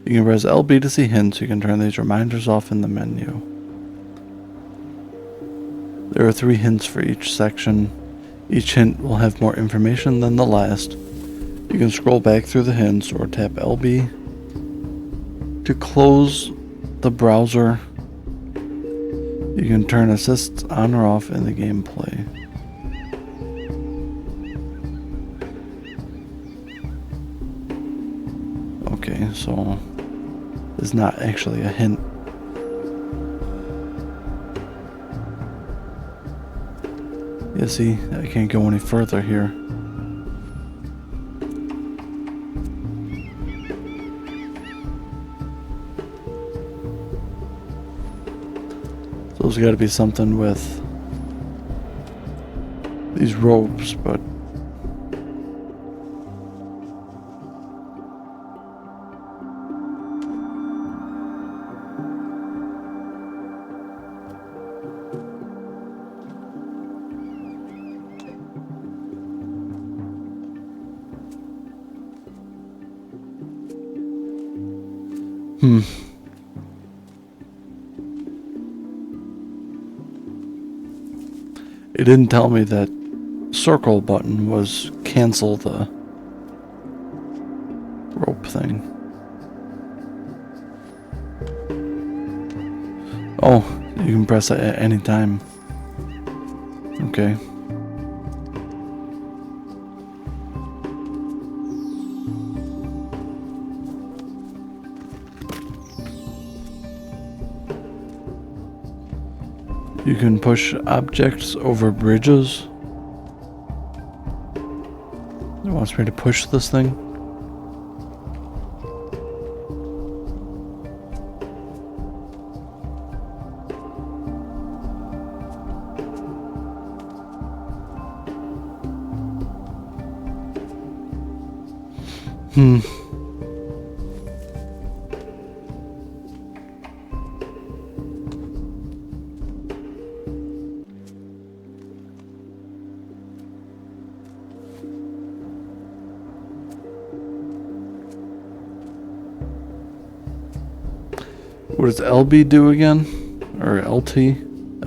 You can press LB to see hints. You can turn these reminders off in the menu. There are 3 hints for each section. Each hint will have more information than the last. You can scroll back through the hints or tap LB to close the browser. You can turn assists on or off in the gameplay. Okay, so it's not actually a hint. Yeah, see, I can't go any further here. So there's got to be something with these ropes, but it didn't tell me that circle button was cancel the rope thing. Oh, you can press it at any time. Okay. You can push objects over bridges. It wants me to push this thing. What does LB do again? Or LT?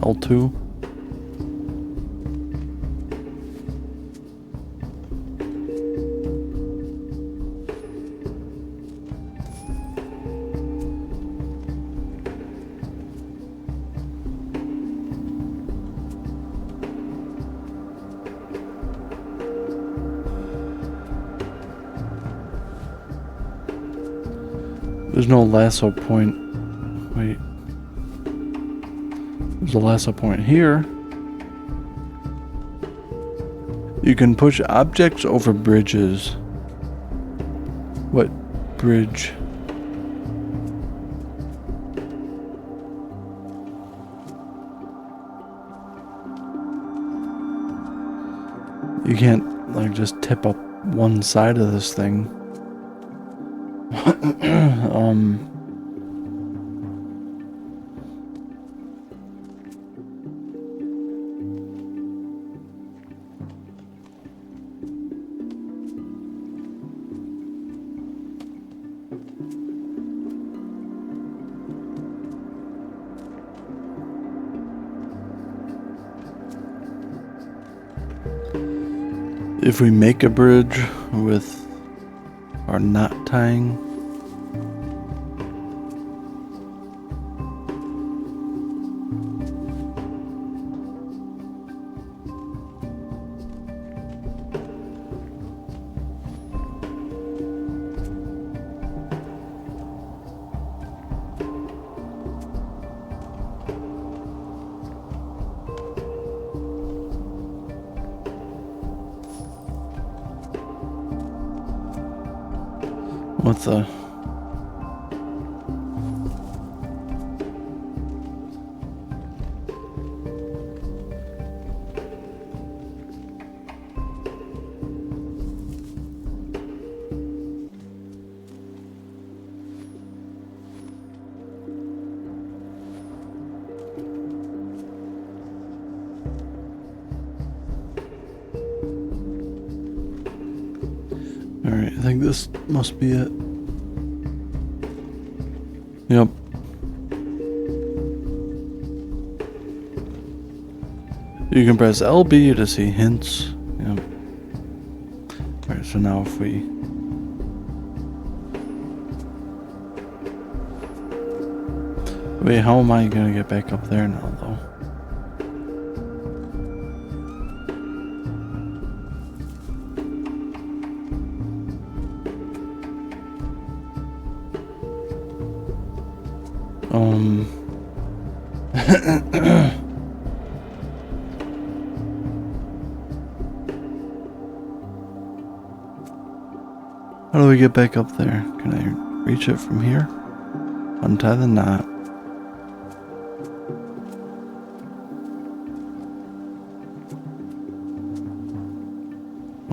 L2? There's no lasso point. Wait. There's a lasso point here. You can push objects over bridges. What bridge? You can't, like, just tip up one side of this thing. If we make a bridge with our knot tying, what the? Alright, I think this must be it. Yep. You can press LB to see hints. Yep. Alright, so now if we... Wait, how am I gonna get back up there now, though? How do we get back up there? Can I reach it from here? Untie the knot.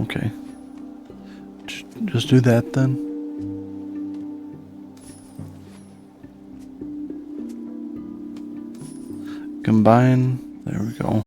Okay. Just do that then. Combine. There we go.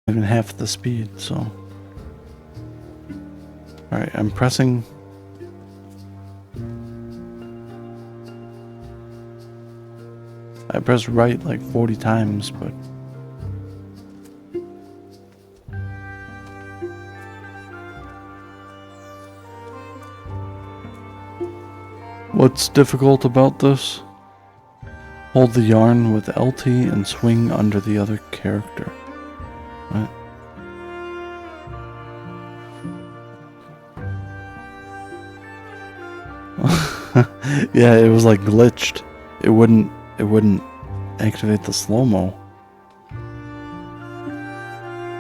Even half the speed, so. Alright, I'm pressing. I pressed right like 40 times, but. What's difficult about this? Hold the yarn with LT and swing under the other character. What? Yeah, it was like glitched. It wouldn't activate the slow-mo.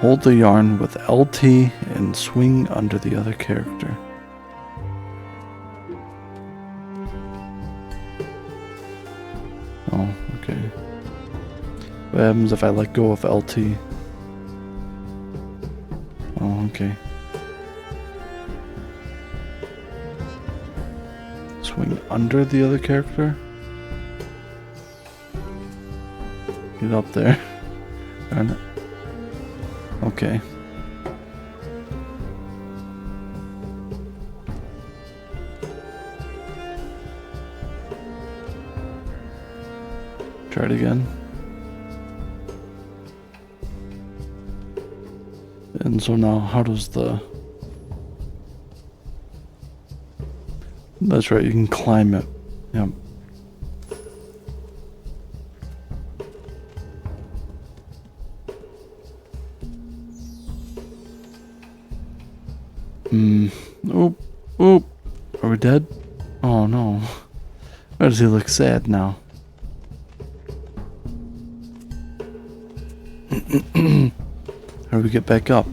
Hold the yarn with LT and swing under the other character. Oh, okay. What happens if I let go of LT? Oh, okay. Swing under the other character? Get up there. Darn it. Okay. Try it again. And so now, how does the... That's right, you can climb it. Yep. Oop. Oop. Are we dead? Oh no. Why does he look sad now? How do we get back up?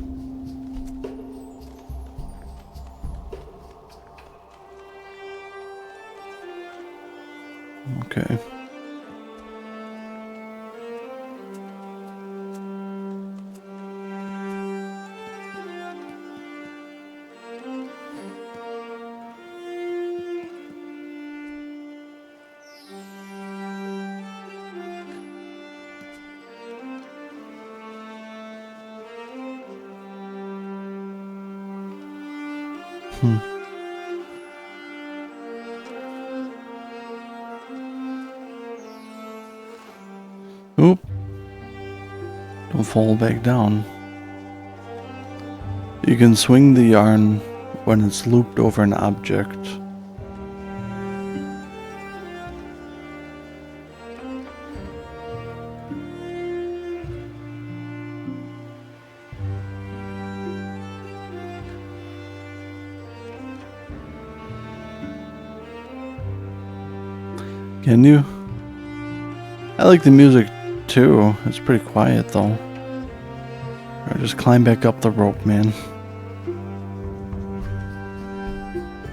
Okay. Oop. Don't fall back down. You can swing the yarn when it's looped over an object. Can you? I like the music too. It's pretty quiet though. Alright, just climb back up the rope, man.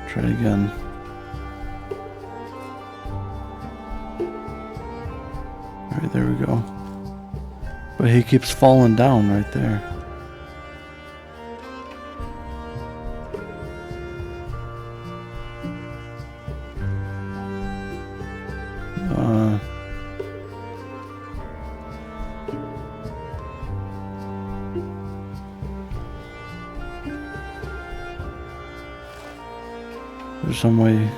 Try it again. Alright, there we go. But he keeps falling down right there. There's some way.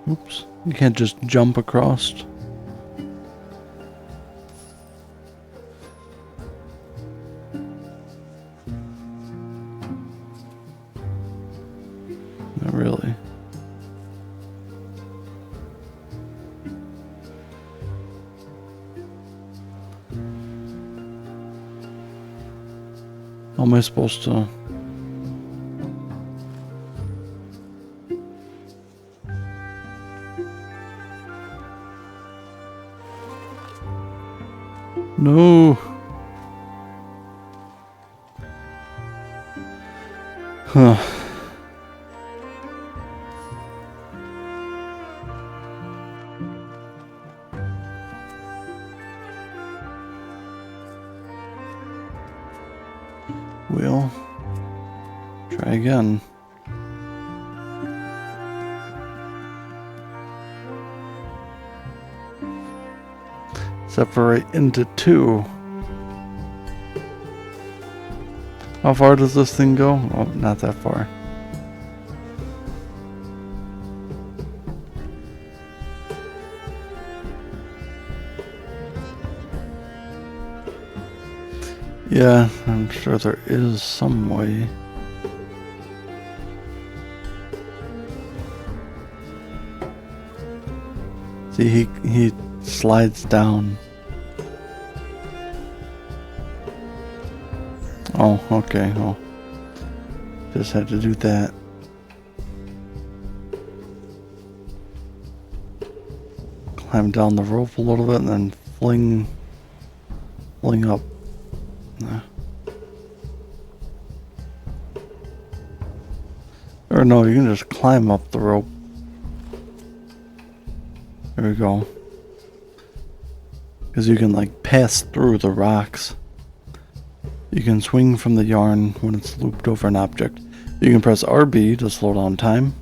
Oops. You can't just jump across. Not really. How am I supposed to? No. Huh. We'll try again. separate into two. How far does this thing go? Oh, not that far. Yeah, I'm sure there is some way. See, he slides down. Oh, okay. Oh, just had to do that. Climb down the rope a little bit and then fling up. Or no, you can just climb up the rope. There we go. Because you can like pass through the rocks. You can swing from the yarn when it's looped over an object. You can press RB to slow down time.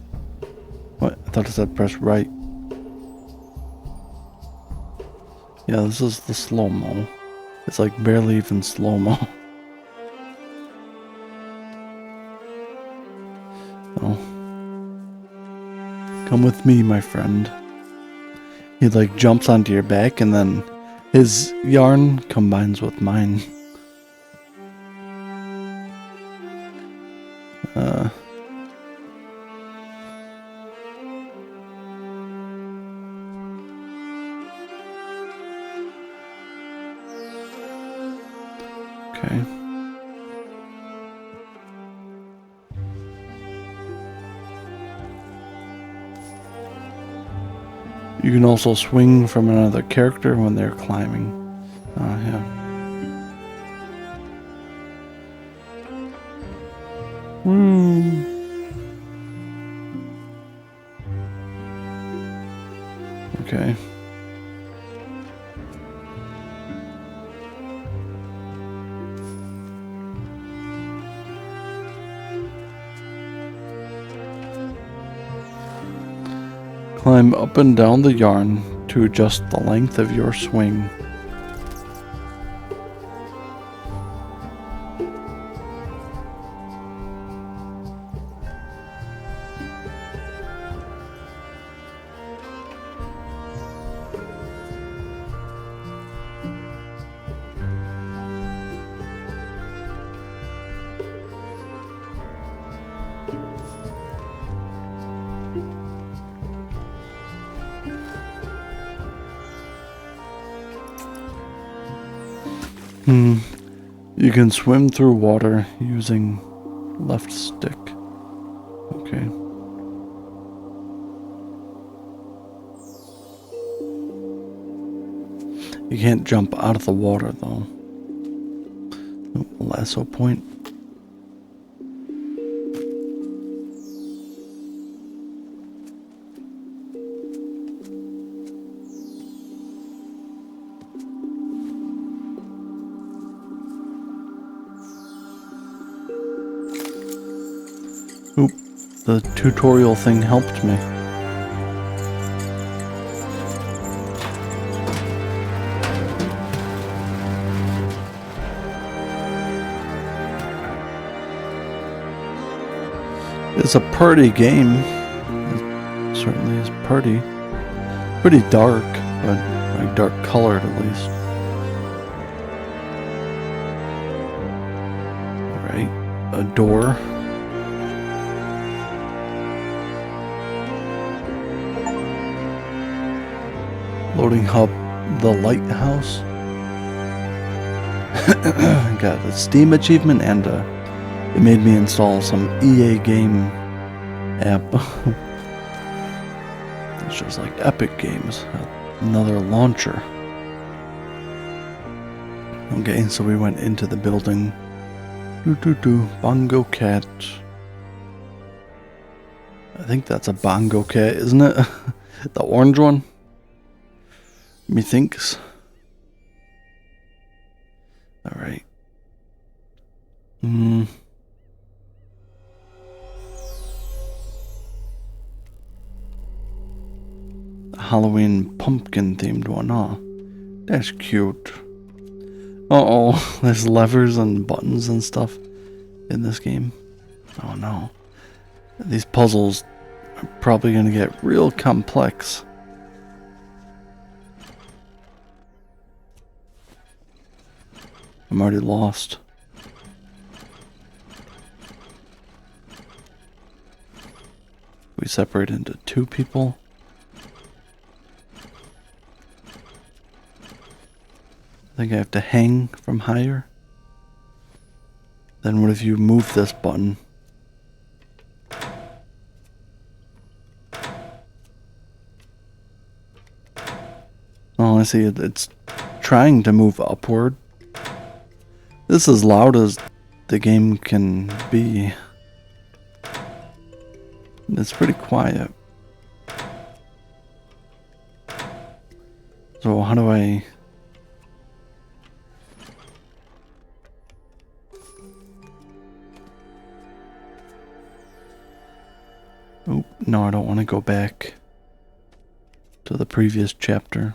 What? I thought it said press right. Yeah, this is the slow-mo. It's like barely even slow-mo. Oh. Come with me, my friend. He like jumps onto your back and then his yarn combines with mine. Okay. You can also swing from another character when they're climbing. Yeah. Woo. Okay. Climb up and down the yarn to adjust the length of your swing. You can swim through water using left stick. Okay. You can't jump out of the water though. Lasso point. Oop, the tutorial thing helped me. It's a party game. It certainly is party. Pretty dark, but like dark colored at least. Alright, a door. Loading hub, the lighthouse. Got a Steam achievement and it made me install some EA game app. It's just like Epic Games, another launcher. Okay, so we went into the building. Bongo cat. I think that's a bongo cat, isn't it? The orange one? Methinks. Alright. Halloween pumpkin themed one, huh? That's cute. Uh-oh, there's levers and buttons and stuff in this game. Oh no. These puzzles are probably gonna get real complex. I'm already lost. We separate into two people. I think I have to hang from higher. Then what if you move this button? Oh, I see it. It's trying to move upward. This is as loud as the game can be. It's pretty quiet. So how do I... Oh, no, I don't want to go back to the previous chapter.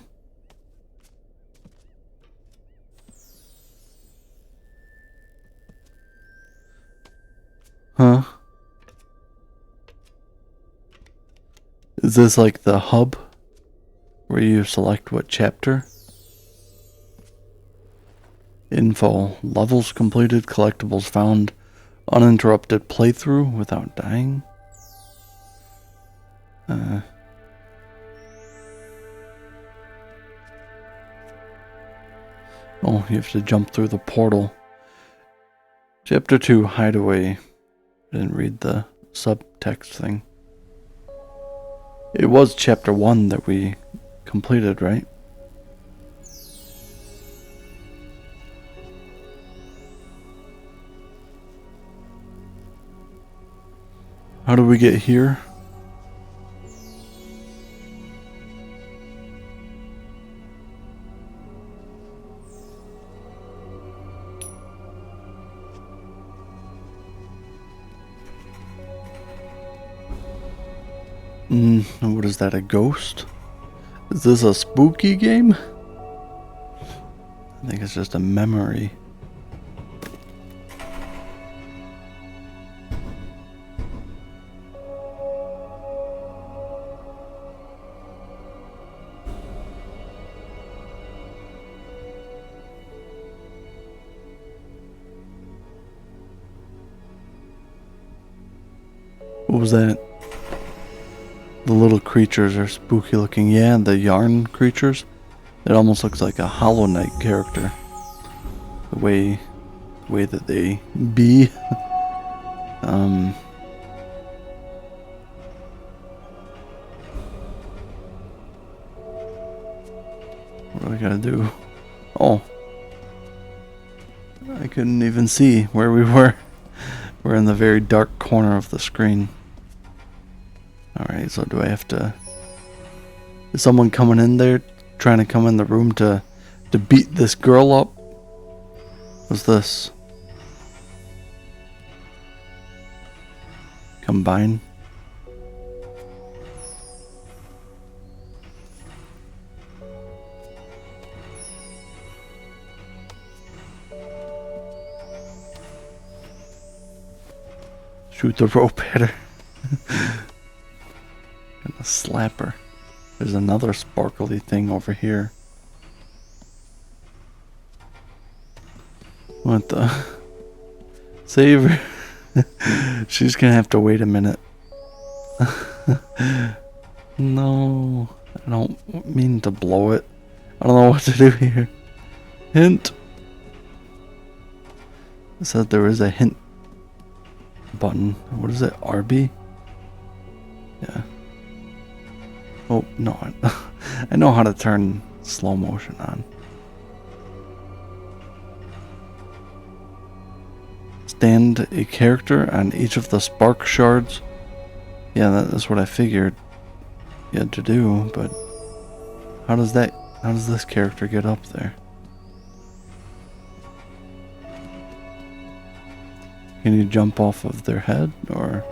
Huh? Is this like the hub where you select what chapter? Info. Levels completed, collectibles found, uninterrupted playthrough without dying. Oh, you have to jump through the portal. Chapter 2, Hideaway. I didn't read the subtext thing. It was chapter 1 that we completed, right? How do we get here? What is that, a ghost? Is this a spooky game? I think it's just a memory. What was that? The little creatures are spooky looking. Yeah, the yarn creatures. It almost looks like a Hollow Knight character. The way that they be. What do I gotta do? Oh. I couldn't even see where we were. We're in the very dark corner of the screen. Alright, so do I have to... Is someone coming in there, trying to come in the room to beat this girl up? What's this? Combine? Shoot the rope at her. Gonna slap her. There's another sparkly thing over here. What the? Save her. She's gonna have to wait a minute. No. I don't mean to blow it. I don't know what to do here. Hint. It said there is a hint button. What is it? RB? Yeah. Oh, no. I know how to turn slow motion on. Stand a character on each of the spark shards. Yeah, that's what I figured you had to do, but how does this character get up there? Can you jump off of their head, or...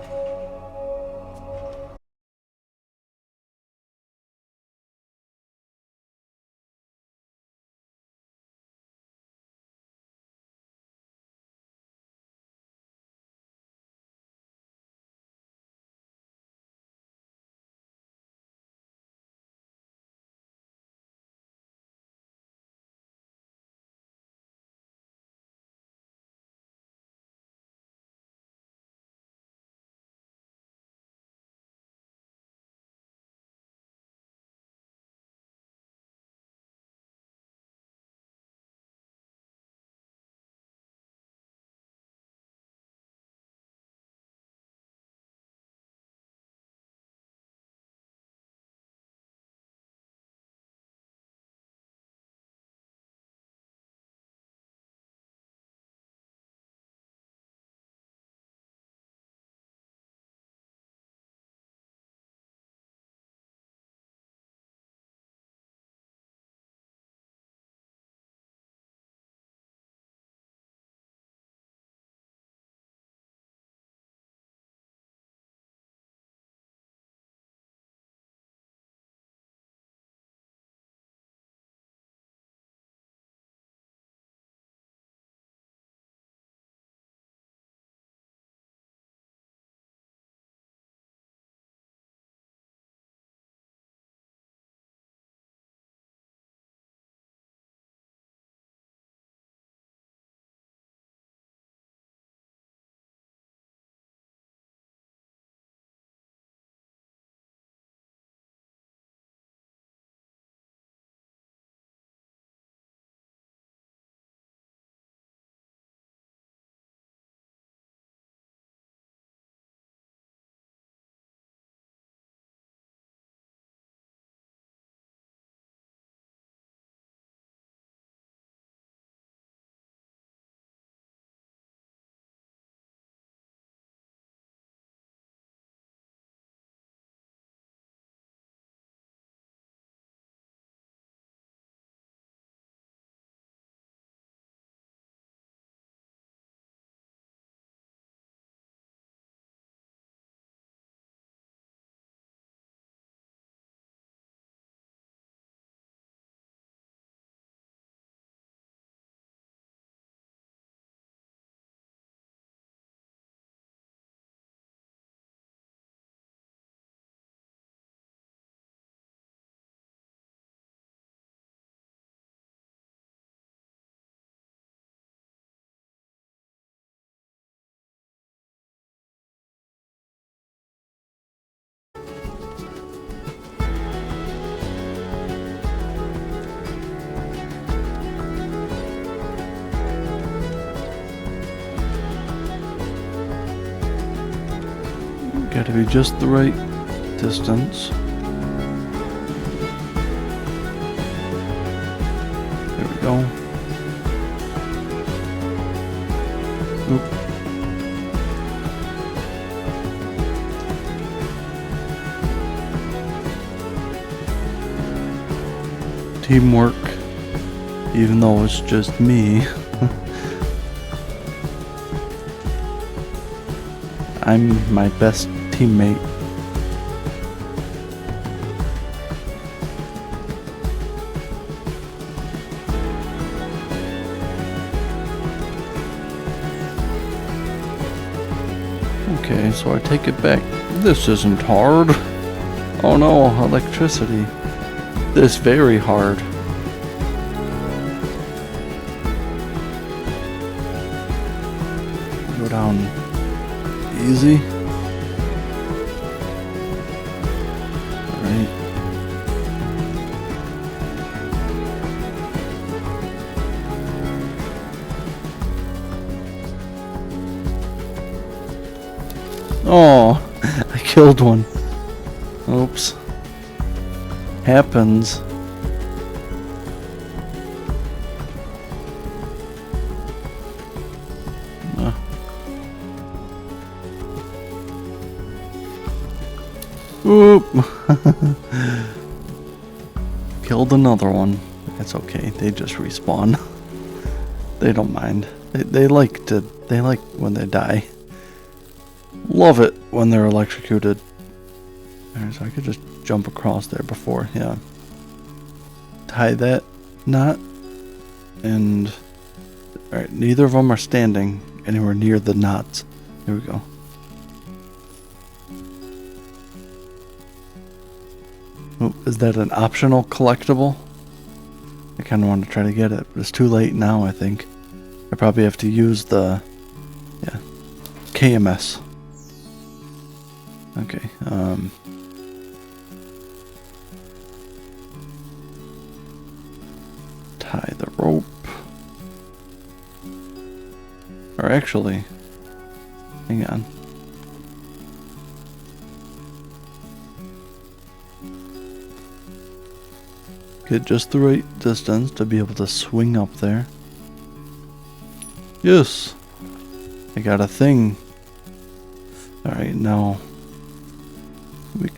Gotta be just the right distance. There we go. Oop. Teamwork, even though it's just me. I'm my best teammate. Okay, so I take it back. This isn't hard. Oh no, electricity. This very hard. Go down easy. Alright. Oh, I killed one. Oops. Happens. Oop. Killed another one. That's okay. They just respawn. They don't mind. They like when they die. Love it when they're electrocuted. Alright, so I could just jump across there before, yeah. Tie that knot. And alright, neither of them are standing anywhere near the knots. Here we go. Oh, is that an optional collectible? I kind of want to try to get it, but it's too late now, I think. I probably have to use the, yeah, KMS. Okay, tie the rope. Or actually, hang on. Get just the right distance to be able to swing up there. Yes! I got a thing. Alright, now we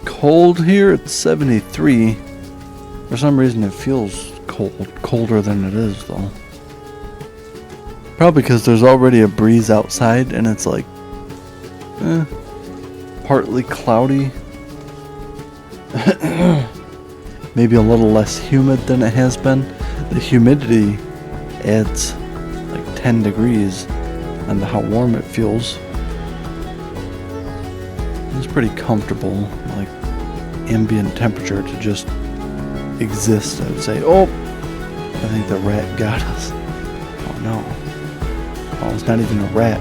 cold here. It's 73. For some reason it feels cold. Colder than it is, though. Probably because there's already a breeze outside and it's like partly cloudy. Maybe a little less humid than it has been. The humidity adds like 10 degrees onto how warm it feels. It's pretty comfortable, like ambient temperature to just exist, I would say. Oh, I think the rat got us. Oh no. Oh, it's not even a rat.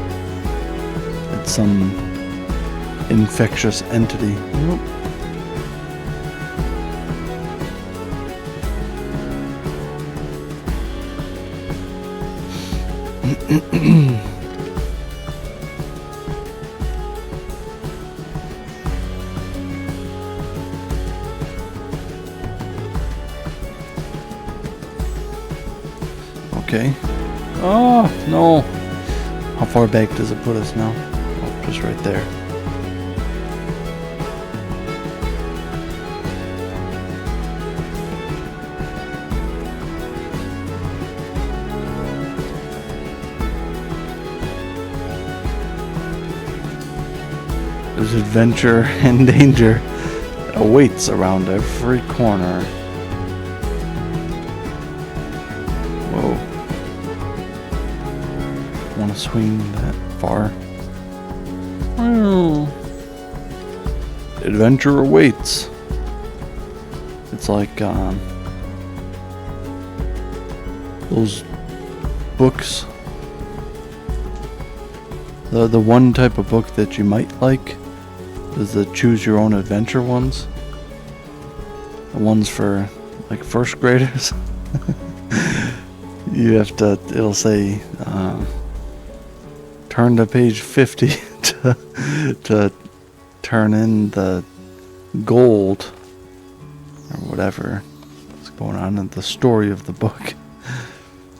It's some infectious entity. Nope. Okay. Oh, no. How far back does it put us now? Oh, just right there. There's adventure and danger that awaits around every corner. Whoa. Want to swing that far? Oh. Adventure awaits. It's like those books. The one type of book that you might like is the choose your own adventure ones. The ones for like first graders. You have to, it'll say turn to page 50 to turn in the gold or whatever is going on in the story of the book.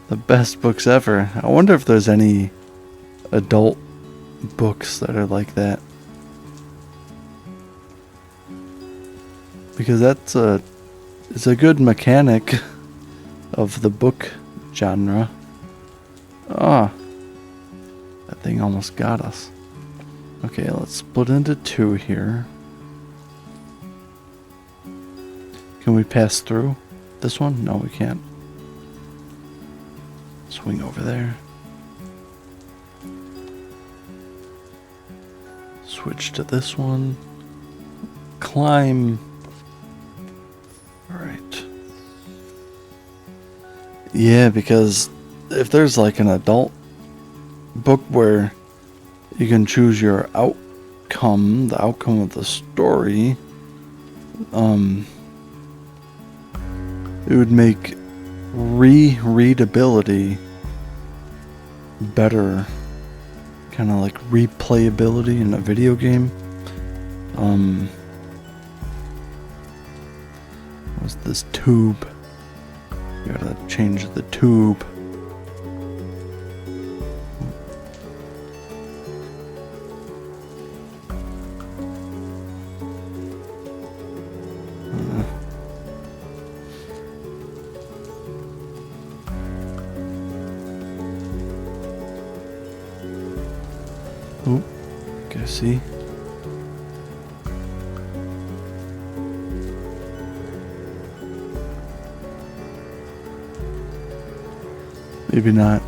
The best books ever. I wonder if there's any adult books that are like that. Because it's a good mechanic of the book genre. Ah, that thing almost got us. Okay, let's split into two here. Can we pass through this one? No, we can't. Swing over there. Switch to this one. Climb. Alright. Yeah, because if there's like an adult book where you can choose your outcome, the outcome of the story, it would make readability better. Kind of like replayability in a video game. What's this tube? You gotta change the tube. Oh, okay, see. Maybe not.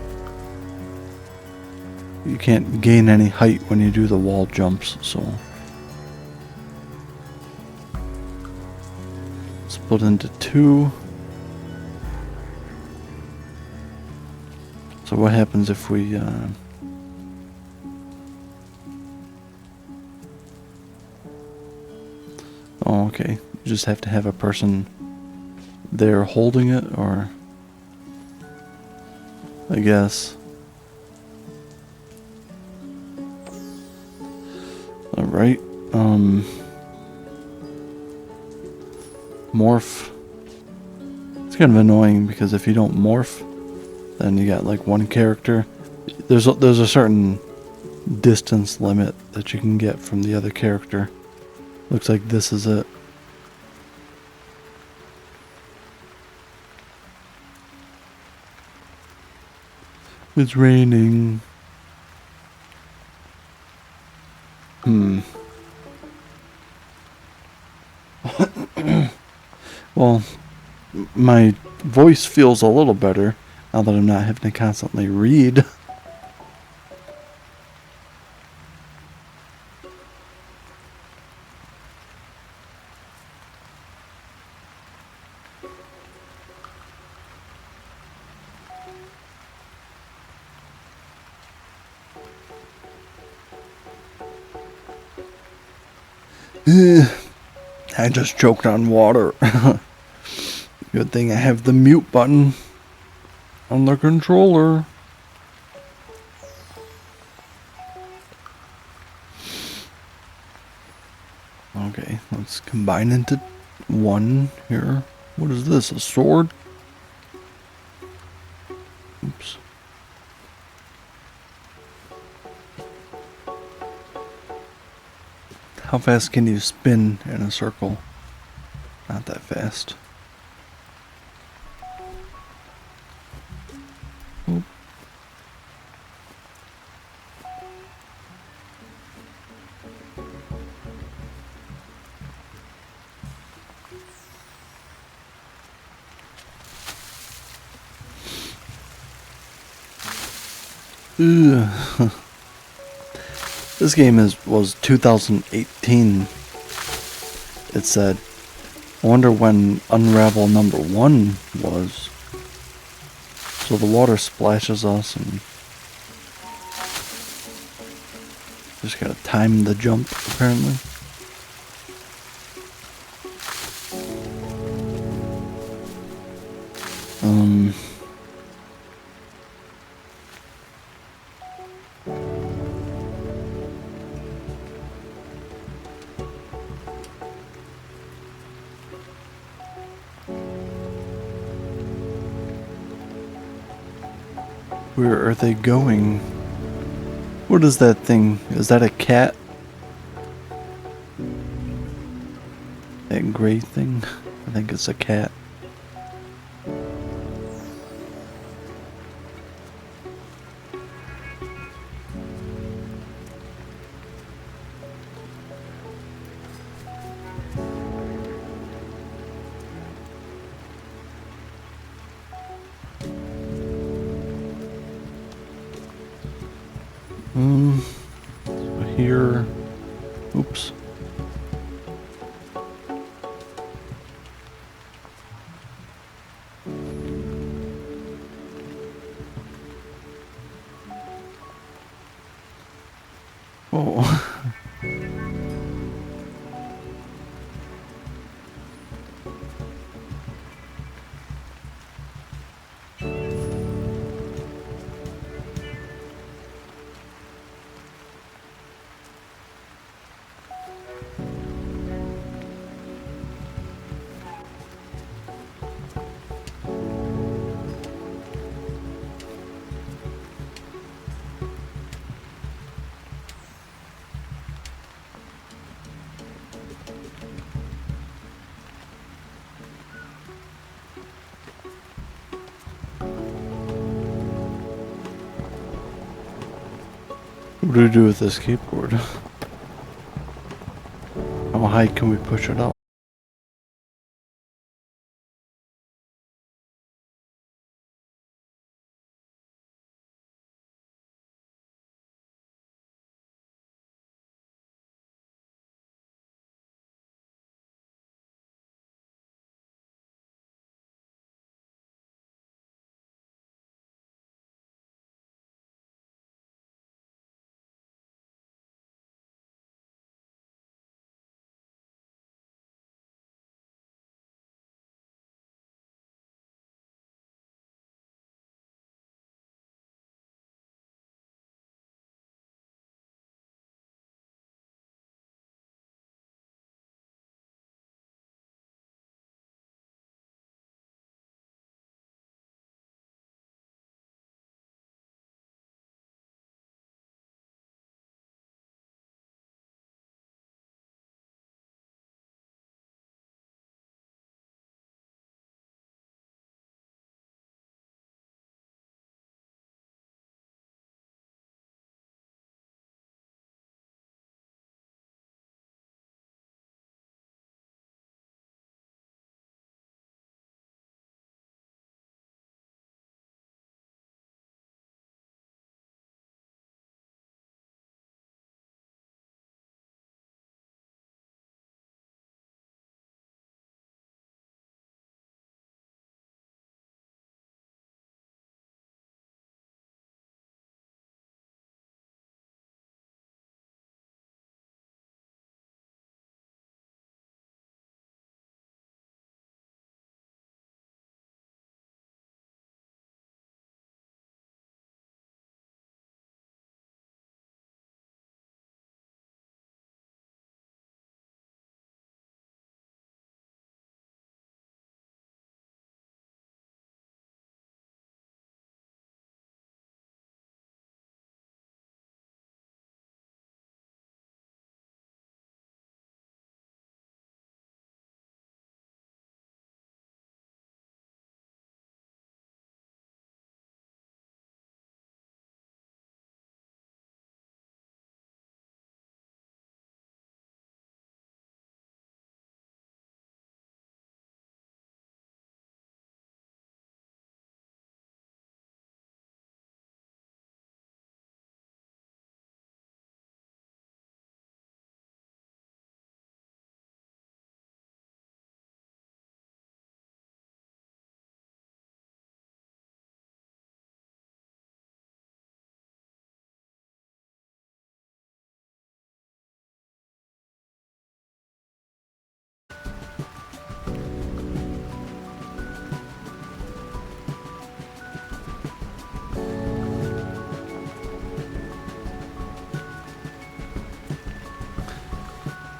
You can't gain any height when you do the wall jumps, so. Split into two. So what happens if we, oh, okay. You just have to have a person there holding it, or I guess. Alright. Morph. It's kind of annoying because if you don't morph, then you got like one character. There's a certain distance limit that you can get from the other character. Looks like this is it. It's raining. Well, my voice feels a little better now that I'm not having to constantly read. I just choked on water. Good thing I have the mute button on the controller. Okay, let's combine into one here. What is this, a sword? Oops. How fast can you spin in a circle? Not that fast. Oop. Ugh. This game was 2018. It said. I wonder when Unravel #1 was. So the water splashes us and just gotta time the jump apparently. Where are they going? What is that thing? Is that a cat? That gray thing? I think it's a cat. Here. Oops. Oh. What do we do with this skateboard? How high can we push it up?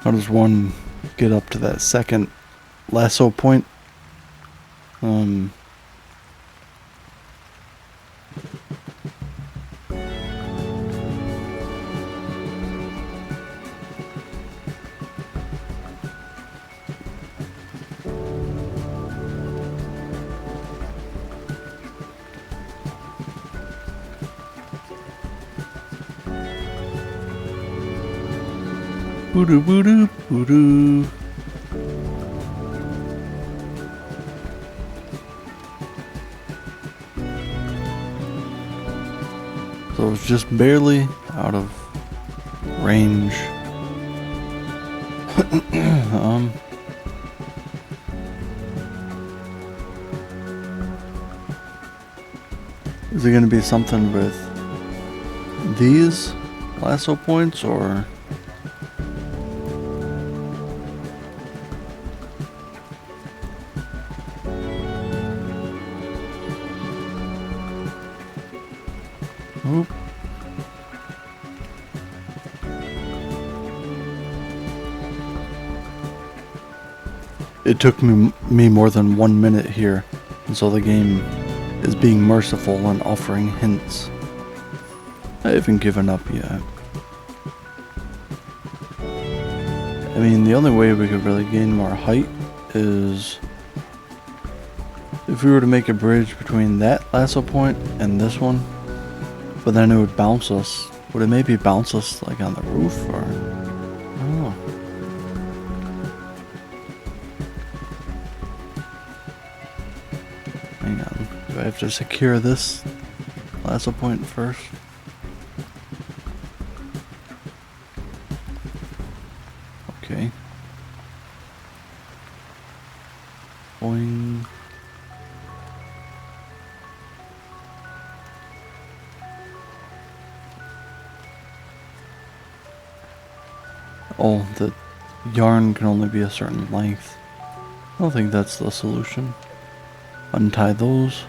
How does one get up to that second lasso point? Boo-doo, boo-doo, boo-doo. So it's just barely out of range. Is it going to be something with these lasso points, or? Oop. It took me more than 1 minute here, and so the game is being merciful and offering hints. I haven't given up yet. I mean, the only way we could really gain more height is if we were to make a bridge between that lasso point and this one, but then it would bounce us. Would it maybe bounce us like on the roof, or? I don't know. Hang on. Do I have to secure this lasso point first? Okay. Boing. Oh, the yarn can only be a certain length. I don't think that's the solution. Untie those.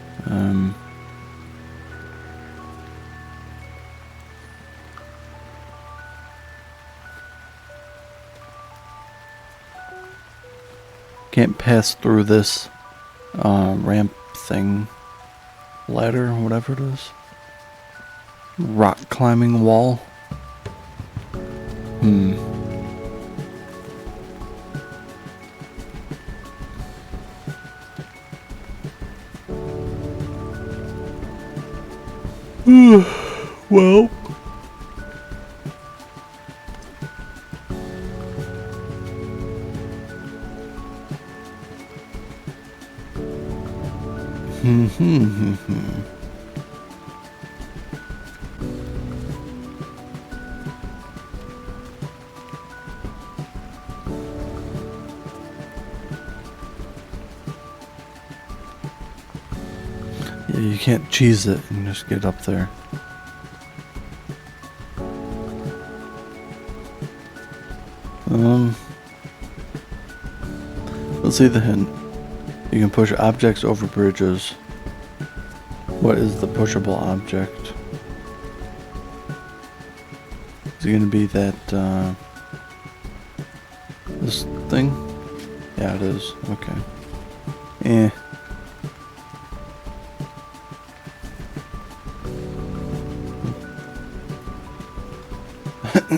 Can't pass through this ramp thing. Ladder, whatever it is. Rock climbing wall. Well. Yeah, you can't cheese it and just get up there. Let's see the hint. You can push objects over bridges. What is the pushable object? Is it gonna be that, this thing? Yeah, it is. Okay. Eh.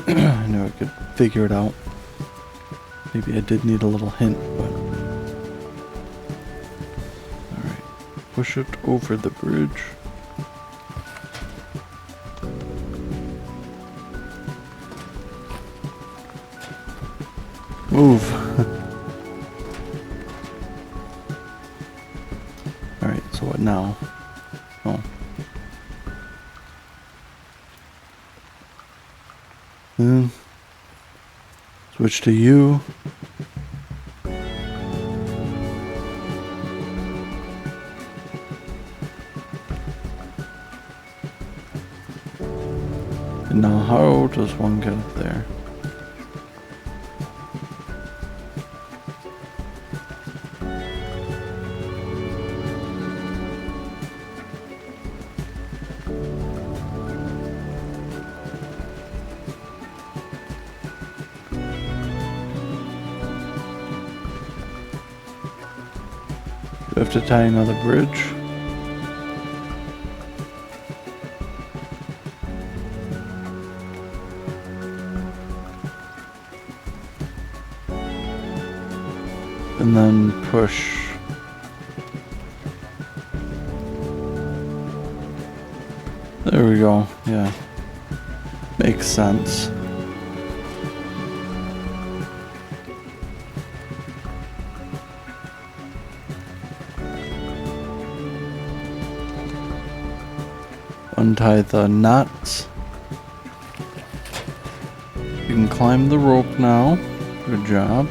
I knew I could figure it out. Maybe I did need a little hint, but... Alright. Push it over the bridge. Move! Alright, so what now? Oh. Then switch to you. And now how does one get up there? have to tie another bridge. And then push. There we go, yeah. Makes sense. Untie the knots. You can climb the rope now. Good job.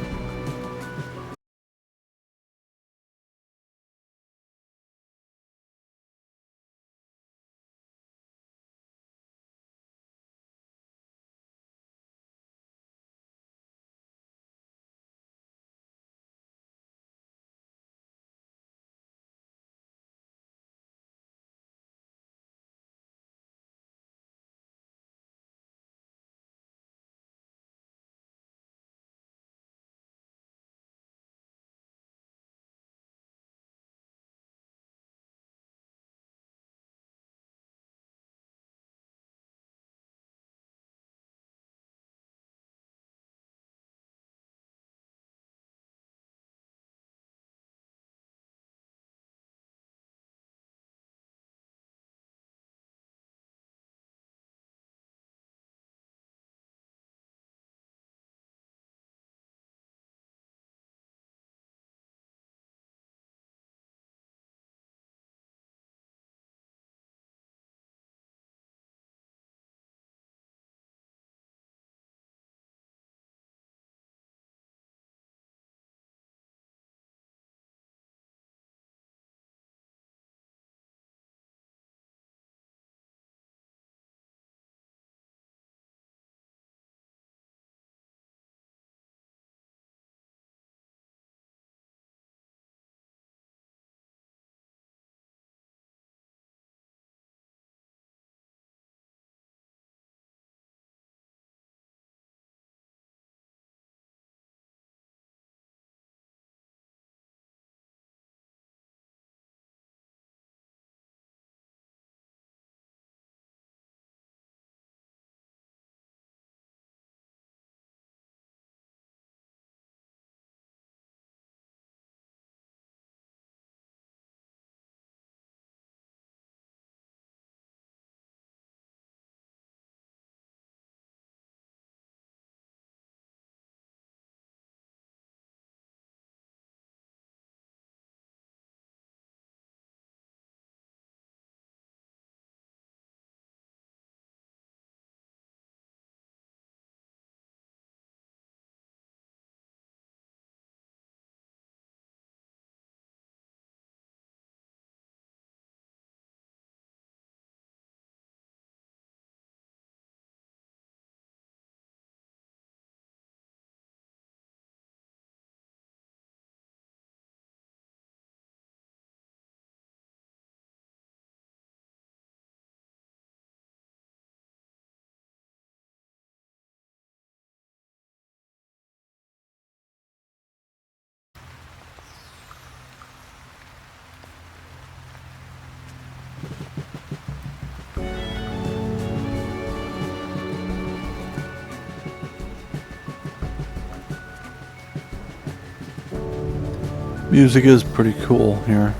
Music is pretty cool here.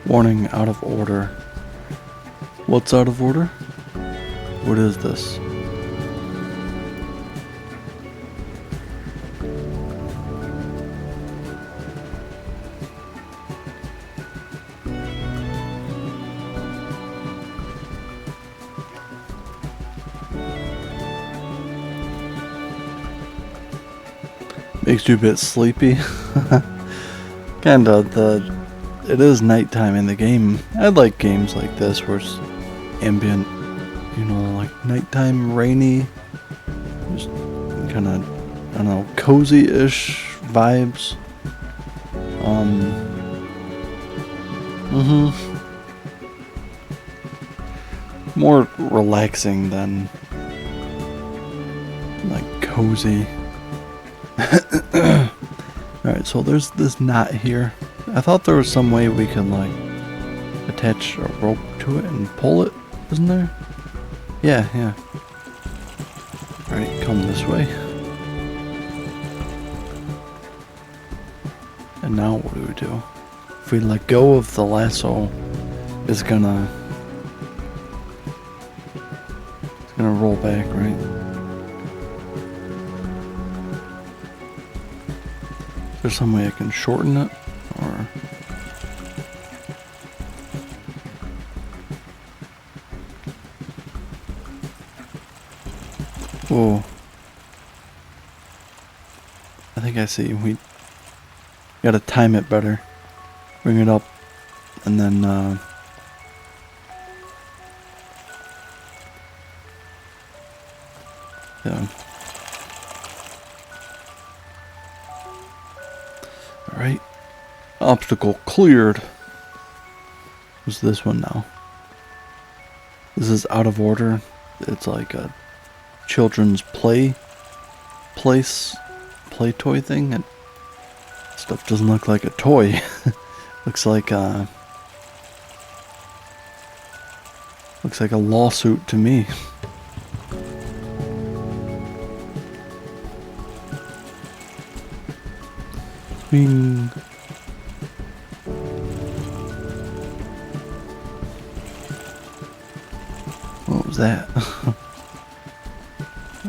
Warning, out of order. What's out of order? What is this? Makes you a bit sleepy. Kinda, it is nighttime in the game. I like games like this where it's ambient, you know, like nighttime, rainy, just kinda, I don't know, cozy-ish vibes. More relaxing than like cozy. Alright, so there's this knot here. I thought there was some way we could, like, attach a rope to it and pull it, isn't there? Yeah, yeah. Alright, come this way. And now what do? If we let go of the lasso, it's gonna roll back, right? Is there some way I can shorten it? Or whoa. I think I see. We gotta time it better. Bring it up and then yeah. Alright. Obstacle cleared. What's this one now? This is out of order. It's like a children's play toy thing. And stuff doesn't look like a toy. Looks like a lawsuit to me. Swing. What was that? I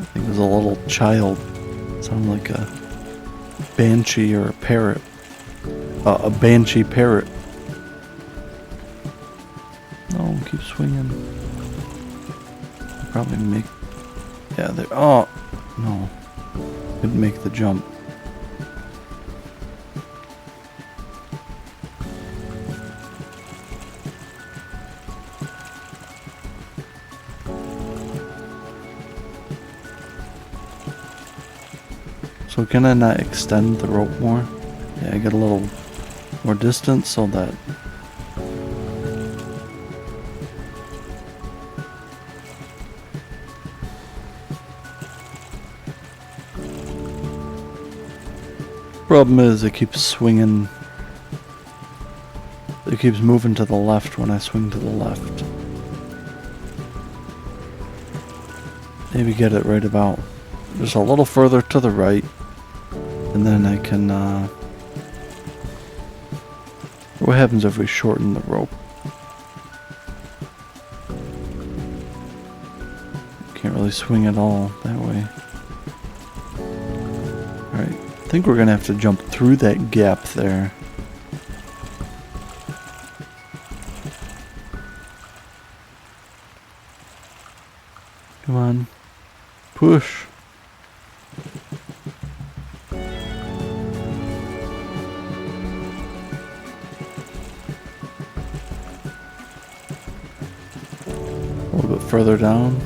think it was a little child. It sounded like a banshee or a parrot. A banshee parrot. No, keep swinging. Probably make. Yeah, there. Oh, no. Couldn't make the jump. So can I not extend the rope more? Yeah, I get a little more distance so that problem is it keeps swinging. It keeps moving to the left when I swing to the left. Maybe get it right about just a little further to the right, and then I can what happens if we shorten the rope? Can't really swing at all that way. Alright, I think we're gonna have to jump through that gap there. Come on. Push. A little bit further down.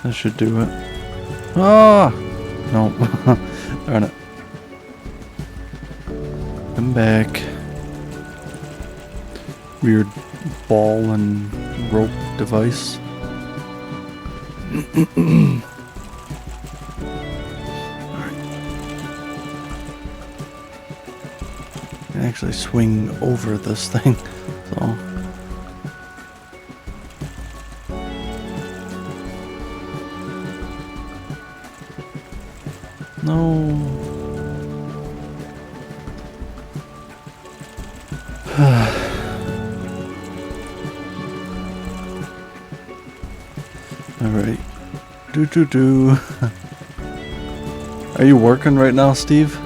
That should do it. Ah! No. Darn it. Come back. Weird ball and rope device. I can actually swing over this thing, so. No. Alright. Do. Are you working right now, Steve?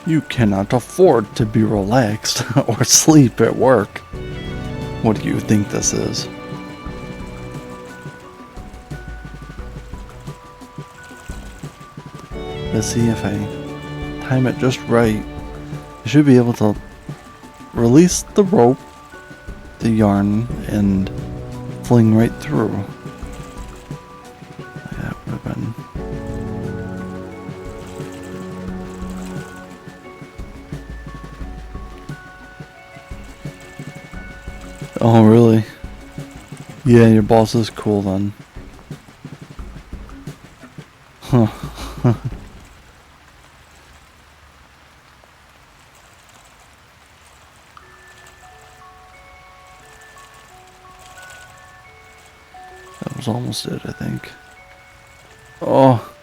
You cannot afford to be relaxed or sleep at work. What do you think this is? Let's see if I time it just right. I should be able to release the rope, the yarn, and fling right through. That would have been. Oh, really? Yeah, your boss is cool then. Huh. That was almost it, I think. Oh,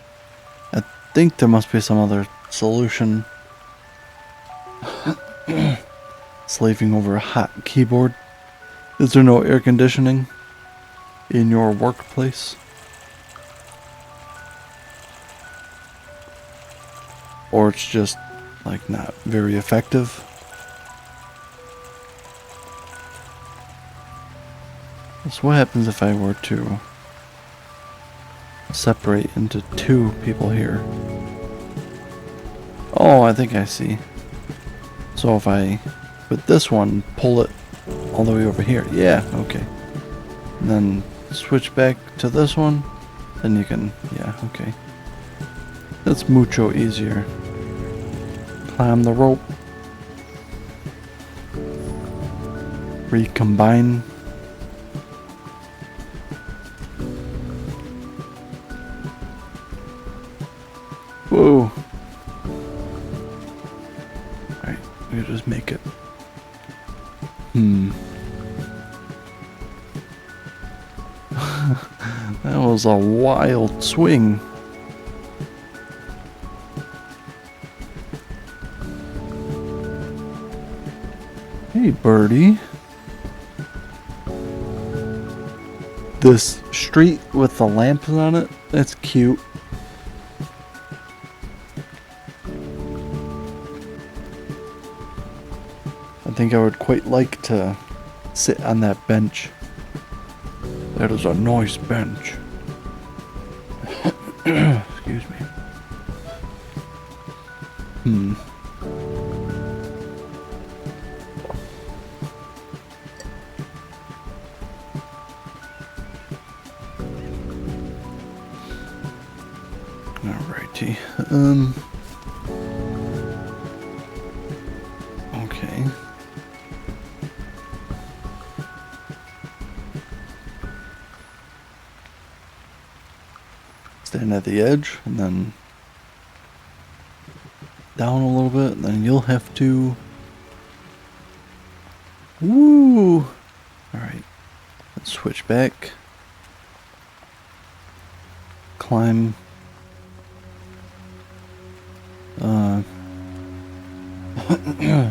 I think there must be some other solution. Slaving over a hot keyboard. Is there no air conditioning in your workplace? Or it's just, like, not very effective? So what happens if I were to separate into two people here? Oh, I think I see. So if I, with this one, pull it all the way over here. Yeah, okay. And then switch back to this one. Then you can, yeah, okay. That's mucho easier. Climb the rope. Recombine. Whoa. Alright, we just make it. That was a wild swing. Hey, birdie. This street with the lamps on it, that's cute. I think I would quite like to sit on that bench. That is a nice bench. Excuse me. Alrighty. Okay. Stand at the edge and then down a little bit, and then you'll have to. Woo! Alright. Let's switch back. Climb.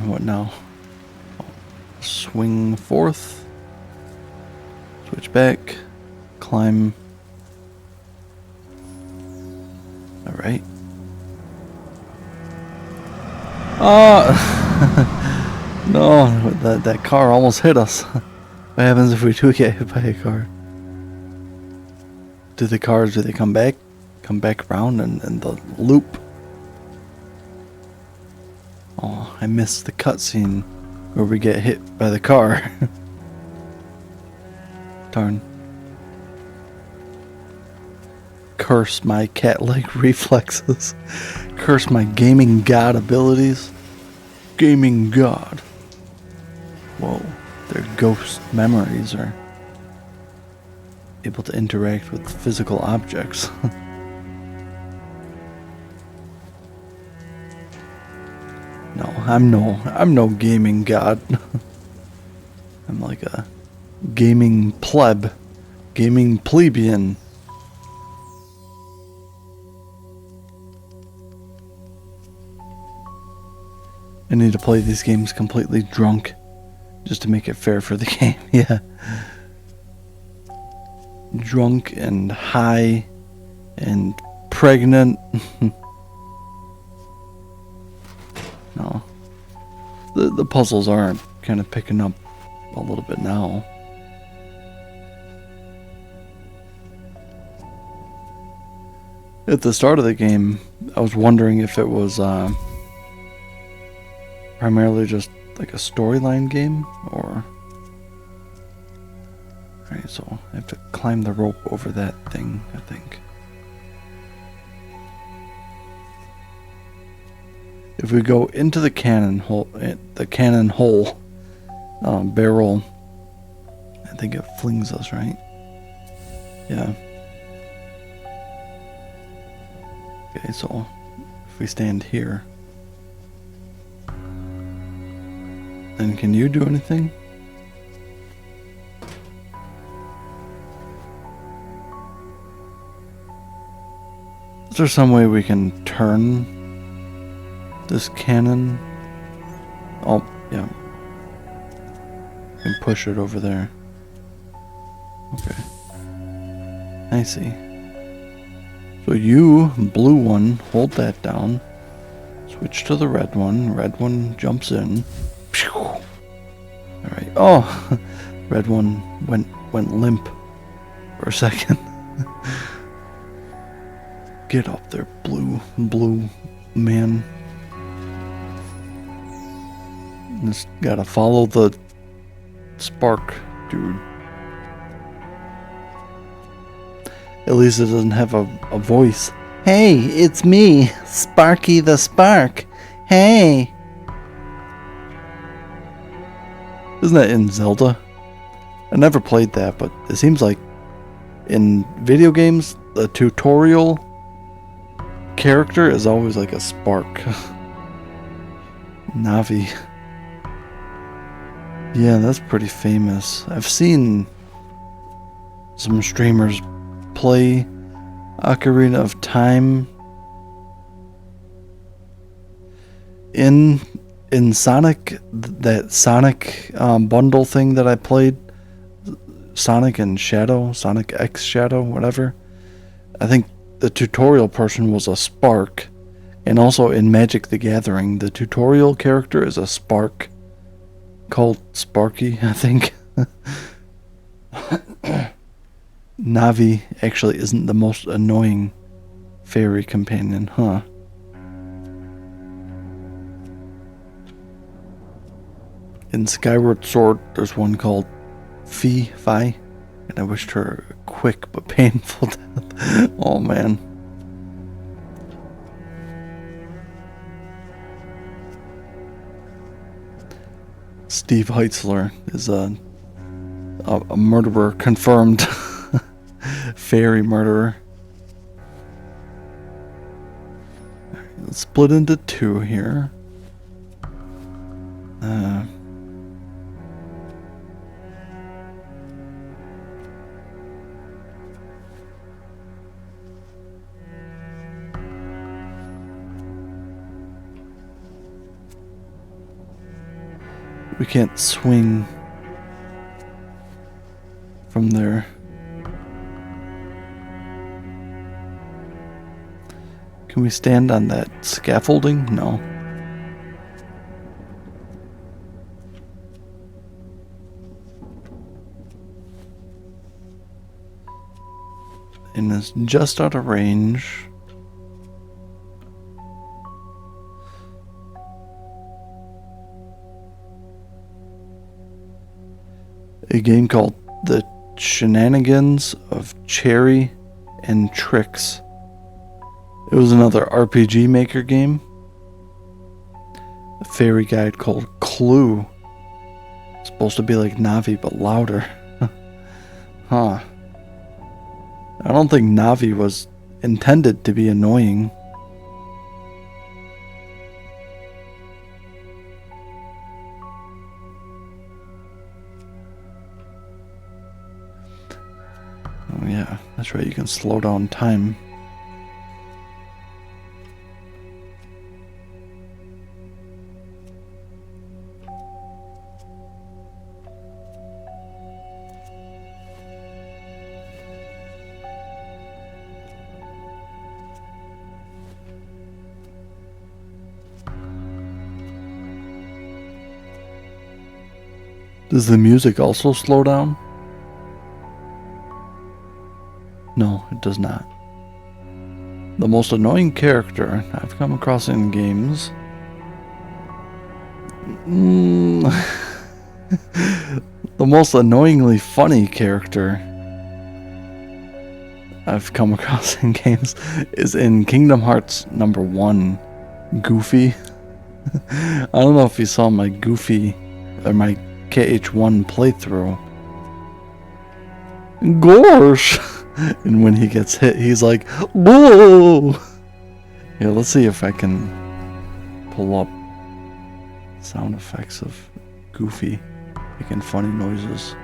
What now? Swing forth. Switch back. Climb. Alright. No, that car almost hit us. What happens if we do get hit by a car? Do the cars, do they come back around and the loop? Oh, I missed the cutscene where we get hit by the car. Darn. Curse my cat-like reflexes. Curse my gaming god abilities. Gaming god. Whoa, their ghost memories are able to interact with physical objects. No, I'm no gaming god. I'm like a gaming pleb. Gaming plebeian. I need to play these games completely drunk just to make it fair for the game. Yeah. Drunk and high and pregnant. No. The puzzles are kind of picking up a little bit now. At the start of the game, I was wondering if it was primarily just like a storyline game, or... Alright, so I have to climb the rope over that thing, I think. If we go into the cannon hole, barrel, I think it flings us, right? Yeah. Okay, so if we stand here, then can you do anything? Is there some way we can turn this cannon? Oh, yeah. We can push it over there. Okay. I see. So you, blue one, hold that down. Switch to the red one. Red one jumps in. Alright. Oh! Red one went limp for a second. Get up there, blue man. Just gotta follow the spark, dude. At least it doesn't have a voice. Hey, it's me, Sparky the Spark. Hey. Isn't that in Zelda? I never played that, but it seems like in video games, the tutorial character is always like a spark. Navi. Yeah, that's pretty famous. I've seen some streamers play Ocarina of Time in Sonic, that Sonic bundle thing that I played, Sonic and Shadow, Sonic X Shadow, whatever. I think the tutorial person was a spark, and also in Magic the Gathering, the tutorial character is a spark called Sparky, I think. Navi actually isn't the most annoying fairy companion, huh? In Skyward Sword, there's one called Fi, and I wished her a quick but painful death. Oh man. Steve Heitzler is a murderer, confirmed fairy murderer. Let's split into two here. We can't swing from there. Can we stand on that scaffolding? No. And it's just out of range. A game called The Shenanigans of Cherry and Tricks. It was another RPG Maker game. A fairy guide called Clue. It's supposed to be like Navi, but louder. Huh. I don't think Navi was intended to be annoying. Oh yeah, that's right, you can slow down time. Does the music also slow down? No, it does not. The most annoying character I've come across in games. The most annoyingly funny character I've come across in games is in Kingdom Hearts number 1, Goofy. I don't know if you saw my Goofy or my KH1 playthrough. Gosh! And when he gets hit, he's like, whoa! Yeah, let's see if I can pull up sound effects of Goofy making funny noises.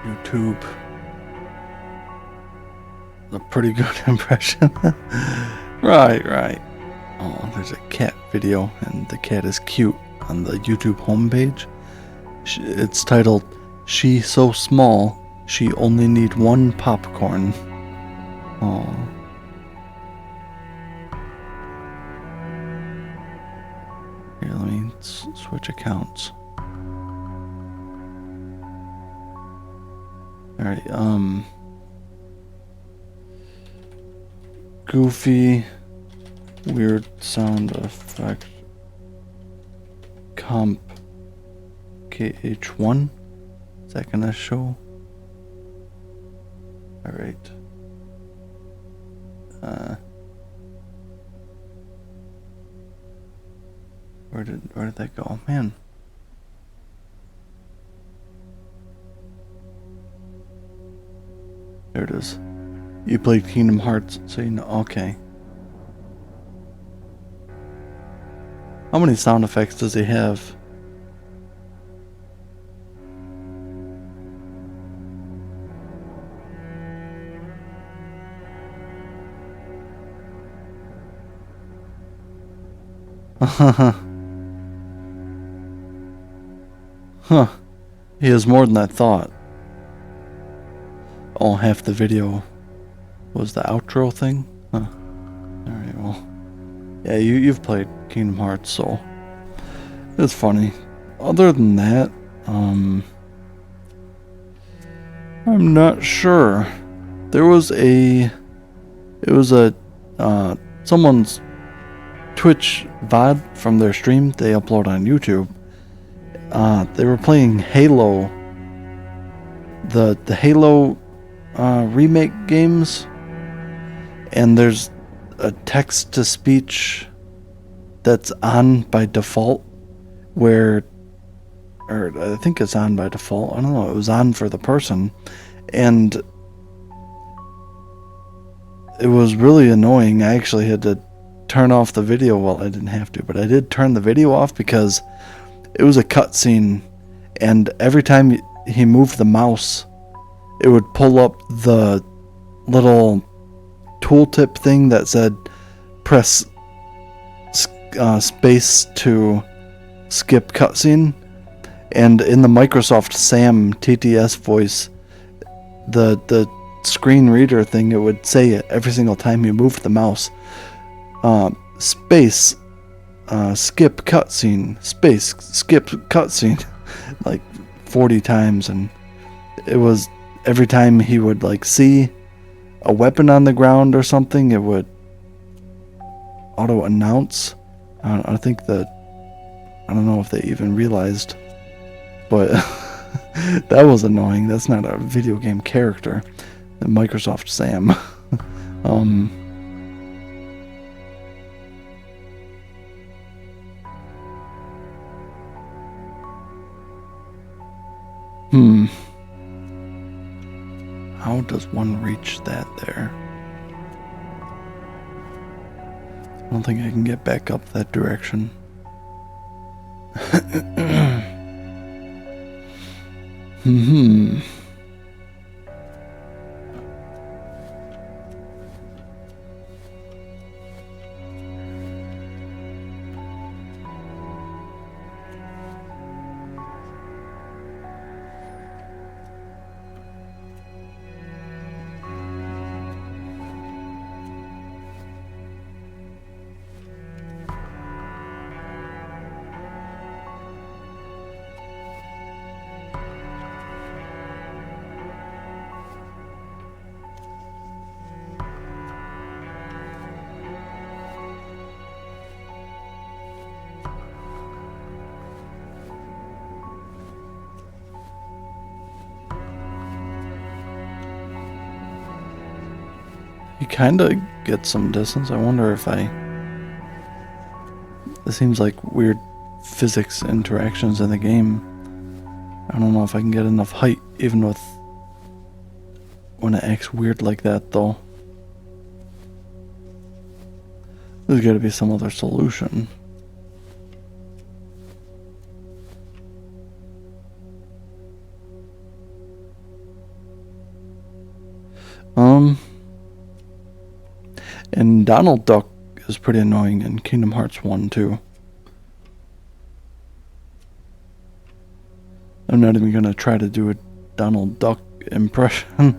YouTube. A pretty good impression. Right. Oh, there's a cat video, and the cat is cute on the YouTube homepage. It's titled, "She So Small, She Only Need One Popcorn." Oh. Here, let me switch accounts. Alright, Goofy, weird sound effect, comp, KH1, is that gonna show? Alright. Where did that go? Man. There it is. You played Kingdom Hearts, so you know. Okay. How many sound effects does he have? Huh. He has more than I thought. Oh, half the video was the outro thing? Huh. Alright, well. Yeah, you've played Kingdom Hearts, so it's funny. Other than that, I'm not sure. It was a someone's Twitch VOD from their stream they upload on YouTube. They were playing Halo, the Halo remake games, and there's a text-to-speech that's on by default, or I think it's on by default. I don't know. It was on for the person, and it was really annoying. I actually had to turn off the video. Well, I didn't have to, but I did turn the video off because it was a cutscene, and every time he moved the mouse, it would pull up the little tooltip thing that said press space to skip cutscene. And in the Microsoft Sam TTS voice, the screen reader thing, it would say it every single time you moved the mouse. Space, skip cutscene, space, skip cutscene, like 40 times. And it was every time he would like see a weapon on the ground or something, it would auto announce. I think that, I don't know if they even realized, but that was annoying. That's not a video game character. The Microsoft Sam. How does one reach that there? I don't think I can get back up that direction. You kind of get some distance. I wonder if This seems like weird physics interactions in the game. I don't know if I can get enough height, even with when it acts weird like that, though. There's got to be some other solution. And Donald Duck is pretty annoying in Kingdom Hearts 1 too. I'm not even gonna try to do a Donald Duck impression.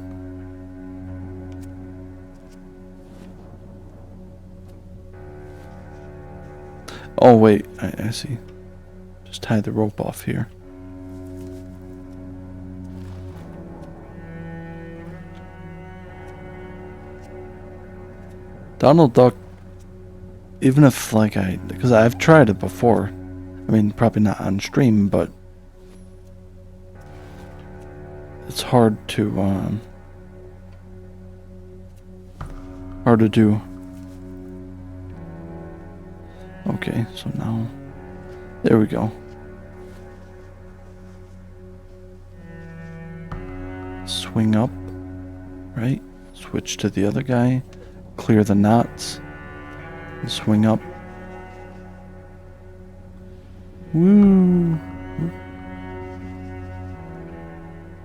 Oh wait, I see. Just tie the rope off here. Donald Duck, even if like because I've tried it before. I mean, probably not on stream, but it's hard to do. Okay, so now there we go. Swing up, right? Switch to the other guy. Clear the knots. And swing up. Woo!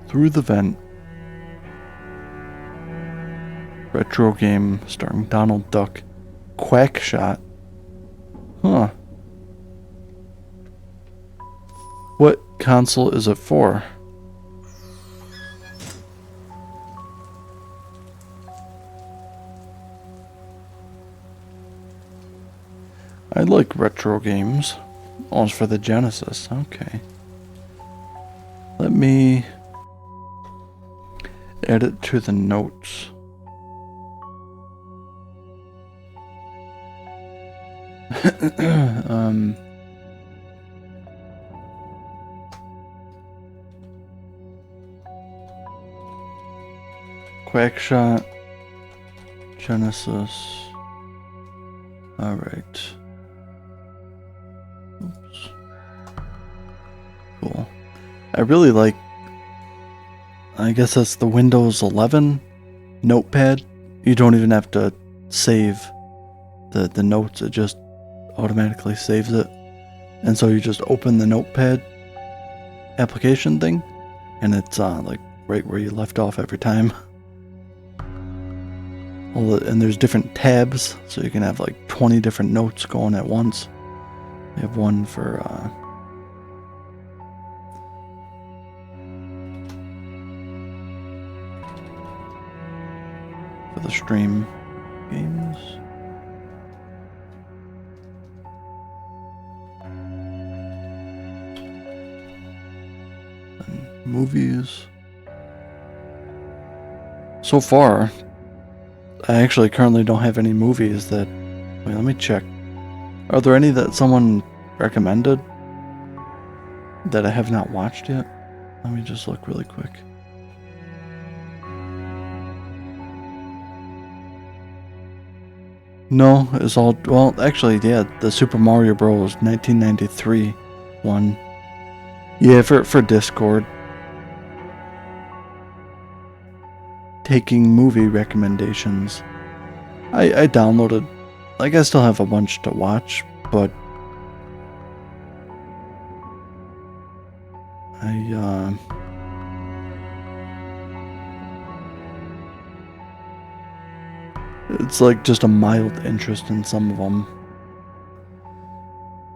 Through the vent. Retro game starring Donald Duck. Quack shot. Huh. What console is it for? I like retro games. Oh, it's for the Genesis. Okay. Let me add it to the notes. Quackshot, Genesis. All right. Oops. Cool. I really like. I guess that's the Windows 11 notepad. You don't even have to save the notes. It just automatically saves it. And so you just open the notepad application thing, and it's like right where you left off every time. And there's different tabs, so you can have like 20 different notes going at once. You have one for the stream games. And movies. So far, I actually currently don't have any movies that... Wait, let me check. Are there any that someone recommended that I have not watched yet? Let me just look really quick. No, it's all... Well, actually, yeah, the Super Mario Bros. 1993 one. Yeah, for Discord. Taking movie recommendations. I downloaded... Like, I still have a bunch to watch, but... It's like just a mild interest in some of them.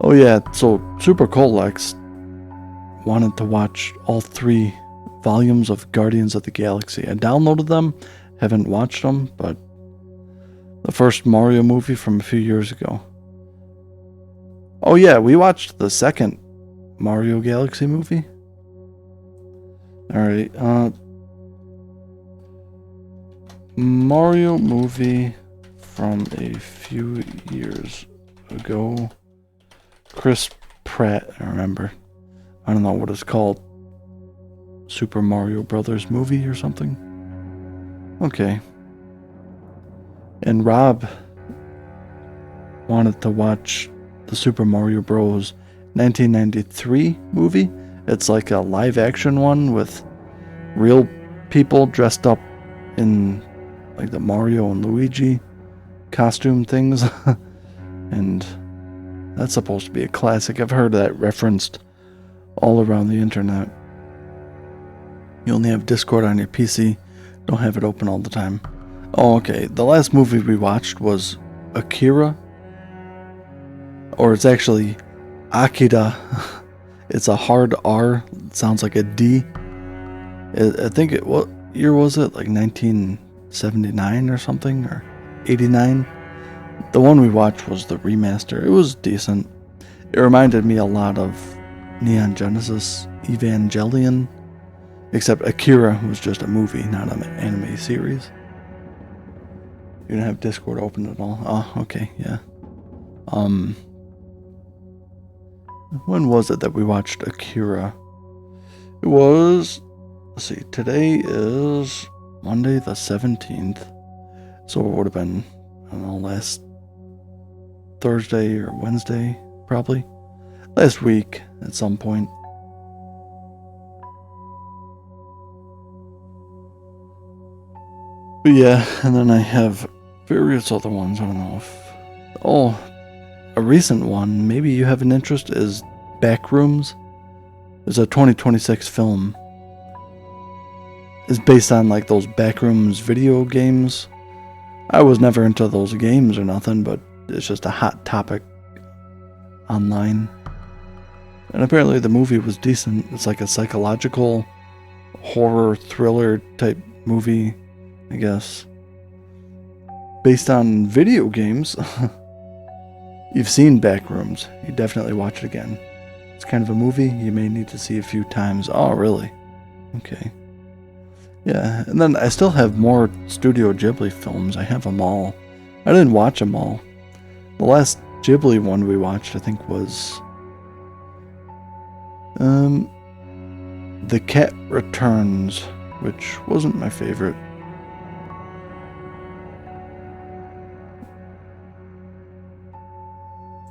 Oh yeah, so Super Colex wanted to watch all 3 volumes of Guardians of the Galaxy. I downloaded them, haven't watched them, but the first Mario movie from a few years ago. Oh yeah, we watched the second Mario Galaxy movie. Alright, Mario movie from a few years ago. Chris Pratt, I remember. I don't know what it's called. Super Mario Brothers movie or something. Okay. And Rob wanted to watch the Super Mario Bros. 1993 movie. It's like a live action one with real people dressed up in like the Mario and Luigi costume things. And that's supposed to be a classic. I've heard that referenced all around the internet. You only have Discord on your PC. Don't have it open all the time. Oh, okay. The last movie we watched was Akira. Or it's actually Akira. It's a hard R. It sounds like a D. I think what year was it? Like 1979 or something? Or 89? The one we watched was the remaster. It was decent. It reminded me a lot of Neon Genesis Evangelion. Except Akira was just a movie, not an anime series. You don't have Discord open at all? Oh, okay, yeah. When was it that we watched Akira? It was, let's see, today is Monday the 17th. So it would have been, I don't know, last Thursday or Wednesday, probably. Last week at some point. But yeah, and then I have various other ones. I don't know if... Oh, a recent one, maybe you have an interest, is Backrooms. It's a 2026 film. It's based on like those Backrooms video games. I was never into those games or nothing, but it's just a hot topic online. And apparently the movie was decent. It's like a psychological horror thriller type movie, I guess. Based on video games. You've seen Backrooms. You definitely watch it again. It's kind of a movie you may need to see a few times. Oh, really? Okay. Yeah, and then I still have more Studio Ghibli films. I have them all. I didn't watch them all. The last Ghibli one we watched, I think, was... The Cat Returns, which wasn't my favorite.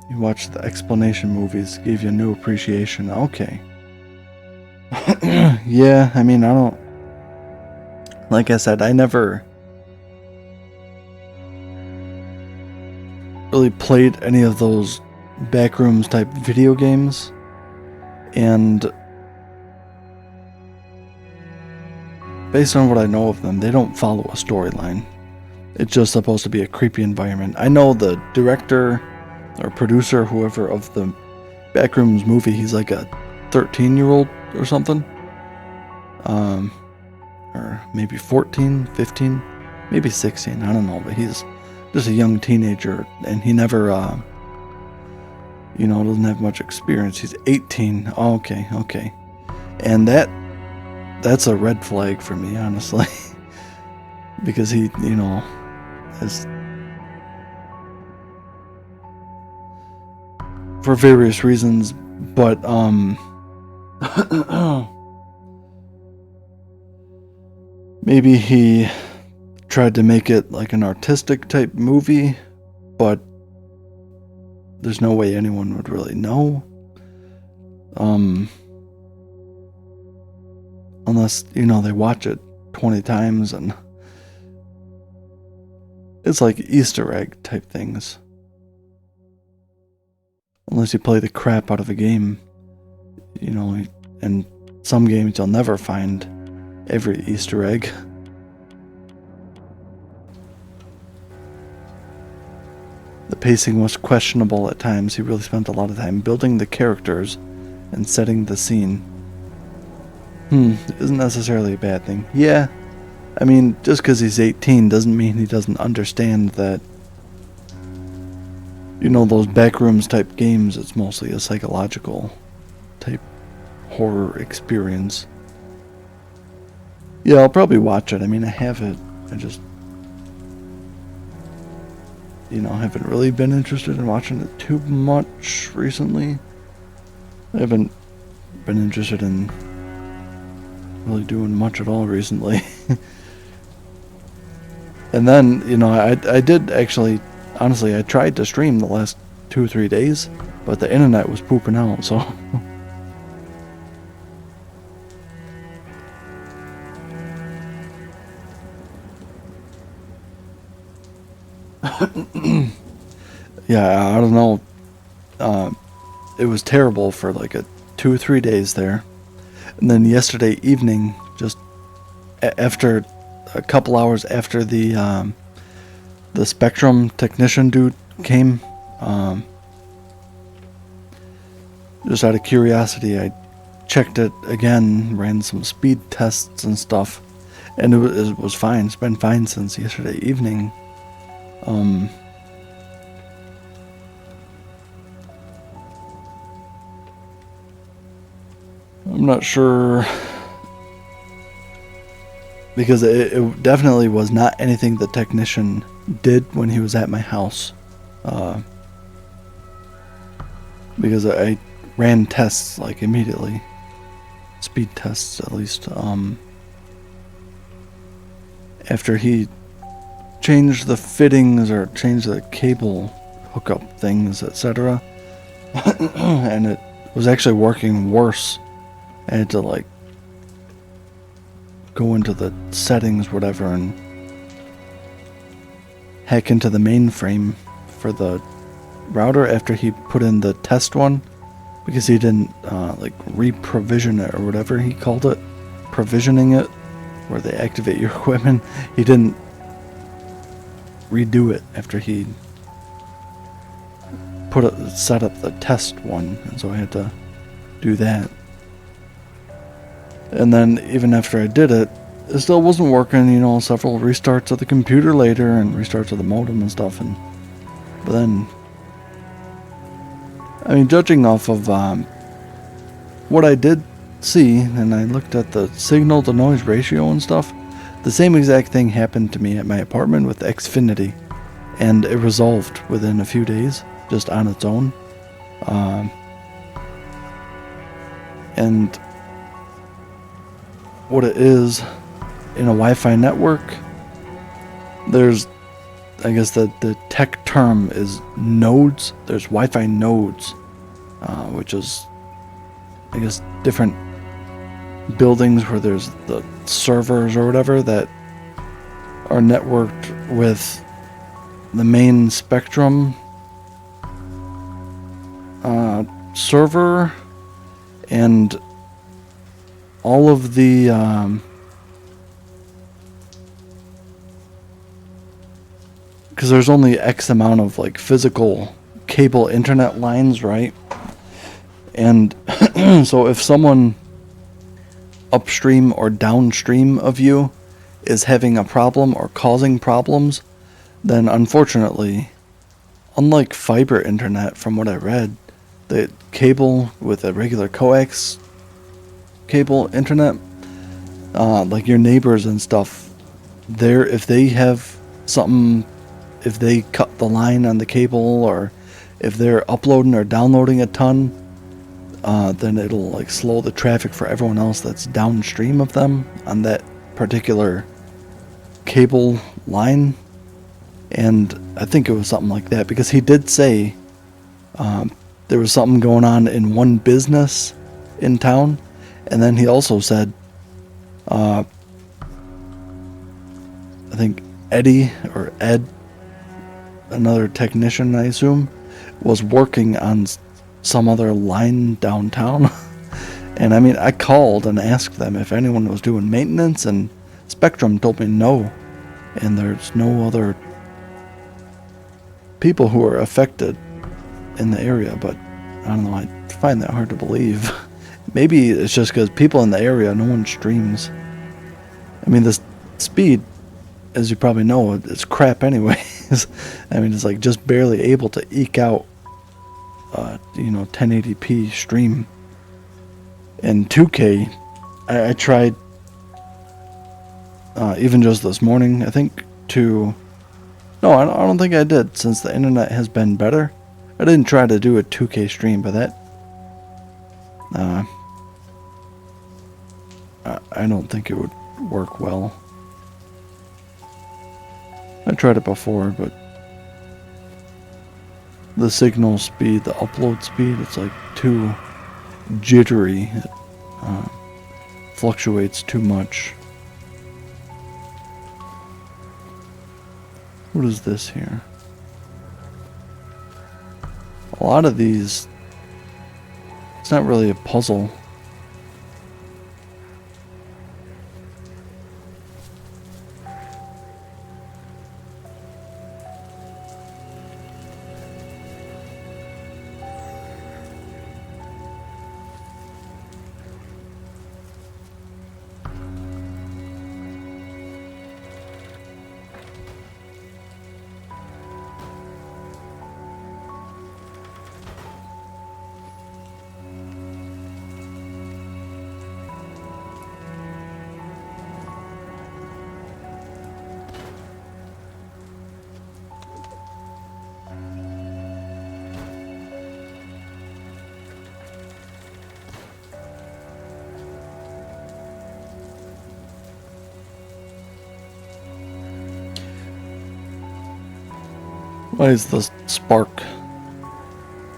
You watched the explanation movies, gave you a new appreciation. Okay. Yeah, I mean, I don't... Like I said, I never really played any of those Backrooms type video games. And based on what I know of them, they don't follow a storyline. It's just supposed to be a creepy environment. I know the director or producer, whoever, of the Backrooms movie, he's like a 13-year-old or something. Or maybe 14, 15, maybe 16, I don't know, but he's just a young teenager, and he never, doesn't have much experience. He's 18. Oh, okay. And that's a red flag for me, honestly. Because he, has... For various reasons, but, maybe he tried to make it like an artistic type movie, but there's no way anyone would really know. Unless, they watch it 20 times, and it's like Easter egg type things. Unless you play the crap out of a game, and some games you'll never find every Easter egg. The pacing was questionable at times. He really spent a lot of time building the characters and setting the scene. Isn't necessarily a bad thing. Yeah, I mean, just because he's 18 doesn't mean he doesn't understand that, those Backrooms type games, it's mostly a psychological type horror experience. Yeah, I'll probably watch it. I mean, I have it. I just, haven't really been interested in watching it too much recently. I haven't been interested in really doing much at all recently. And then, I did actually, honestly, I tried to stream the last 2-3 days, but the internet was pooping out, so... Yeah, I don't know. It was terrible for like 2 or 3 days there. And then yesterday evening, just after a couple hours after the Spectrum technician dude came, just out of curiosity, I checked it again, ran some speed tests and stuff, and it was fine. It's been fine since yesterday evening. I'm not sure, because it definitely was not anything the technician did when he was at my house. Because I ran tests like immediately, speed tests at least, after he changed the fittings or changed the cable hookup things, etc. And it was actually working worse. I had to like go into the settings, whatever, and hack into the mainframe for the router after he put in the test one, because he didn't like re-provision it or whatever he called it, provisioning it, where they activate your equipment. He didn't redo it after he set up the test one, and so I had to do that. And then even after I did it, it still wasn't working. Several restarts of the computer later and restarts of the modem and stuff. But then, I mean, judging off of what I did see, and I looked at the signal to noise ratio and stuff, the same exact thing happened to me at my apartment with Xfinity, and it resolved within a few days, just on its own. And what it is, in a Wi-Fi network, there's, I guess the tech term is nodes. There's Wi-Fi nodes, which is, I guess, different buildings where there's the servers or whatever that are networked with the main Spectrum server, and all of the because there's only X amount of like physical cable internet lines, right? And so if someone upstream or downstream of you is having a problem or causing problems, then unfortunately, unlike fiber internet, from what I read, the cable with a regular coax cable internet, like your neighbors and stuff, if they have something, if they cut the line on the cable, or if they're uploading or downloading a ton, then it'll like slow the traffic for everyone else that's downstream of them on that particular cable line. And I think it was something like that, because he did say there was something going on in one business in town. And then he also said, I think Eddie or Ed, another technician, I assume, was working on some other line downtown. And I mean, I called and asked them if anyone was doing maintenance, and Spectrum told me no. And there's no other people who are affected in the area, but I don't know, I find that hard to believe. Maybe it's just because people in the area, no one streams. I mean, this speed, as you probably know, it's crap anyways. I mean, it's like just barely able to eke out 1080p stream. And 2K, I tried even just this morning, I think, no, I don't think I did, since the internet has been better. I didn't try to do a 2K stream, but that I don't think it would work well. I tried it before, but the signal speed, the upload speed, it's like too jittery. It fluctuates too much. What is this here? A lot of these, it's not really a puzzle. Why is the spark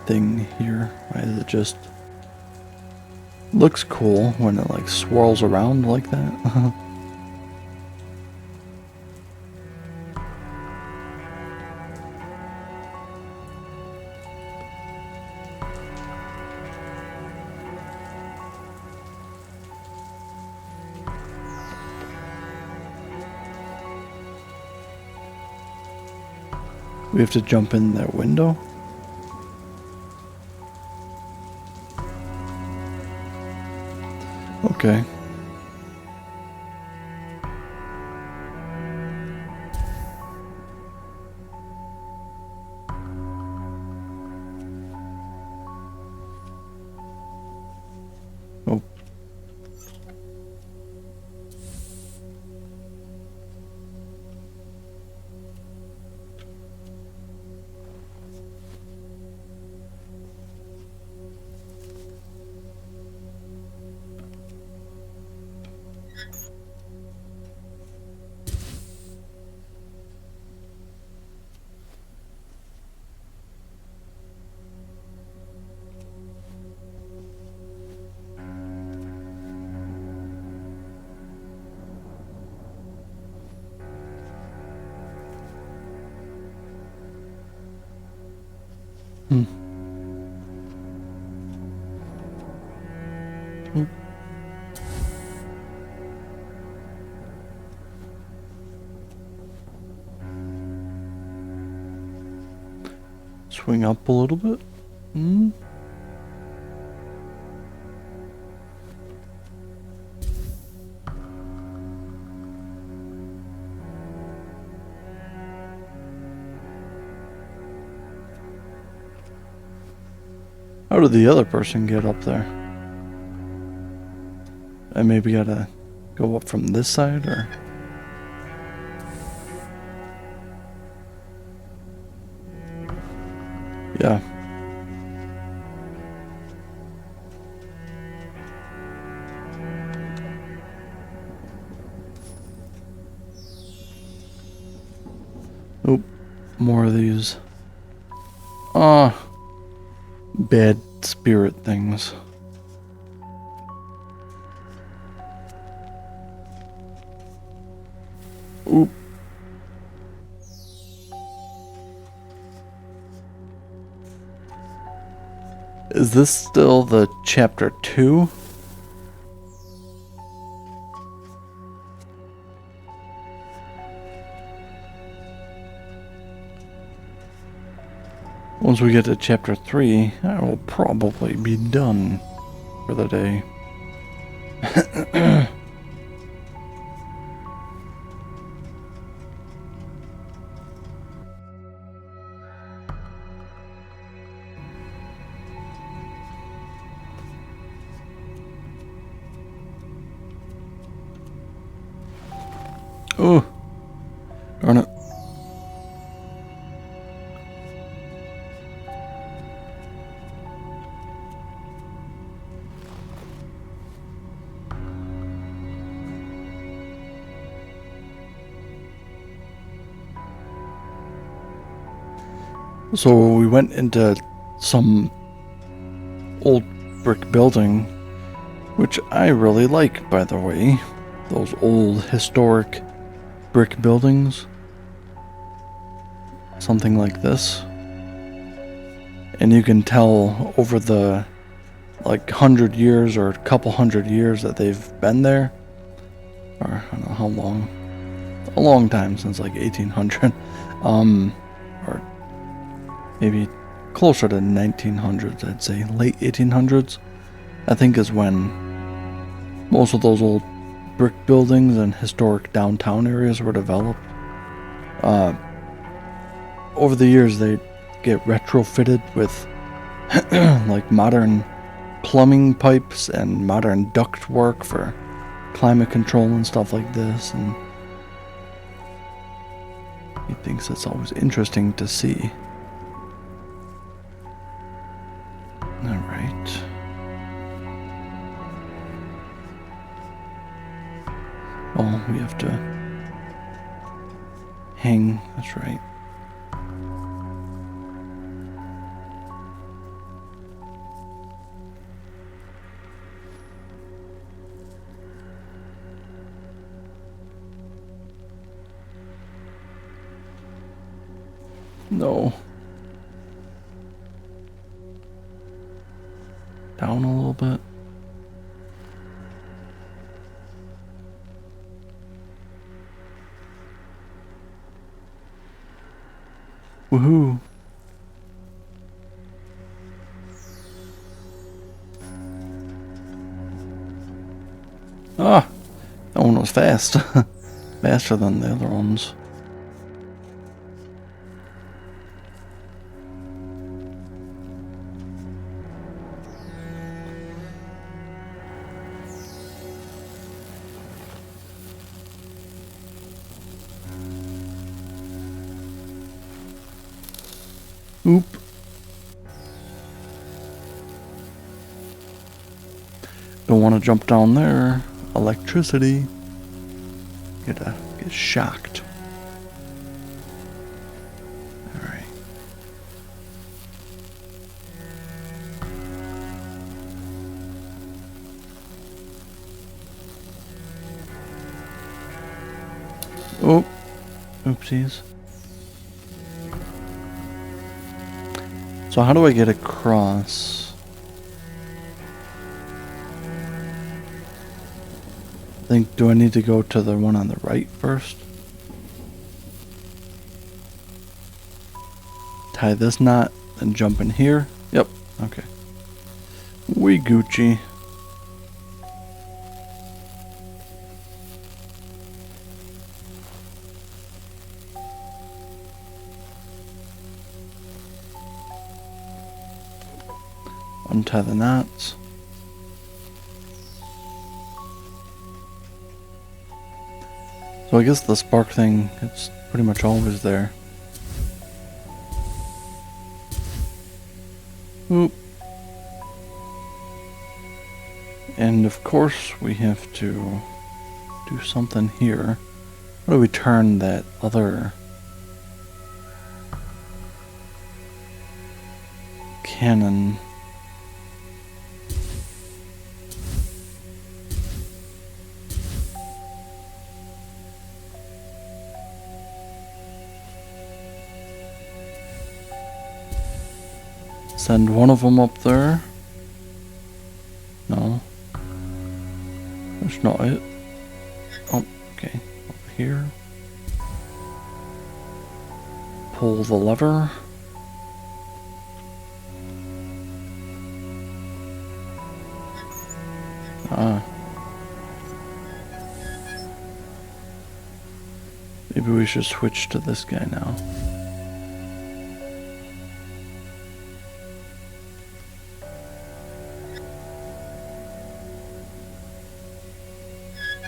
thing here? Why is it just... Looks cool when it like swirls around like that. We have to jump in that window? Okay. Oh. Hmm. Hmm. Swing up a little bit. Hmm. How did the other person get up there? I maybe gotta go up from this side, or... Yeah. Oop. More of these. Bad spirit things. Oop. Is this still the chapter 2? Once we get to chapter 3, I will probably be done for the day. Oh, darn it. So we went into some old brick building, which I really like, by the way. Those old historic brick buildings. Something like this. And you can tell over the 100 years or a couple hundred years that they've been there, or I don't know how long, a long time, since 1800, or maybe closer to 1900s, I'd say late 1800s, I think is when most of those old brick buildings and historic downtown areas were developed. Over the years, they get retrofitted with modern plumbing pipes and modern duct work for climate control and stuff like this, and he thinks it's always interesting to see. Alright. Oh, we have to hang, that's right. No. Down a little bit. Woohoo. Ah, that one was fast. Faster than the other ones. Oop. Don't want to jump down there. Electricity. Get shocked. Alright. Oh. Oopsies. So how do I get across? Do I need to go to the one on the right first? Tie this knot, then jump in here? Yep, okay. We Gucci. Untie the knots. So I guess the spark thing, it's pretty much always there. Oop. And of course we have to do something here. How do we turn that other cannon? Send one of them up there. No. That's not it. Oh, okay. Over here. Pull the lever. Ah. Maybe we should switch to this guy now.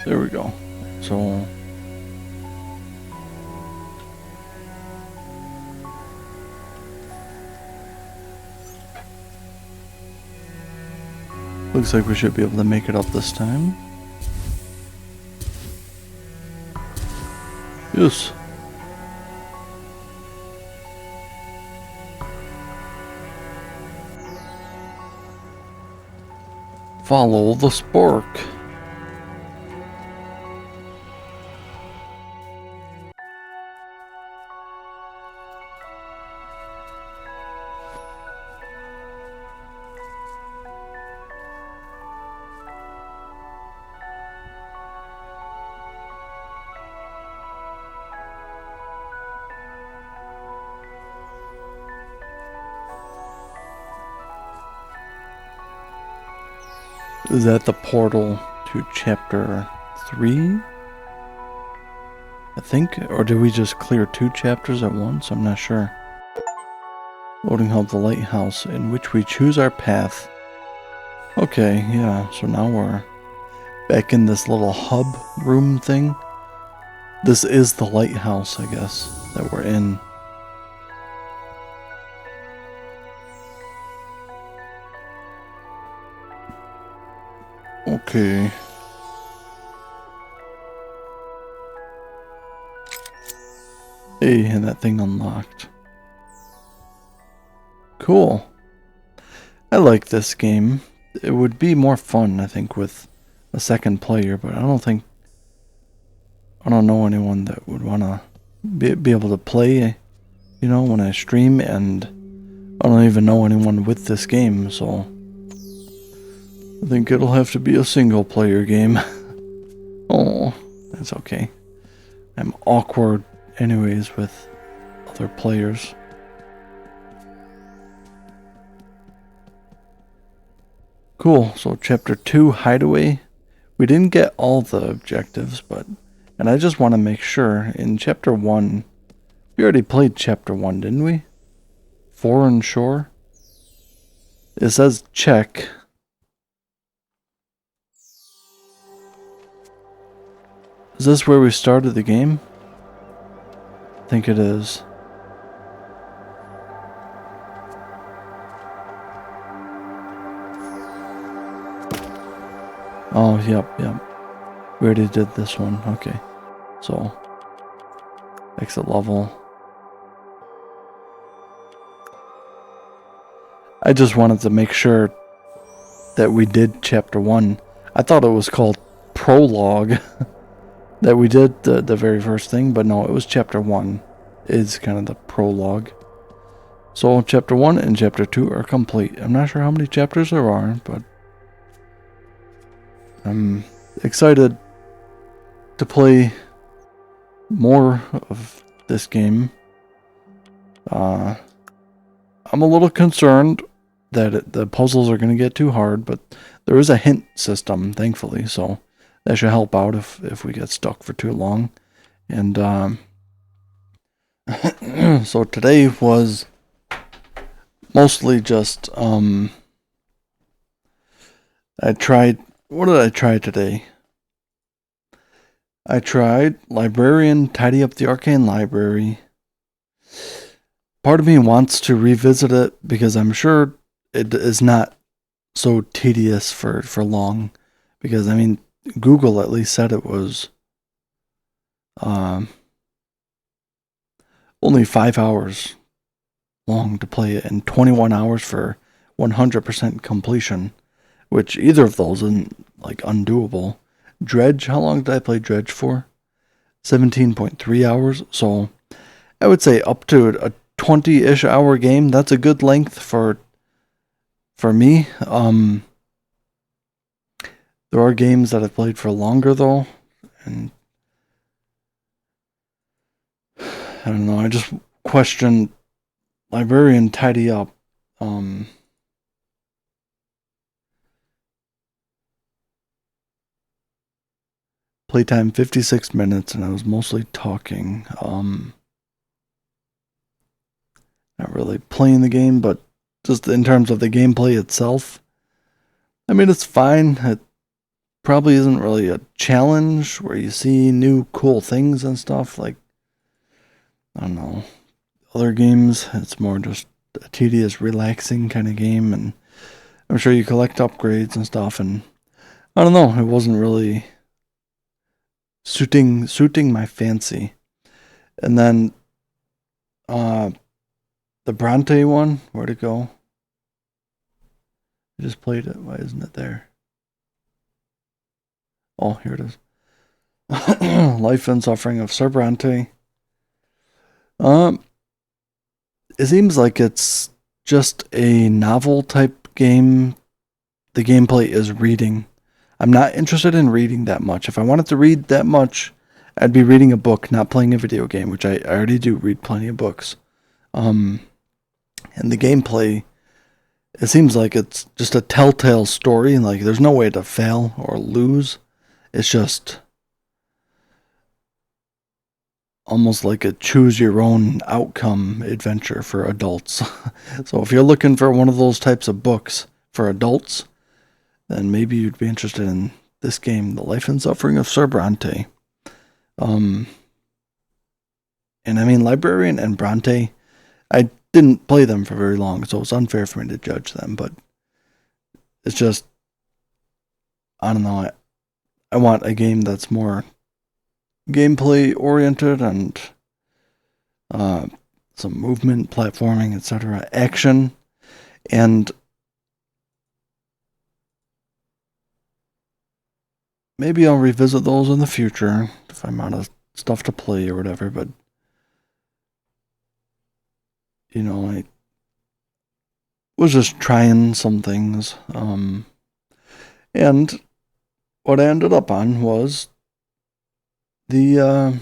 There we go. So looks like we should be able to make it up this time. Yes. Follow the spark. Is that the portal to chapter 3? I think, or did we just clear 2 chapters at once? I'm not sure. Loading hub the lighthouse in which we choose our path. Okay, yeah, so now we're back in this little hub room thing. This is the lighthouse, I guess, that we're in. Okay. Hey, and that thing unlocked. Cool. I like this game. It would be more fun, I think, with a second player, but I don't know anyone that would want to be able to play, you know, when I stream, and I don't even know anyone with this game, so I think it'll have to be a single player game. Oh, that's okay. I'm awkward anyways with other players. Cool, so chapter 2, Hideaway. We didn't get all the objectives, and I just want to make sure, in chapter 1, we already played chapter 1, didn't we? Foreign Shore? It says check. Is this where we started the game? I think it is. Oh, yep. We already did this one. Okay. So, exit level. I just wanted to make sure that we did chapter 1. I thought it was called prologue. That we did the very first thing, but no, it was chapter 1. Is kind of the prologue. So, chapter 1 and chapter 2 are complete. I'm not sure how many chapters there are, but I'm excited to play more of this game. I'm a little concerned that the puzzles are going to get too hard, but there is a hint system, thankfully, so that should help out if we get stuck for too long. And so today was mostly just what did I try today? I tried Librarian, Tidy Up the Arcane Library. Part of me wants to revisit it because I'm sure it is not so tedious for long. Because, I mean, Google at least said it was only 5 hours long to play it and 21 hours for 100% completion. Which either of those isn't, like, undoable. Dredge, how long did I play Dredge for? 17.3 hours. So I would say up to a 20-ish hour game. That's a good length for me. There are games that I've played for longer though, and I don't know. I just question Librarian Tidy Up. Playtime 56 minutes, and I was mostly talking. Not really playing the game, but just in terms of the gameplay itself. I mean, it's fine. It probably isn't really a challenge where you see new cool things and stuff. Like, I don't know. Other games, it's more just a tedious, relaxing kind of game, and I'm sure you collect upgrades and stuff, and I don't know. It wasn't really suiting my fancy. And then the Brante one, where'd it go? I just played it. Why isn't it there? Oh, here it is. Life and Suffering of Sir Brante. It seems like it's just a novel type game. The gameplay is reading. I'm not interested in reading that much. If I wanted to read that much, I'd be reading a book, not playing a video game, which I already do read plenty of books. And the gameplay it seems like it's just a telltale story. Like there's no way to fail or lose. It's just almost like a choose your own outcome adventure for adults. So if you're looking for one of those types of books for adults, then maybe you'd be interested in this game, The Life and Suffering of Sir Brante. And I mean, Librarian and Brante, I didn't play them for very long, so it's unfair for me to judge them, but it's just, I don't know, I want a game that's more gameplay oriented and some movement, platforming, etc., action, and maybe I'll revisit those in the future if I'm out of stuff to play or whatever, but I was just trying some things. And what I ended up on was the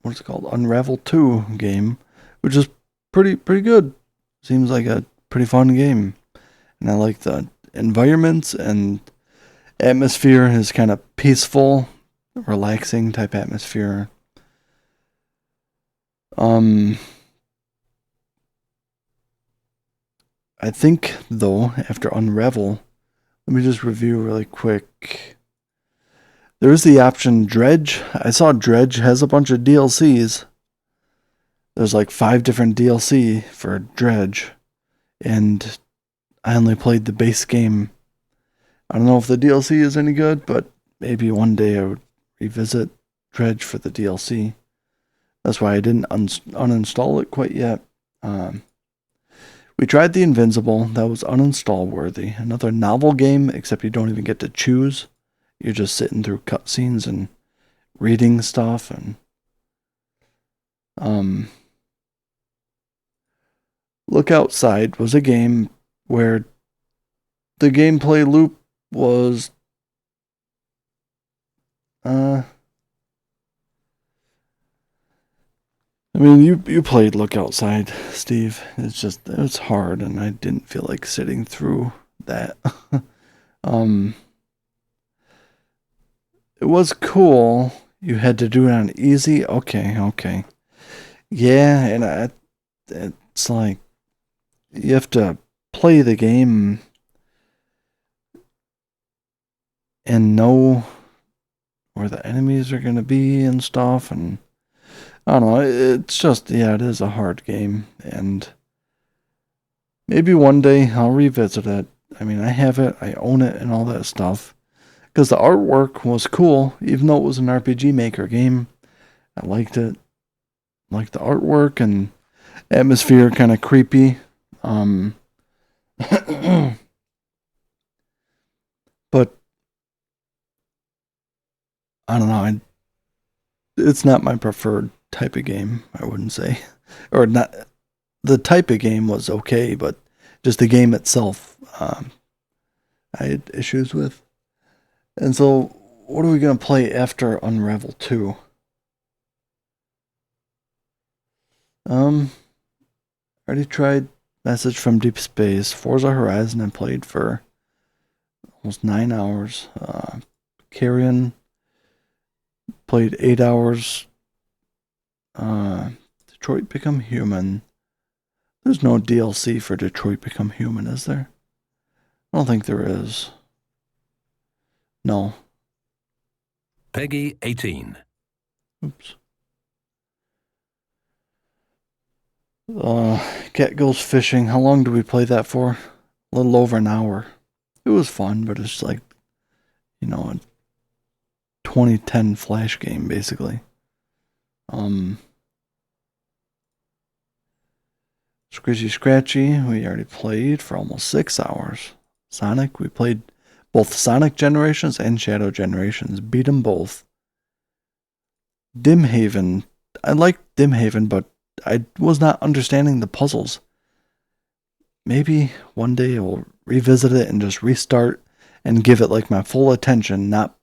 what's it called? Unravel 2 game, which is pretty good. Seems like a pretty fun game. And I like the environments and atmosphere is kind of peaceful, relaxing type atmosphere. I think though, after Unravel, let me just review really quick. There is the option Dredge. I saw Dredge has a bunch of DLCs. There's like 5 different DLC for Dredge. And I only played the base game. I don't know if the DLC is any good, but maybe one day I would revisit Dredge for the DLC. That's why I didn't uninstall it quite yet. We tried The Invincible. That was uninstall worthy. Another novel game, except you don't even get to choose. You're just sitting through cutscenes and reading stuff. And Look Outside was a game where the gameplay loop was I mean, you played Look Outside, Steve. It's hard, and I didn't feel like sitting through that. It was cool. You had to do it on easy. Okay. Yeah, and it's like you have to play the game and know where the enemies are going to be and stuff, and I don't know, it's just, yeah, it is a hard game, and maybe one day I'll revisit it. I mean, I have it, I own it, and all that stuff, because the artwork was cool, even though it was an RPG Maker game. I liked it, liked the artwork, and atmosphere, kind of creepy. But, I don't know, it's not my preferred type of game, I wouldn't say. Or not, the type of game was okay, but just the game itself, I had issues with. And so, what are we going to play after Unravel 2? Already tried Message from Deep Space. Forza Horizon I played for almost 9 hours. Carrion played 8 hours. Detroit Become Human. There's no DLC for Detroit Become Human, is there? I don't think there is. No. Peggy 18. Oops. Cat Goes Fishing. How long do we play that for? A little over an hour. It was fun, but it's like, a 2010 Flash game, basically. Squishy Scratchy, we already played for almost 6 hours. Sonic, we played both Sonic Generations and Shadow Generations. Beat them both. Dimhaven. I liked Dimhaven, but I was not understanding the puzzles. Maybe one day I'll revisit it and just restart and give it like my full attention, not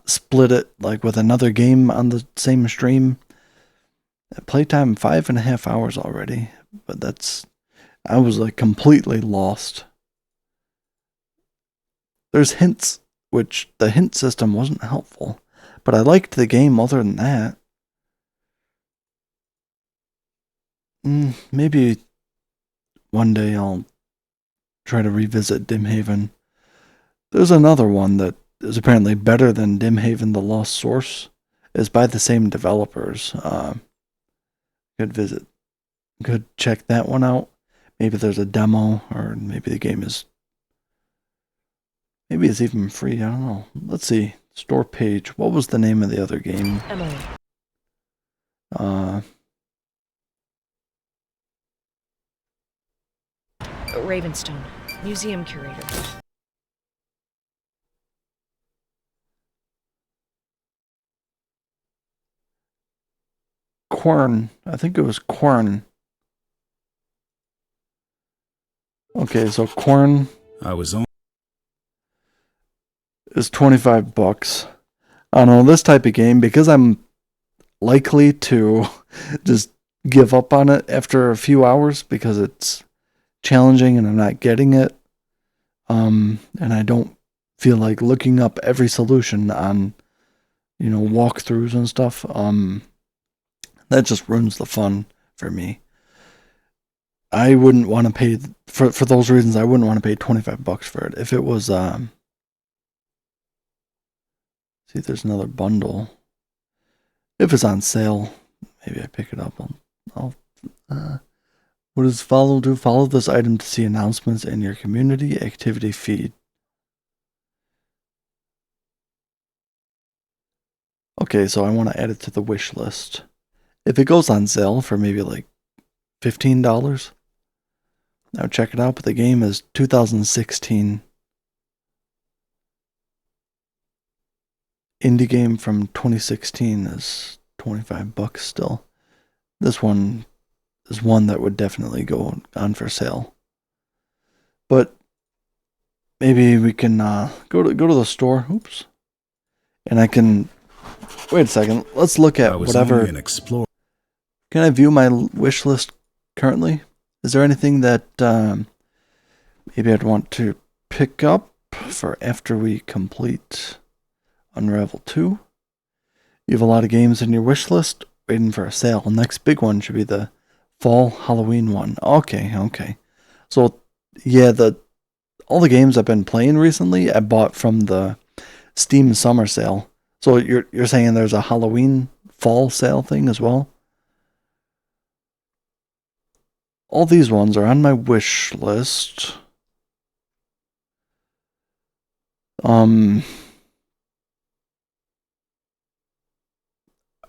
split it like with another game on the same stream. Playtime 5.5 hours already, but I was like completely lost There's hints, which the hint system wasn't helpful, but I liked the game other than that. Maybe one day I'll try to revisit Dimhaven. There's another one that is apparently better than Dimhaven the Lost Source. It's by the same developers. Could check that one out. Maybe there's a demo, or maybe the game is... Maybe it's even free, I don't know. Let's see. Store page. What was the name of the other game? Emily. Ravenstone, museum curator. Quern. I think it was Quern. Okay, so Quern is $25. I don't know, this type of game, because I'm likely to just give up on it after a few hours because it's challenging and I'm not getting it. And I don't feel like looking up every solution on, walkthroughs and stuff. That just ruins the fun for me. I wouldn't want to pay, for those reasons, I wouldn't want to pay $25 for it. If it was, see, there's another bundle. If it's on sale, maybe I pick it up. What does follow do? Follow this item to see announcements in your community activity feed. Okay, so I want to add it to the wish list. If it goes on sale for maybe like $15, I would check it out, but the game is 2016. Indie game from 2016 is $25 still. This one is one that would definitely go on for sale. But maybe we can go to the store. Oops. And I can wait a second. Let's look at whatever. Can I view my wish list currently? Is there anything that maybe I'd want to pick up for after we complete Unravel 2? You have a lot of games in your wish list waiting for a sale. The next big one should be the fall Halloween one. Okay. So, yeah, all the games I've been playing recently, I bought from the Steam summer sale. So you're saying there's a Halloween fall sale thing as well? All these ones are on my wish list.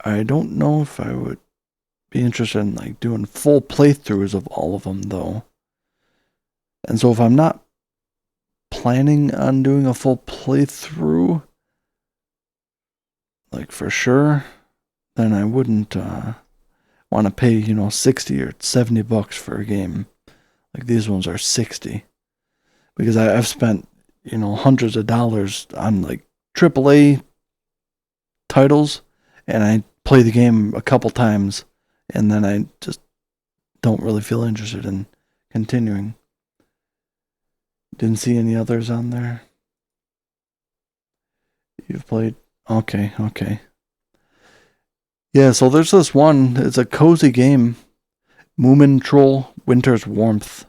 I don't know if I would be interested in like doing full playthroughs of all of them though. And so if I'm not planning on doing a full playthrough, like for sure, then I wouldn't want to pay, $60 or $70 for a game. Like these ones are $60. Because I've spent, hundreds of dollars on like AAA titles, and I play the game a couple times, and then I just don't really feel interested in continuing. Didn't see any others on there. You've played... Okay. Yeah, so there's this one. It's a cozy game. Moomin Troll Winter's Warmth.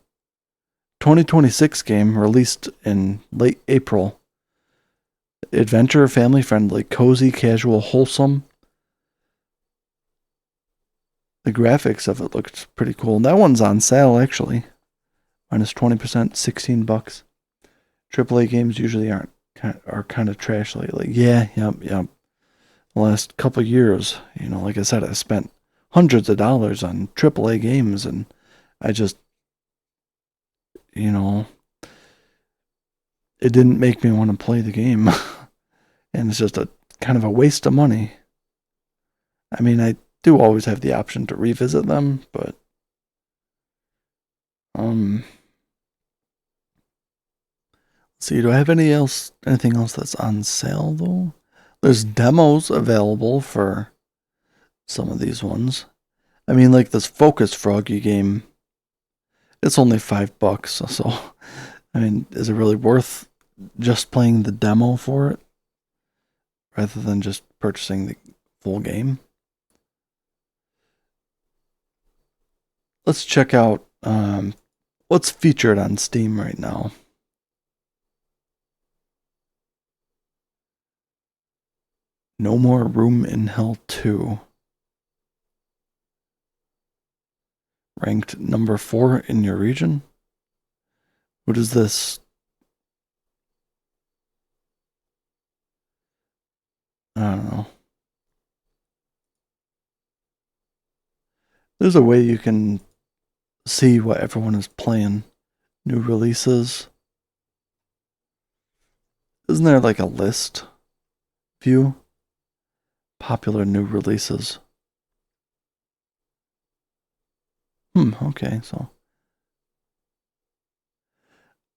2026 game released in late April. Adventure, family friendly, cozy, casual, wholesome. The graphics of it looked pretty cool. And that one's on sale actually. Minus 20%, $16. AAA games usually are kind of trash lately. Yeah. The last couple years, like I said, I spent hundreds of dollars on AAA games, and I just, it didn't make me want to play the game. And it's just a kind of a waste of money. I mean, I do always have the option to revisit them, but let's see, do I have anything else that's on sale though? There's demos available for some of these ones. I mean, like this Focus Froggy game, it's only $5. So, I mean, is it really worth just playing the demo for it rather than just purchasing the full game. Let's check out what's featured on Steam right now. No More Room in Hell 2. Ranked number 4 in your region. What is this? I don't know. There's a way you can see what everyone is playing. New releases. Isn't there like a list view? Popular new releases. Okay, so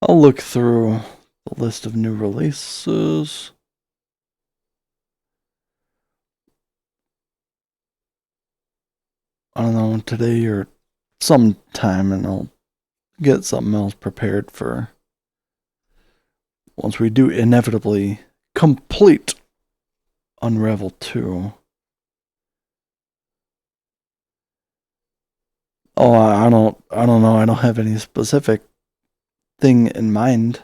I'll look through the list of new releases. I don't know, today or sometime, and I'll get something else prepared for once we do inevitably complete Unravel 2. Oh, I don't know. I don't have any specific thing in mind.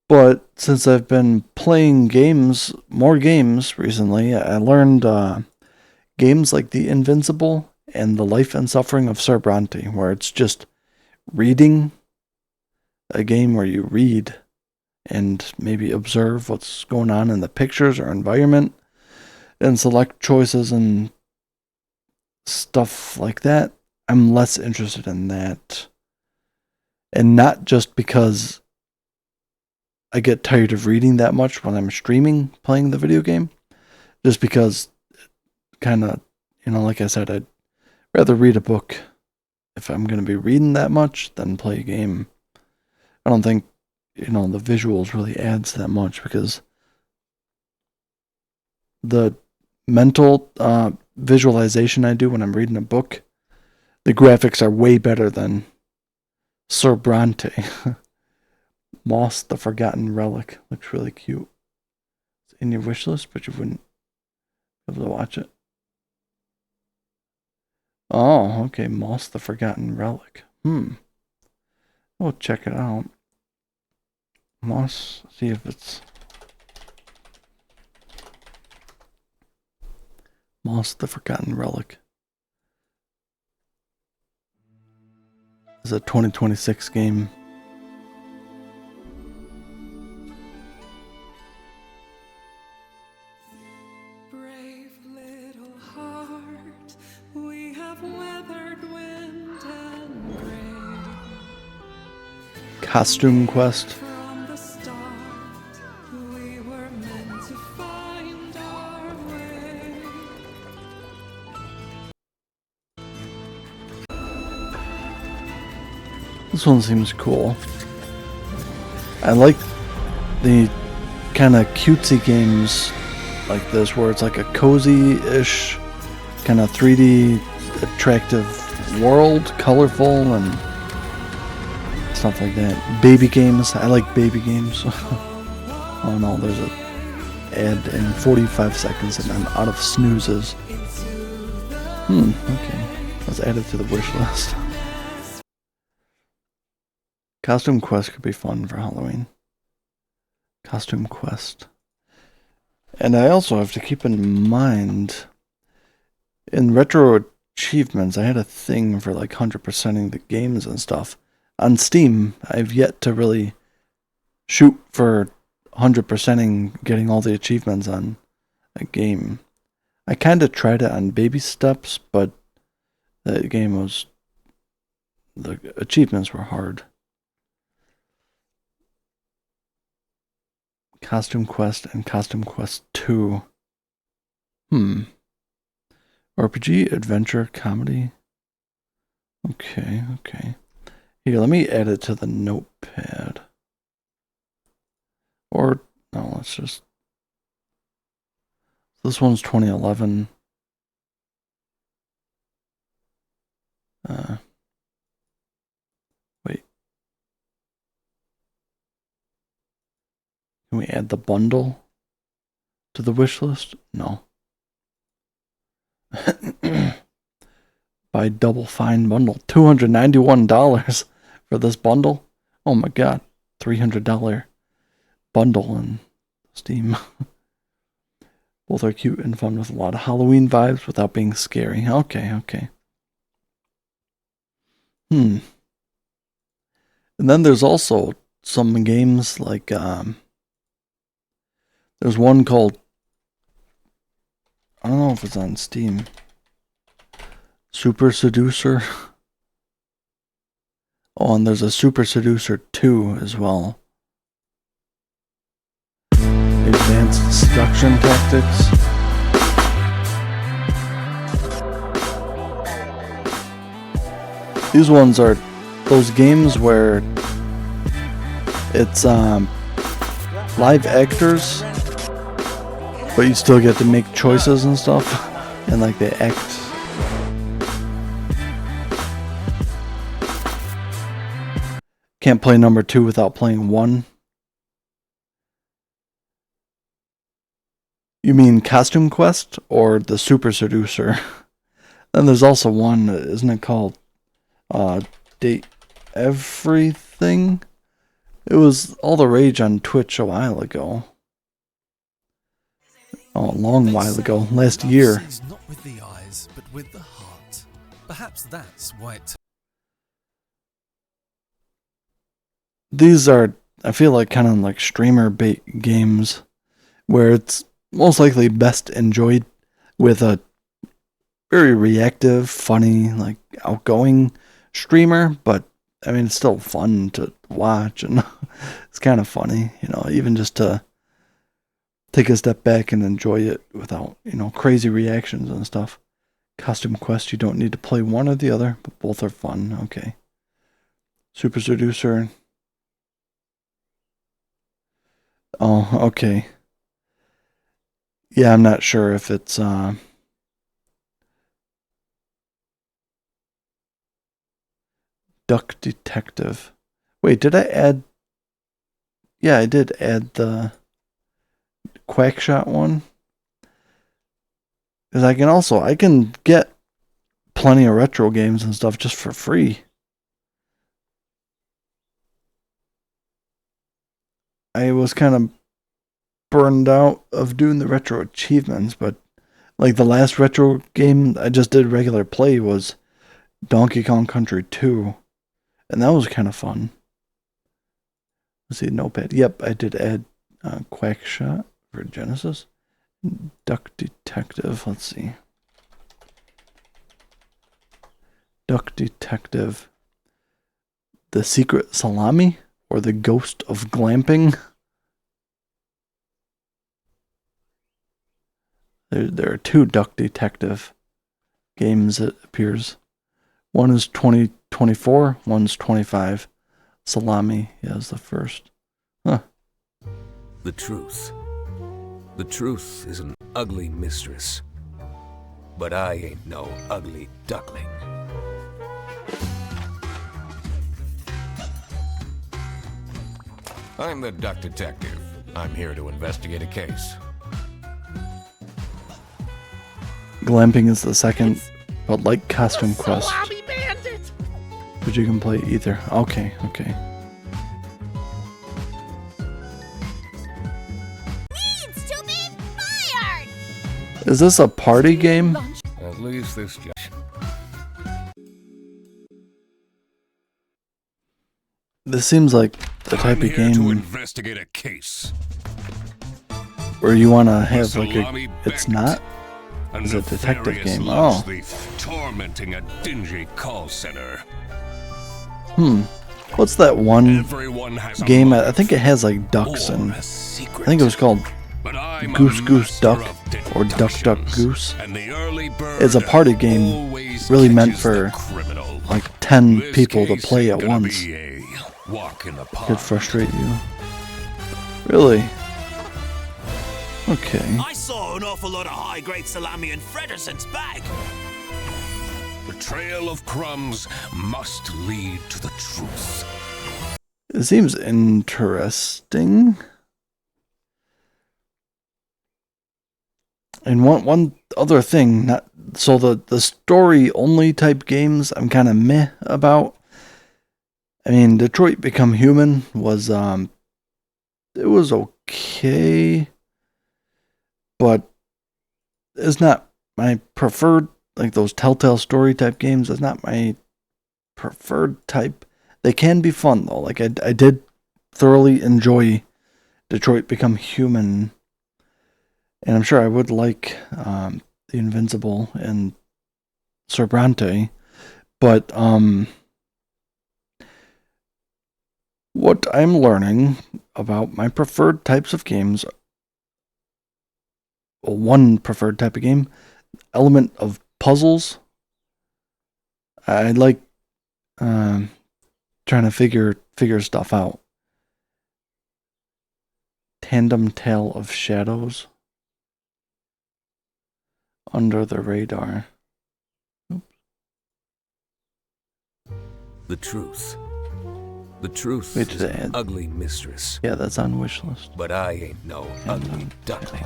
But since I've been playing games, more games recently, I learned games like The Invincible and The Life and Suffering of Sir Brante, where it's just reading, a game where you read and maybe observe what's going on in the pictures or environment and select choices and stuff like that. I'm less interested in that. And not just because I get tired of reading that much when I'm streaming playing the video game, just because kind of, like I said, I'd rather read a book if I'm going to be reading that much than play a game. I don't think, the visuals really adds that much because the mental visualization I do when I'm reading a book, the graphics are way better than Sir Brante. Moss the Forgotten Relic looks really cute. It's in your wish list, but you wouldn't be able to watch it. Oh, okay. Moss the Forgotten Relic. We'll check it out. Moss, see if it's Moss the Forgotten Relic. It's a 2026 game. Brave little heart, we have weathered wind and rain. Costume Quest. From the start, we were meant to find our way. This one seems cool. I like the kind of cutesy games like this where it's like a cozy-ish kind of 3D attractive world, colorful and stuff like that. Baby games. I like baby games. Oh no, there's a ad in 45 seconds and I'm out of snoozes. Okay. Let's add it to the wish list. Costume Quest could be fun for Halloween. Costume Quest. And I also have to keep in mind, in retro achievements, I had a thing for like 100%ing the games and stuff. On Steam, I've yet to really shoot for 100%ing getting all the achievements on a game. I kind of tried it on baby steps, but the achievements were hard. Costume Quest and Costume Quest 2. RPG, adventure, comedy. Okay. Here, let me add it to the notepad. Or, no, let's just... This one's 2011. add the bundle to the wish list? No. Buy Double Fine bundle. $291 for this bundle. Oh my god. $300 bundle in Steam. Both are cute and fun with a lot of Halloween vibes without being scary. Okay. And then there's also some games like there's one called, I don't know if it's on Steam, Super Seducer. Oh, and there's a Super Seducer 2 as well. Advanced Seduction Tactics. These ones are those games where it's live actors, but you still get to make choices and stuff, and like they act. Can't play number 2 without playing 1. You mean Costume Quest or the Super Seducer? Then there's also one, isn't it called Date Everything? It was all the rage on Twitch a while ago. Oh, a long while ago, last year. Not with the eyes, but with the heart. Perhaps that's why it. These are, I feel like, kind of like streamer bait games, where it's most likely best enjoyed with a very reactive, funny, like outgoing streamer, but I mean, it's still fun to watch, and it's kind of funny, you know, even just to take a step back and enjoy it without, you know, crazy reactions and stuff. Costume Quest, you don't need to play one or the other, but both are fun. Okay. Super Seducer. Oh, okay. Yeah, I'm not sure if it's Duck Detective. Wait, did I add? Yeah, I did add the Quackshot one. Because I can get plenty of retro games and stuff just for free. I was kind of burned out of doing the retro achievements, but like the last retro game I just did regular play was Donkey Kong Country 2, and that was kind of fun. Let's see, Notepad. Yep, I did add Quackshot for Genesis. Duck Detective, let's see. Duck Detective. The Secret Salami? Or the Ghost of Glamping? There are 2 Duck Detective games, it appears. One is 2024, one's 25. Salami, yeah, is the first. Huh. The truth. The truth is an ugly mistress. But I ain't no ugly duckling. I'm the Duck Detective. I'm here to investigate a case. Glamping is the second, but like Costume Quest. But you can play either. Okay. Needs to be fired! Is this a party game? At least this just... This seems like the type of to game investigate a case. where you want to have like Salami a... It's bandit. not? It's a detective nefarious game. loves Oh. thief tormenting a dingy call center. What's that one Everyone has a game? I motive think it has like ducks or and... a secret. I think it was called But I'm Goose a Goose master Duck of or Duck Duck deductions, Goose. and the early bird It's a party game always really meant catches for the criminal. like 10 This people to case play ain't at gonna once. be a walk in the park. Could frustrate you. Really? Okay. I saw an awful lot of high-grade salami in Frederson's bag. The trail of crumbs must lead to the truth. It seems interesting. And one other thing, not so the story only type games I'm kind of meh about. I mean, Detroit Become Human was it was okay, but it's not my preferred, like those Telltale story type games. It's not my preferred type. They can be fun though. Like I did thoroughly enjoy Detroit Become Human, and I'm sure I would like The Invincible and Sir Brante, but what I'm learning about my preferred types of games, well, one preferred type of game, element of puzzles. I like trying to figure stuff out. Tandem Tale of Shadows. Under the Radar. The truth. The truth Wait, is an ugly mistress. Yeah, that's on wish list. But I ain't no ugly duckling.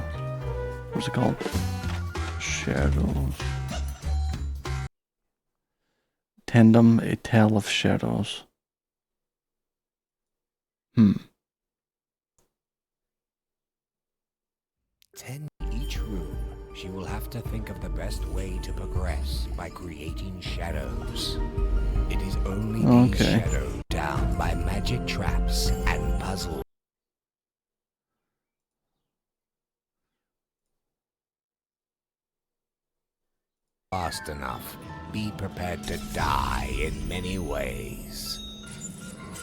What's it called? Shadows. Tandem, A Tale of Shadows. 10 each room. She will have to think of the best way to progress by creating shadows. It is only these shadows down by magic traps and puzzles. Fast enough. Be prepared to die in many ways.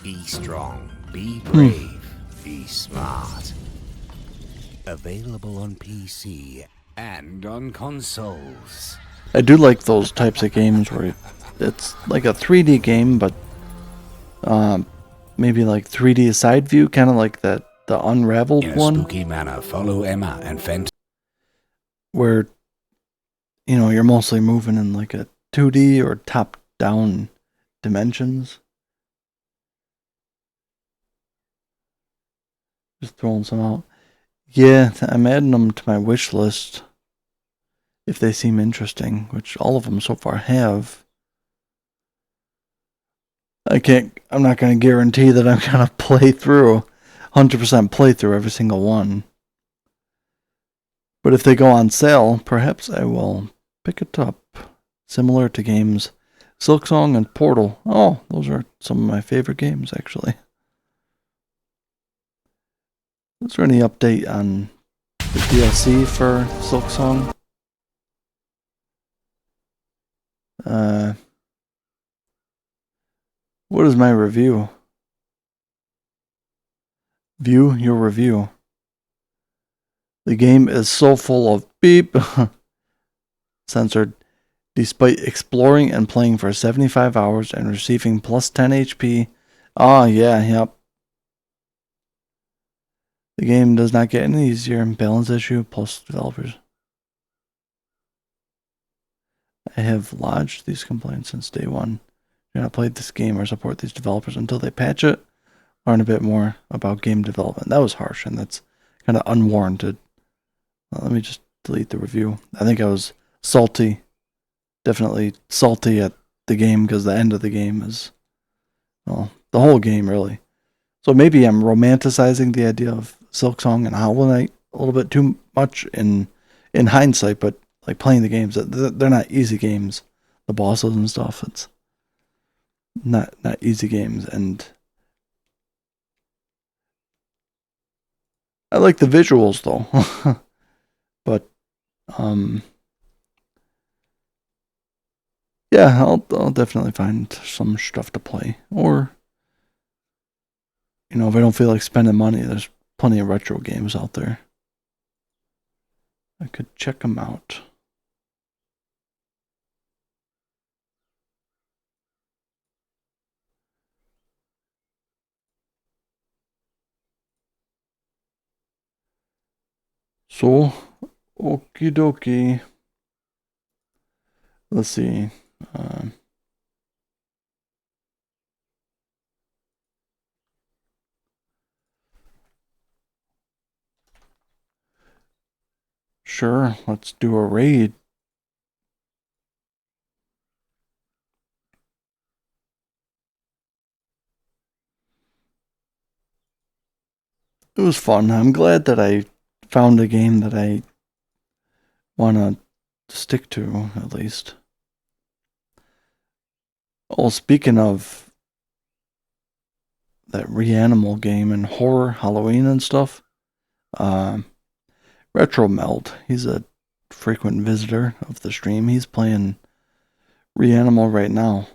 Be strong. Be brave. Be smart. Available on PC and on consoles. I do like those types of games where it's like a 3D game, but maybe like 3D side view, kind of like the Unravel In a one. spooky manner, follow Emma and Fenton. Where, you know, you're mostly moving in like a 2D or top-down dimensions. Just throwing some out. Yeah, I'm adding them to my wish list if they seem interesting, which all of them so far have. I'm not going to guarantee that I'm going to play through, 100% play through every single one. But if they go on sale, perhaps I will pick it up. Similar to games Silksong and Portal. Oh, those are some of my favorite games, actually. Is there any update on the DLC for Silksong? What is my review? View your review. The game is so full of beep. Censored. Despite exploring and playing for 75 hours and receiving plus 10 HP. Oh, yeah, yep. The game does not get any easier. Balance issue plus developers. I have lodged these complaints since day one. Do not play this game or support these developers until they patch it. Learn a bit more about game development. That was harsh, and that's kind of unwarranted. Well, let me just delete the review. I think I was salty. Definitely salty at the game because the end of the game is, well, the whole game really. So maybe I'm romanticizing the idea of Silksong and Hollow Knight a little bit too much in hindsight, but like playing the games, they're not easy games. The bosses and stuff, it's not easy games, and I like the visuals though. But yeah, I'll definitely find some stuff to play. Or, you know, if I don't feel like spending money, there's plenty of retro games out there. I could check them out. So, okie dokie. Let's see. Sure, let's do a raid. It was fun. I'm glad that I found a game that I want to stick to, at least. Oh, speaking of that Reanimal game and horror, Halloween and stuff, Retro Meld, he's a frequent visitor of the stream. He's playing Reanimal right now.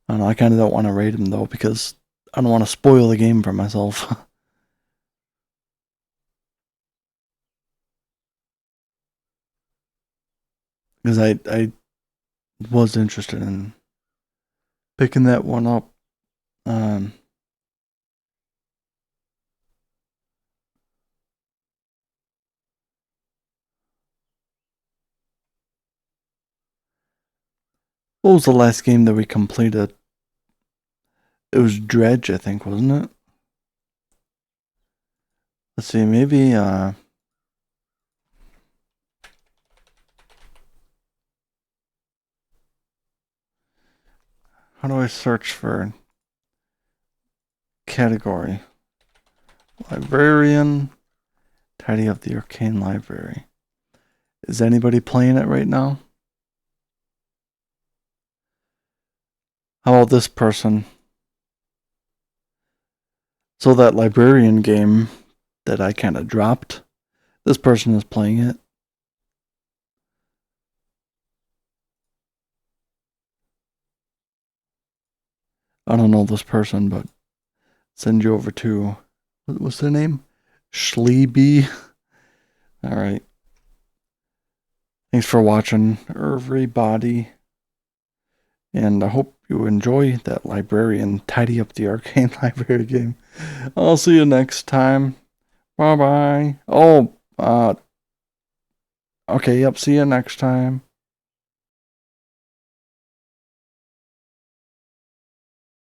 I don't know, I kind of don't want to raid him though, because I don't want to spoil the game for myself. Because I was interested in picking that one up. What was the last game that we completed? It was Dredge, I think, wasn't it? Let's see, maybe how do I search for category? Librarian, tidy up the arcane library. Is anybody playing it right now? How about this person? So that Librarian game that I kind of dropped, this person is playing it. I don't know this person, but send you over to, what's their name? Schleeby. All right. Thanks for watching, everybody. And I hope you enjoy that Librarian tidy up the arcane library game. I'll see you next time. Bye bye. Oh, okay, yep, see you next time.